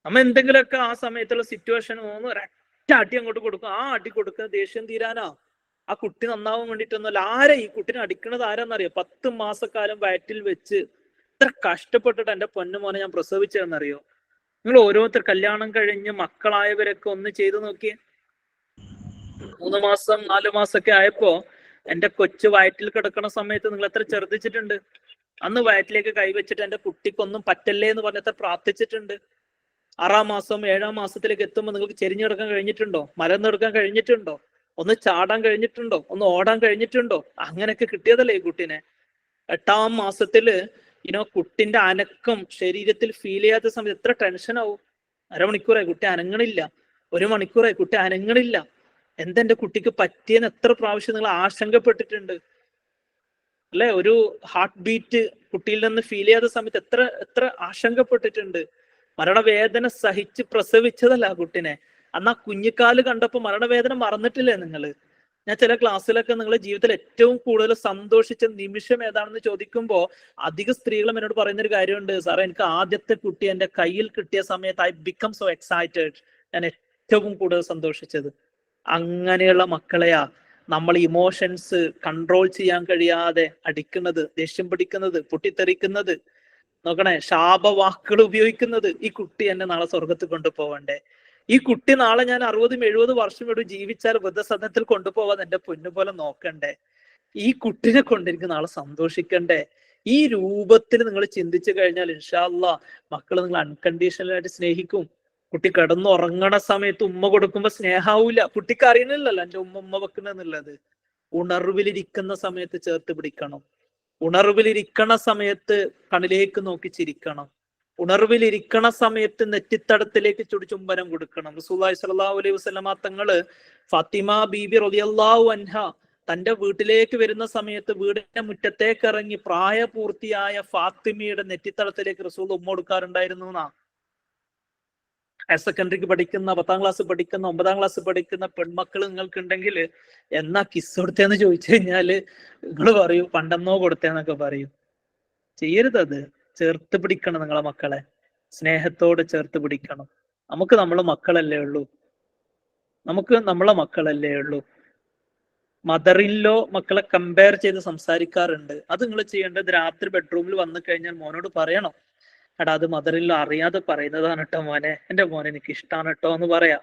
നമ്മ എന്തെങ്കിലുമൊക്കെ ആ സമയത്തുള്ള സിറ്റുവേഷൻ ഒരൊറ്റ അടി അങ്ങോട്ട് കൊടുക്കും, ആ അടി കൊടുക്കുന്ന ദേഷ്യം തീരാനാ. ആ കുട്ടി നന്നാവാൻ വേണ്ടിയിട്ടൊന്നുമല്ല. ആരാ ഈ കുട്ടിനെ അടിക്കണത്? ആരാന്നറിയോ? 10 മാസക്കാലം വയറ്റിൽ വെച്ച് ഇത്ര കഷ്ടപ്പെട്ടിട്ട് എന്റെ പൊന്നുമോനെ ഞാൻ പ്രസവിച്ചതെന്നറിയോ? നിങ്ങൾ ഓരോരുത്തർ കല്യാണം കഴിഞ്ഞ് മക്കളായവരൊക്കെ ഒന്ന് ചെയ്തു നോക്കിയേ. 3 മാസം 4 മാസമൊക്കെ ആയപ്പോ എന്റെ കൊച്ചു വയറ്റിൽ കിടക്കുന്ന സമയത്ത് നിങ്ങൾ എത്ര ചെറുതിച്ചിട്ടുണ്ട്? അന്ന് വയറ്റിലേക്ക് കൈവച്ചിട്ട് എന്റെ കുട്ടിക്കൊന്നും പറ്റല്ലേ എന്ന് പറഞ്ഞ എത്ര പ്രാർത്ഥിച്ചിട്ടുണ്ട്? 6-ാം മാസം 7-ാം മാസത്തിലേക്ക് എത്തുമ്പോൾ നിങ്ങൾക്ക് ചെരിഞ്ഞു കിടക്കാൻ കഴിഞ്ഞിട്ടുണ്ടോ? മലന്നെടുക്കാൻ കഴിഞ്ഞിട്ടുണ്ടോ? ഒന്ന് ചാടാൻ കഴിഞ്ഞിട്ടുണ്ടോ? ഒന്ന് ഓടാൻ കഴിഞ്ഞിട്ടുണ്ടോ? അങ്ങനെയൊക്കെ കിട്ടിയതല്ലേ ഈ കുട്ടീനെ. 8-ാം മാസത്തില് കുട്ടിന്റെ അനക്കം ശരീരത്തിൽ ഫീൽ ചെയ്യാത്ത സമയത്ത് എത്ര ടെൻഷൻ ആവും. 1/2 മണിക്കൂറായി കുട്ടി അനങ്ങണില്ല, 1 മണിക്കൂറായി കുട്ടി അനങ്ങണില്ല, എന്തെന്റെ കുട്ടിക്ക് പറ്റിയെന്ന് എത്ര പ്രാവശ്യം നിങ്ങൾ ആശങ്കപ്പെട്ടിട്ടുണ്ട് അല്ലെ? ഒരു ഹാർട്ട് ബീറ്റ് കുട്ടിയിൽ നിന്ന് ഫീൽ ചെയ്യാത്ത സമയത്ത് എത്ര എത്ര ആശങ്കപ്പെട്ടിട്ടുണ്ട്. മരണവേദന സഹിച്ച് പ്രസവിച്ചതല്ല ആ കുട്ടിനെ. അന്ന് ആ കുഞ്ഞിക്കാല് കണ്ടപ്പോ മരണവേദന മറന്നിട്ടില്ലേ നിങ്ങള്? ഞാൻ ചില ക്ലാസ്സിലൊക്കെ നിങ്ങളുടെ ജീവിതത്തിൽ ഏറ്റവും കൂടുതൽ സന്തോഷിച്ച നിമിഷം ഏതാണെന്ന് ചോദിക്കുമ്പോ അധിക സ്ത്രീകളും എന്നോട് പറയുന്നൊരു കാര്യമുണ്ട്, സാറേ എനിക്ക് ആദ്യത്തെ കുട്ടി എന്റെ കയ്യിൽ കിട്ടിയ സമയത്ത് ഐ ബിക്കം സോ എക്സൈറ്റഡ്, ഞാൻ ഏറ്റവും കൂടുതൽ സന്തോഷിച്ചത്. അങ്ങനെയുള്ള മക്കളെയാ നമ്മൾ ഇമോഷൻസ് കൺട്രോൾ ചെയ്യാൻ കഴിയാതെ അടിക്കുന്നത്, ദേഷ്യം പിടിക്കുന്നത്, പൊട്ടിത്തെറിക്കുന്നത്, നോക്കണേ, ശാപവാക്കുകൾ ഉപയോഗിക്കുന്നത്. ഈ കുട്ടി എന്നെ നാളെ സ്വർഗത്തിൽ കൊണ്ടുപോവണ്ടേ? ഈ കുട്ടി നാളെ ഞാൻ 60-70 വർഷം ഇവിടെ ജീവിച്ചാൽ വൃദ്ധസദനത്തിൽ കൊണ്ടുപോവാൻ എന്റെ പൊന്നുപോലെ നോക്കണ്ടേ? ഈ കുട്ടിനെ കൊണ്ട് എനിക്ക് നാളെ സന്തോഷിക്കണ്ടേ? ഈ രൂപത്തിൽ നിങ്ങൾ ചിന്തിച്ചു കഴിഞ്ഞാൽ ഇൻഷാ അല്ലാഹ് മക്കള് നിങ്ങൾ അൺകണ്ടീഷണലായിട്ട് സ്നേഹിക്കും. കുട്ടി കിടന്നുറങ്ങണ സമയത്ത് ഉമ്മ കൊടുക്കുമ്പോ സ്നേഹാവൂല. കുട്ടിക്ക് അറിയണില്ലല്ലോ എന്റെ ഉമ്മ വെക്കുന്നെന്നുള്ളത്. ഉണർവിലിരിക്കുന്ന സമയത്ത് ചേർത്ത് പിടിക്കണം. ഉണർവിലിരിക്കണ സമയത്ത് കണ്ണിലേക്ക് നോക്കി ചിരിക്കണം. ഉണർവിലിരിക്കണ സമയത്ത് നെറ്റിത്തടത്തിലേക്ക് ചുംബനം കൊടുക്കണം. റസൂലുള്ളാഹി സ്വല്ലല്ലാഹു അലൈഹി വസല്ലമ തങ്ങള് ഫാത്തിമ ബീബി റളിയല്ലാഹു അൻഹ തന്റെ വീട്ടിലേക്ക് വരുന്ന സമയത്ത് വീടിന്റെ മുറ്റത്തേക്ക് ഇറങ്ങി പ്രായപൂർത്തിയായ ഫാത്തിമയുടെ നെറ്റിത്തടത്തിലേക്ക് റസൂൽ ഉമ്മ കൊടുക്കാറുണ്ടായിരുന്നു എന്നാ. ഹയർ സെക്കൻഡറിക്ക് പഠിക്കുന്ന, 10-ാം ക്ലാസ് പഠിക്കുന്ന, 9-ാം ക്ലാസ് പഠിക്കുന്ന പെൺമക്കൾ നിങ്ങൾക്കുണ്ടെങ്കിൽ എന്നാ കിസ് കൊടുത്തേന്ന് ചോദിച്ചു കഴിഞ്ഞാല് നിങ്ങൾ പറയൂ പണ്ടെന്നോ കൊടുത്തേന്നൊക്കെ പറയും. ചെയ്യരുതത്. ചേർത്ത് പിടിക്കണം നിങ്ങളെ മക്കളെ, സ്നേഹത്തോട് ചേർത്ത് പിടിക്കണം. നമുക്ക് നമ്മളെ മക്കളല്ലേ ഉള്ളൂ, നമുക്ക് നമ്മളെ മക്കളല്ലേ ഉള്ളൂ. മദറിൻലോ മക്കളെ കമ്പയർ ചെയ്ത് സംസാരിക്കാറുണ്ട്. അത് നിങ്ങൾ ചെയ്യേണ്ടത് രാത്രി ബെഡ്റൂമിൽ വന്നു കഴിഞ്ഞാൽ മോനോട് പറയണം, എടാ അത് മദറിൻലോ അറിയാതെ പറയുന്നതാണ് കേട്ടോ മോനെ, എന്റെ മോനെ എനിക്ക് ഇഷ്ടമാണ് കേട്ടോ എന്ന് പറയാം.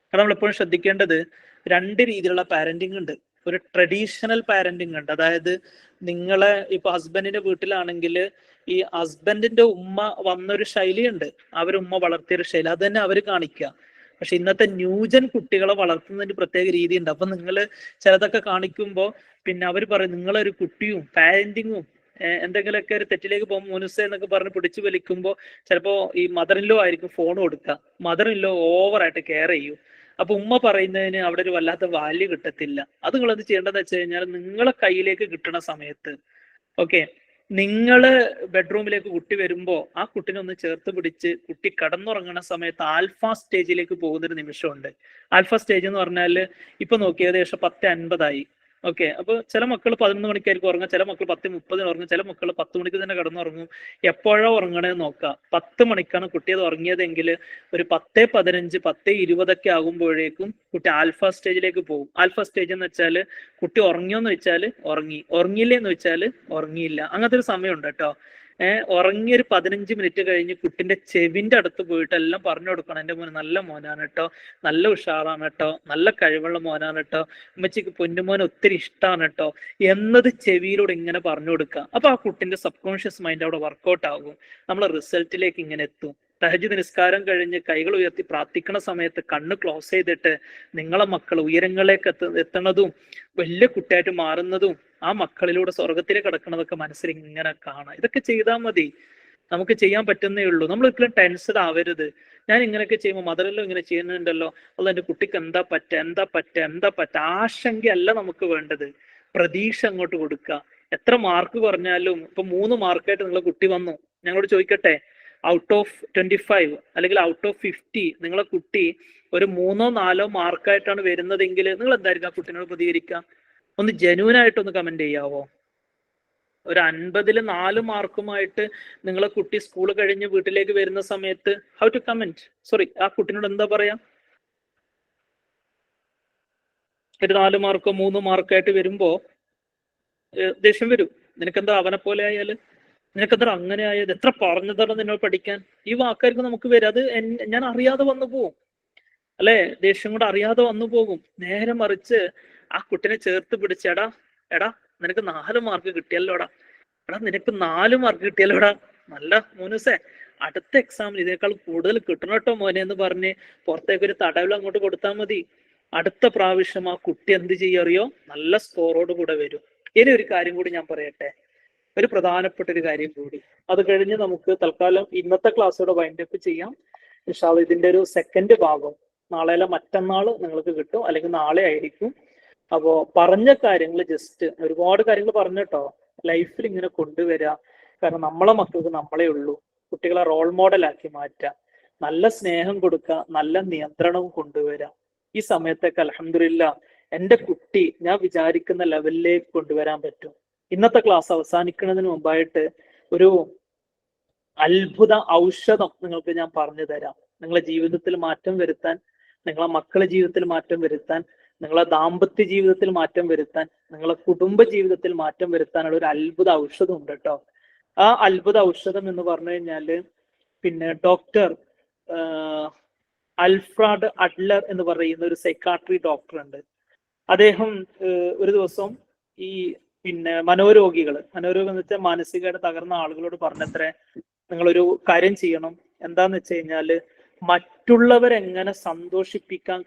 കാരണം നമ്മൾ എപ്പോഴും ശ്രദ്ധിക്കേണ്ടത് 2 രീതിയിലുള്ള പാരന്റിങ് ഉണ്ട്. ഒരു ട്രഡീഷണൽ പാരന്റിങ് ഉണ്ട്. അതായത് നിങ്ങളെ ഇപ്പൊ ഹസ്ബൻഡിന്റെ വീട്ടിലാണെങ്കിൽ ഈ ഹസ്ബൻഡിന്റെ ഉമ്മ വന്നൊരു ശൈലിയുണ്ട്, അവരുമ്മ വളർത്തിയൊരു ശൈലി, അത് തന്നെ അവർ കാണിക്കുക. പക്ഷെ ഇന്നത്തെ ന്യൂജൻ കുട്ടികളെ വളർത്തുന്നതിന് പ്രത്യേക രീതി ഉണ്ട്. അപ്പൊ നിങ്ങൾ ചിലതൊക്കെ കാണിക്കുമ്പോൾ പിന്നെ അവർ പറയും നിങ്ങളൊരു കുട്ടിയും പാരന്റിങ്ങും എന്തെങ്കിലുമൊക്കെ ഒരു തെറ്റിലേക്ക് പോകുമ്പോൾ മുനുസെ എന്നൊക്കെ പറഞ്ഞ് പിടിച്ചു വലിക്കുമ്പോൾ ചിലപ്പോ ഈ മദർ ഇൻ ലോ ആയിരിക്കും ഫോൺ കൊടുക്കുക, മദർ ഇൻ ലോ ഓവറായിട്ട് കെയർ ചെയ്യും. അപ്പൊ ഉമ്മ പറയുന്നതിന് അവിടെ ഒരു വല്ലാത്ത വാല്യൂ കിട്ടത്തില്ല. അത് നിങ്ങൾ എന്ത് ചെയ്യേണ്ടതെന്ന് വെച്ച് കഴിഞ്ഞാൽ നിങ്ങളെ കയ്യിലേക്ക് കിട്ടുന്ന സമയത്ത് ഓക്കെ, നിങ്ങള് ബെഡ്റൂമിലേക്ക് കുട്ടി വരുമ്പോ ആ കുട്ടിനെ ഒന്ന് ചേർത്ത് പിടിച്ച് കുട്ടി കടന്നുറങ്ങുന്ന സമയത്ത് ആൽഫ സ്റ്റേജിലേക്ക് പോകുന്നൊരു നിമിഷമുണ്ട്. ആൽഫ സ്റ്റേജ് എന്ന് പറഞ്ഞാല് ഇപ്പൊ നോക്കി ഏകദേശം 10:50 ഓക്കെ. അപ്പൊ ചില മക്കൾ 11 മണിക്കായിരിക്കും ഉറങ്ങുക, ചില മക്കൾ 10:30 ഉറങ്ങും, ചില മക്കൾ 10 മണിക്ക് തന്നെ കിടന്നുറങ്ങും. എപ്പോഴോ ഉറങ്ങണേന്ന് നോക്കാം. 10 മണിക്കാണ് കുട്ടി അത് ഉറങ്ങിയതെങ്കിൽ ഒരു 10:15 10:20 ആകുമ്പോഴേക്കും കുട്ടി ആൽഫ സ്റ്റേജിലേക്ക് പോകും. ആൽഫ സ്റ്റേജ് എന്ന് വെച്ചാൽ കുട്ടി ഉറങ്ങിയോന്ന് വെച്ചാൽ ഉറങ്ങി, ഉറങ്ങിയില്ലേന്ന് വെച്ചാൽ ഉറങ്ങിയില്ല, അങ്ങനത്തെ ഒരു സമയമുണ്ട് കേട്ടോ. ഉറങ്ങി ഒരു 15 മിനിറ്റ് കഴിഞ്ഞ് കുട്ടിന്റെ ചെവിന്റെ അടുത്ത് പോയിട്ട് എല്ലാം പറഞ്ഞു കൊടുക്കണം, എൻ്റെ മോൻ നല്ല മോനാണ് കേട്ടോ, നല്ല ഉഷാറാണ് കേട്ടോ, നല്ല കഴിവുള്ള മോനാണ് കേട്ടോ, ഉമ്മച്ചിക്ക് പൊന്നുമോൻ ഒത്തിരി ഇഷ്ടമാണ് കേട്ടോ എന്നത് ചെവിയിലൂടെ ഇങ്ങനെ പറഞ്ഞു കൊടുക്കുക. അപ്പൊ ആ കുട്ടിന്റെ സബ് കോൺഷ്യസ് മൈൻഡ് അവിടെ വർക്കൗട്ട് ആകും, നമ്മളെ റിസൾട്ടിലേക്ക് ഇങ്ങനെ എത്തും. തഹജ്ജുദ് നിസ്കാരം കഴിഞ്ഞ് കൈകൾ ഉയർത്തി പ്രാർത്ഥിക്കുന്ന സമയത്ത് കണ്ണ് ക്ലോസ് ചെയ്തിട്ട് നിങ്ങളെ മക്കൾ ഉയരങ്ങളിലേക്ക് എത്തുന്നതും വലിയ കുട്ടിയായിട്ട് മാറുന്നതും ആ മക്കളിലൂടെ സ്വർഗത്തിലേക്ക് കിടക്കുന്നതൊക്കെ മനസ്സിൽ ഇങ്ങനെ കാണാം. ഇതൊക്കെ ചെയ്താൽ മതി, നമുക്ക് ചെയ്യാൻ പറ്റുന്നേ ഉള്ളൂ. നമ്മൾ ഒരിക്കലും ടെൻസ്ഡ് ആവരുത്. ഞാൻ ഇങ്ങനെയൊക്കെ ചെയ്യുമ്പോൾ മദറല്ലോ ഇങ്ങനെ ചെയ്യുന്നുണ്ടല്ലോ, അല്ല എൻ്റെ കുട്ടിക്ക് എന്താ പറ്റ ആശങ്കയല്ല നമുക്ക് വേണ്ടത്, പ്രതീക്ഷ അങ്ങോട്ട് കൊടുക്കുക. എത്ര മാർക്ക് പറഞ്ഞാലും ഇപ്പൊ 3 മാർക്കായിട്ട് നിങ്ങളെ കുട്ടി വന്നു, ഞങ്ങളോട് ചോദിക്കട്ടെ, ഔട്ട് ഓഫ് 25 അല്ലെങ്കിൽ ഔട്ട് ഓഫ് 50 നിങ്ങളെ കുട്ടി ഒരു 3 or 4 മാർക്കായിട്ടാണ് വരുന്നതെങ്കിൽ നിങ്ങൾ എന്തായിരിക്കും ആ കുട്ടിനോട് പ്രതികരിക്കുക? ഒന്ന് ജെന്യൂനായിട്ടൊന്ന് കമന്റ് ചെയ്യാവോ? ഒരു 50-ൽ 4 മാർക്കുമായിട്ട് നിങ്ങളെ കുട്ടി സ്കൂൾ കഴിഞ്ഞ് വീട്ടിലേക്ക് വരുന്ന സമയത്ത് ഹൗ ടു കമന്റ്? സോറി, ആ കുട്ടിനോട് എന്താ പറയാ? ഒരു 4 മാർക്കോ 3 മാർക്കായിട്ട് വരുമ്പോ ദേഷ്യം വരും. നിനക്കെന്താ അവനെ പോലെ ആയാല്, നിനക്കെന്താ അങ്ങനെ ആയത്, എത്ര പറഞ്ഞതാണ് നിന്നോട് പഠിക്കാൻ, ഈ വാക്കായിരിക്കും നമുക്ക് വരും. അത് ഞാൻ അറിയാതെ വന്നു പോകും അല്ലെ, ദേഷ്യം കൊണ്ട് അറിയാതെ വന്നു പോകും. നേരെ മറിച്ച് ആ കുട്ടിനെ ചേർത്ത് പിടിച്ച് എടാ നിനക്ക് 4 മാർക്ക് കിട്ടിയല്ലോടാ, നിനക്ക് 4 മാർക്ക് കിട്ടിയല്ലോടാ, നല്ല മോനുസേ അടുത്ത എക്സാമിന് ഇതിനേക്കാൾ കൂടുതൽ കിട്ടണം കേട്ടോ മോനെ എന്ന് പറഞ്ഞ് പുറത്തേക്ക് ഒരു തടവിൽ അങ്ങോട്ട് കൊടുത്താൽ മതി. അടുത്ത പ്രാവശ്യം ആ കുട്ടി എന്ത് ചെയ്യറിയോ, നല്ല സ്കോറോട് കൂടെ വരും. ഇനി ഒരു കാര്യം കൂടി ഞാൻ പറയട്ടെ, ഒരു പ്രധാനപ്പെട്ട ഒരു കാര്യം കൂടി, അത് കഴിഞ്ഞ് നമുക്ക് തൽക്കാലം ഇന്നത്തെ ക്ലാസ്സോടെ വൈൻഡ് അപ്പ് ചെയ്യാം. ഇൻഷാ അല്ലാഹ് ഇതിന്റെ ഒരു സെക്കൻഡ് ഭാഗം നാളെയല്ല മറ്റന്നാള് നിങ്ങൾക്ക് കിട്ടും, അല്ലെങ്കിൽ നാളെ ആയിരിക്കും. അപ്പോ പറഞ്ഞ കാര്യങ്ങൾ ജസ്റ്റ് ഒരുപാട് കാര്യങ്ങൾ പറഞ്ഞിട്ടോ ലൈഫിൽ ഇങ്ങനെ കൊണ്ടുവരിക. കാരണം നമ്മളെ മക്കൾക്ക് നമ്മളെ ഉള്ളൂ, കുട്ടികളെ റോൾ മോഡലാക്കി മാറ്റുക, നല്ല സ്നേഹം കൊടുക്കുക, നല്ല നിയന്ത്രണവും കൊണ്ടുവരിക. ഈ സമയത്തൊക്കെ അൽഹംദുലില്ലാഹ് എൻ്റെ കുട്ടി ഞാൻ വിചാരിക്കുന്ന ലെവലിലേക്ക് കൊണ്ടുവരാൻ പറ്റും. ഇന്നത്തെ ക്ലാസ് അവസാനിക്കുന്നതിന് മുമ്പായിട്ട് ഒരു അത്ഭുത ഔഷധം നിങ്ങൾക്ക് ഞാൻ പറഞ്ഞു തരാം. നിങ്ങളെ ജീവിതത്തിൽ മാറ്റം വരുത്താൻ, നിങ്ങളെ മക്കളെ ജീവിതത്തിൽ മാറ്റം വരുത്താൻ, നിങ്ങളെ ദാമ്പത്യ ജീവിതത്തിൽ മാറ്റം വരുത്താൻ, നിങ്ങളെ കുടുംബ ജീവിതത്തിൽ മാറ്റം വരുത്താനുള്ള ഒരു അത്ഭുത ഔഷധം ഉണ്ട് കേട്ടോ. ആ അത്ഭുത ഔഷധം എന്ന് പറഞ്ഞു കഴിഞ്ഞാല് പിന്നെ ഡോക്ടർ അൽഫ്രഡ് അഡ്ലർ എന്ന് പറയുന്ന ഒരു സൈക്കാട്രി ഡോക്ടർ ഉണ്ട്. അദ്ദേഹം ഒരു ദിവസം ഈ പിന്നെ മനോരോഗികൾ എന്ന് വെച്ചാൽ മാനസികമായിട്ട് തകർന്ന ആളുകളോട് പറഞ്ഞത്രേ, നിങ്ങളൊരു കാര്യം ചെയ്യണം. എന്താന്ന് വെച്ച് കഴിഞ്ഞാല് മറ്റുള്ളവരെങ്ങനെ സന്തോഷിപ്പിക്കാൻ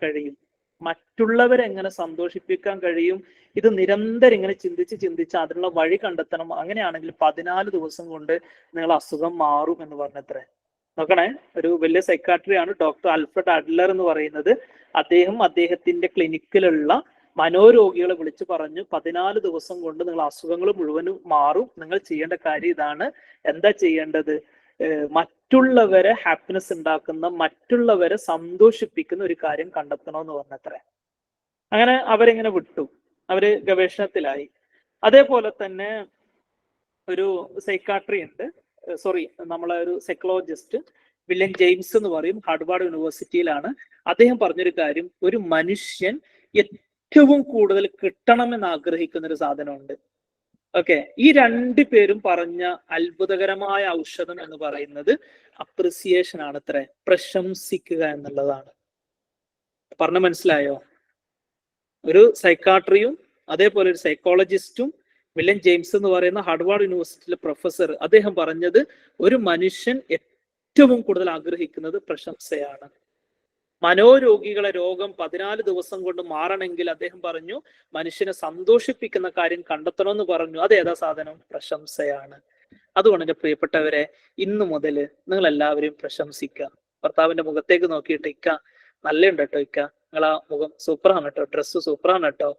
കഴിയും, ഇത് നിരന്തരം ഇങ്ങനെ ചിന്തിച്ച് അതിനുള്ള വഴി കണ്ടെത്തണം. അങ്ങനെയാണെങ്കിൽ 14 ദിവസം കൊണ്ട് നിങ്ങൾ അസുഖം മാറും എന്ന് പറഞ്ഞത്രേ. നോക്കണേ, ഒരു വലിയ സൈക്കാട്രി ആണ് ഡോക്ടർ അൽഫ്രഡ് അഡ്ലർ എന്ന് പറയുന്നത്. അദ്ദേഹം അദ്ദേഹത്തിന്റെ ക്ലിനിക്കിലുള്ള മനോരോഗികളെ വിളിച്ചു പറഞ്ഞു, 14 ദിവസം കൊണ്ട് നിങ്ങൾ അസുഖങ്ങൾ മുഴുവനും മാറും. നിങ്ങൾ ചെയ്യേണ്ട കാര്യം ഇതാണ്. എന്താ ചെയ്യേണ്ടത്? മറ്റുള്ളവരെ ഹാപ്പിനെസ് ഉണ്ടാക്കുന്ന, മറ്റുള്ളവരെ സന്തോഷിപ്പിക്കുന്ന ഒരു കാര്യം കണ്ടെത്തണമെന്ന് പറഞ്ഞത്രേ. അങ്ങനെ അവരെങ്ങനെ വിട്ടു, അവര് ഗവേഷണത്തിലായി. അതേപോലെ തന്നെ ഒരു സൈക്കാട്രി ഉണ്ട്, നമ്മളെ ഒരു സൈക്കോളജിസ്റ്റ് വില്യം ജെയിംസ് എന്ന് പറയും, ഹാർവാർഡ് യൂണിവേഴ്സിറ്റിയിലാണ്. അദ്ദേഹം പറഞ്ഞൊരു കാര്യം, ഒരു മനുഷ്യൻ ഏറ്റവും കൂടുതൽ കിട്ടണമെന്ന് ആഗ്രഹിക്കുന്ന ഒരു സാധനമുണ്ട്. ഓക്കെ, ഈ 2 പേരും പറഞ്ഞ അത്ഭുതകരമായ ഔഷധം എന്ന് പറയുന്നത് അപ്രിസിയേഷൻ ആണ്, അത്ര പ്രശംസിക്കുക എന്നുള്ളതാണ്. പറഞ്ഞ മനസ്സിലായോ? ഒരു സൈക്കാട്രിയും അതേപോലെ ഒരു സൈക്കോളജിസ്റ്റും വില്യം ജെയിംസ് എന്ന് പറയുന്ന ഹാർവാർഡ് യൂണിവേഴ്സിറ്റിയിലെ പ്രൊഫസർ, അദ്ദേഹം പറഞ്ഞത് ഒരു മനുഷ്യൻ ഏറ്റവും കൂടുതൽ ആഗ്രഹിക്കുന്നത് പ്രശംസയാണ്. മനോരോഗികളെ രോഗം 14 ദിവസം കൊണ്ട് മാറണമെങ്കിൽ അദ്ദേഹം പറഞ്ഞു മനുഷ്യനെ സന്തോഷിപ്പിക്കുന്ന കാര്യം കണ്ടെത്തണമെന്ന് പറഞ്ഞു. അതേതാ സാധനം? പ്രശംസയാണ്. അതുകൊണ്ട് എൻ്റെ പ്രിയപ്പെട്ടവരെ, ഇന്നു മുതൽ നിങ്ങൾ എല്ലാവരെയും പ്രശംസിക്കുക. ഭർത്താവിന്റെ മുഖത്തേക്ക് നോക്കിയിട്ട് ഇക്ക നല്ലുണ്ട് കേട്ടോ, ഇക്ക നിങ്ങളാ മുഖം സൂപ്പറാണ് കേട്ടോ, ഡ്രസ്സ് സൂപ്പറാണ് കേട്ടോ,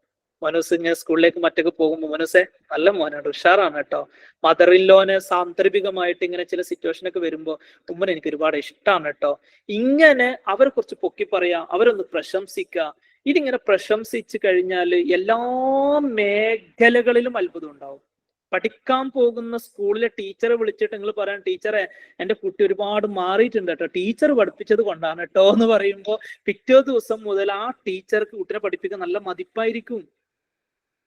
മനോസ് ഇങ്ങനെ സ്കൂളിലേക്ക് മറ്റൊക്കെ പോകുമ്പോൾ മനോസെ നല്ല മോനാണ്, ഉഷാറാണ് കേട്ടോ. മദർ ഇല്ലോന് സാന്ദർഭികമായിട്ട് ഇങ്ങനെ ചില സിറ്റുവേഷനൊക്കെ വരുമ്പോൾ ഉമ്മനെ എനിക്ക് ഒരുപാട് ഇഷ്ടമാണ് കേട്ടോ. ഇങ്ങനെ അവരെ കുറിച്ച് പൊക്കി പറയാ, അവരൊന്ന് പ്രശംസിക്കുക. ഇതിങ്ങനെ പ്രശംസിച്ചു കഴിഞ്ഞാൽ എല്ലാ മേഖലകളിലും അത്ഭുതം ഉണ്ടാവും. പഠിക്കാൻ പോകുന്ന സ്കൂളിലെ ടീച്ചറെ വിളിച്ചിട്ട് നിങ്ങൾ പറയാൻ, ടീച്ചറെ എൻ്റെ കുട്ടി ഒരുപാട് മാറിയിട്ടുണ്ട് കേട്ടോ, ടീച്ചർ പഠിപ്പിച്ചത് കൊണ്ടാണ് കേട്ടോ എന്ന് പറയുമ്പോൾ പിറ്റേ ദിവസം മുതൽ ആ ടീച്ചർക്ക് കുട്ടിനെ പഠിപ്പിക്കാൻ നല്ല മതിപ്പായിരിക്കും.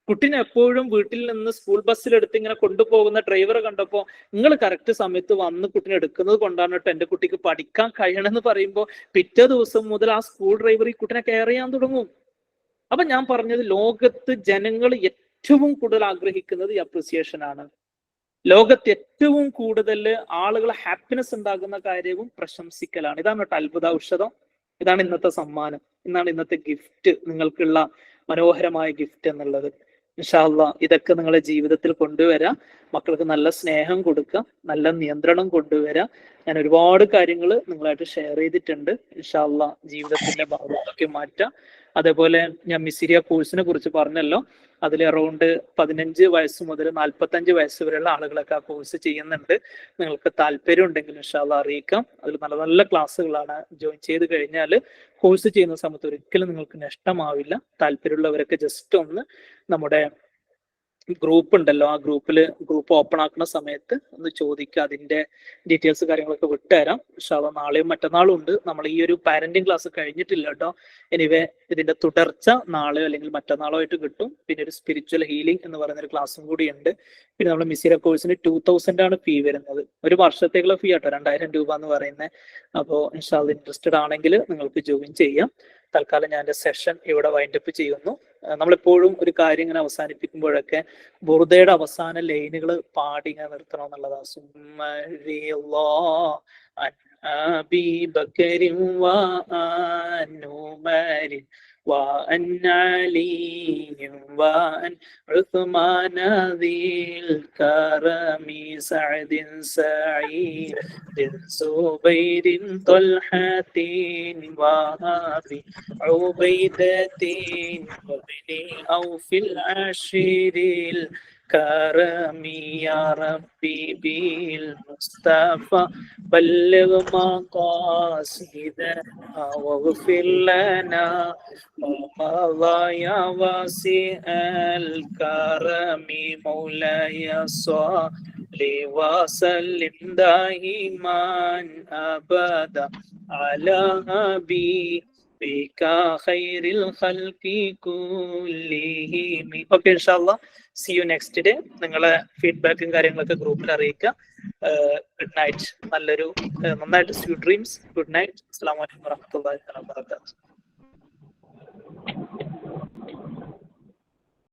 കുട്ടീനെ എപ്പോഴും വീട്ടിൽ നിന്ന് സ്കൂൾ ബസ്സിലെടുത്ത് ഇങ്ങനെ കൊണ്ടുപോകുന്ന ഡ്രൈവറെ കണ്ടപ്പോൾ നിങ്ങൾ കറക്റ്റ് സമയത്ത് വന്ന് കുട്ടീനെ എടുക്കുന്നത് കൊണ്ടാണ് കേട്ടോ എൻ്റെ കുട്ടിക്ക് പഠിക്കാൻ കഴിയണമെന്ന് പറയുമ്പോൾ പിറ്റേ ദിവസം മുതൽ ആ സ്കൂൾ ഡ്രൈവർ ഈ കുട്ടീനെ കെയർ ചെയ്യാൻ തുടങ്ങും. അപ്പൊ ഞാൻ പറഞ്ഞത്, ലോകത്ത് ജനങ്ങൾ ഏറ്റവും കൂടുതൽ ആഗ്രഹിക്കുന്നത് ഈ അപ്രിസിയേഷൻ ആണ്. ലോകത്ത് ഏറ്റവും കൂടുതൽ ആളുകൾ ഹാപ്പിനെസ് ഉണ്ടാകുന്ന കാര്യവും പ്രശംസിക്കലാണ്. ഇതാണ് കേട്ടോ അത്ഭുത ഔഷധം. ഇതാണ് ഇന്നത്തെ സമ്മാനം, ഇന്നാണ് ഇന്നത്തെ ഗിഫ്റ്റ്, നിങ്ങൾക്കുള്ള മനോഹരമായ ഗിഫ്റ്റ് എന്നുള്ളത്. ഇൻഷാ അല്ലാഹ് ഇതൊക്കെ നിങ്ങളുടെ ജീവിതത്തിൽ കൊണ്ടുവരാം. മക്കൾക്ക് നല്ല സ്നേഹം കൊടുക്കുക, നല്ല നിയന്ത്രണം കൊണ്ടുവരാം. ഞാൻ ഒരുപാട് കാര്യങ്ങൾ നിങ്ങളായിട്ട് ഷെയർ ചെയ്തിട്ടുണ്ട്. ഇൻഷാ അല്ലാഹ് ജീവിതത്തിന്റെ ഭാഗത്തൊക്കെ മാറ്റാം. അതേപോലെ ഞാൻ മിസിരിയ കോഴ്സിനെ കുറിച്ച് പറഞ്ഞല്ലോ, അതിൽ അറൗണ്ട് 15 വയസ്സ് മുതൽ 45 വയസ്സ് വരെയുള്ള ആളുകളൊക്കെ ആ കോഴ്സ് ചെയ്യുന്നുണ്ട്. നിങ്ങൾക്ക് താല്പര്യം ഉണ്ടെങ്കിൽ ഇൻഷാ അല്ലാഹ് അറിയിക്കാം. അതിൽ നല്ല നല്ല ക്ലാസ്സുകളാണ്. ജോയിൻ ചെയ്ത് കഴിഞ്ഞാൽ കോഴ്സ് ചെയ്യുന്ന സമയത്ത് ഒരിക്കലും നിങ്ങൾക്ക് നഷ്ടമാവില്ല. താല്പര്യമുള്ളവരൊക്കെ ജസ്റ്റ് ഒന്ന് നമ്മുടെ ഗ്രൂപ്പ് ഉണ്ടല്ലോ, ആ ഗ്രൂപ്പ് ഓപ്പൺ ആക്കുന്ന സമയത്ത് ഒന്ന് ചോദിക്കുക. അതിന്റെ ഡീറ്റെയിൽസ് കാര്യങ്ങളൊക്കെ വിട്ടുതരാം. പക്ഷെ അവ നാളെയും മറ്റന്നാളും ഉണ്ട്. നമ്മൾ ഈ ഒരു പാരന്റിങ് ക്ലാസ് കഴിഞ്ഞിട്ടില്ല കേട്ടോ. എനിവേ ഇതിന്റെ തുടർച്ച നാളെയോ അല്ലെങ്കിൽ മറ്റന്നാളോ ആയിട്ട് കിട്ടും. പിന്നെ ഒരു സ്പിരിച്വൽ ഹീലിംഗ് എന്ന് പറയുന്ന ഒരു ക്ലാസ്സും കൂടി ഉണ്ട്. പിന്നെ നമ്മുടെ മിസിര കോഴ്സിന് 2000 ആണ് ഫീ വരുന്നത്. ഒരു വർഷത്തേക്കുള്ള ഫീ ആട്ടോ 2000 രൂപ എന്ന് പറയുന്നത്. അപ്പോൾ ഇൻഷാല്ലാഹ് ഇൻട്രസ്റ്റഡ് ആണെങ്കിൽ നിങ്ങൾക്ക് ജോയിൻ ചെയ്യാം. തൽക്കാലം ഞാൻ എൻ്റെ സെഷൻ ഇവിടെ വൈൻഡപ്പ് ചെയ്യുന്നു. നമ്മളെപ്പോഴും ഒരു കാര്യം ഇങ്ങനെ അവസാനിപ്പിക്കുമ്പോഴൊക്കെ ബുർദയുടെ അവസാന ലൈനുകൾ പാടി ഇങ്ങനെ നിർത്തണം എന്നുള്ളതാണ്. أبي بكر وعن عمر وعن علي وعن عثمان ذي الكرم سعد سعيد زبير طلحة وأبي عبيدة وابن عوف العشير الكرم يا ربي بالمصطفى بلغ مقاصدنا واغفر لنا ومضى يا واسع الكرم مولاي صل وسلم دائما ابدا على حبيبك خير الخلق كلهم. ഓക്കെ ഇൻഷാല്ലാ, സി യു നെക്സ്റ്റ് ഡേ. നിങ്ങളെ ഫീഡ്ബാക്കും കാര്യങ്ങളൊക്കെ ഗ്രൂപ്പിൽ അറിയിക്കുക. Good night. നന്നായിട്ട് സ്വീറ്റ് ഡ്രീംസ്. Good night. അസ്സലാമു അലൈക്കും വറഹ്മത്തുള്ളാഹി വബറകാതുഹു.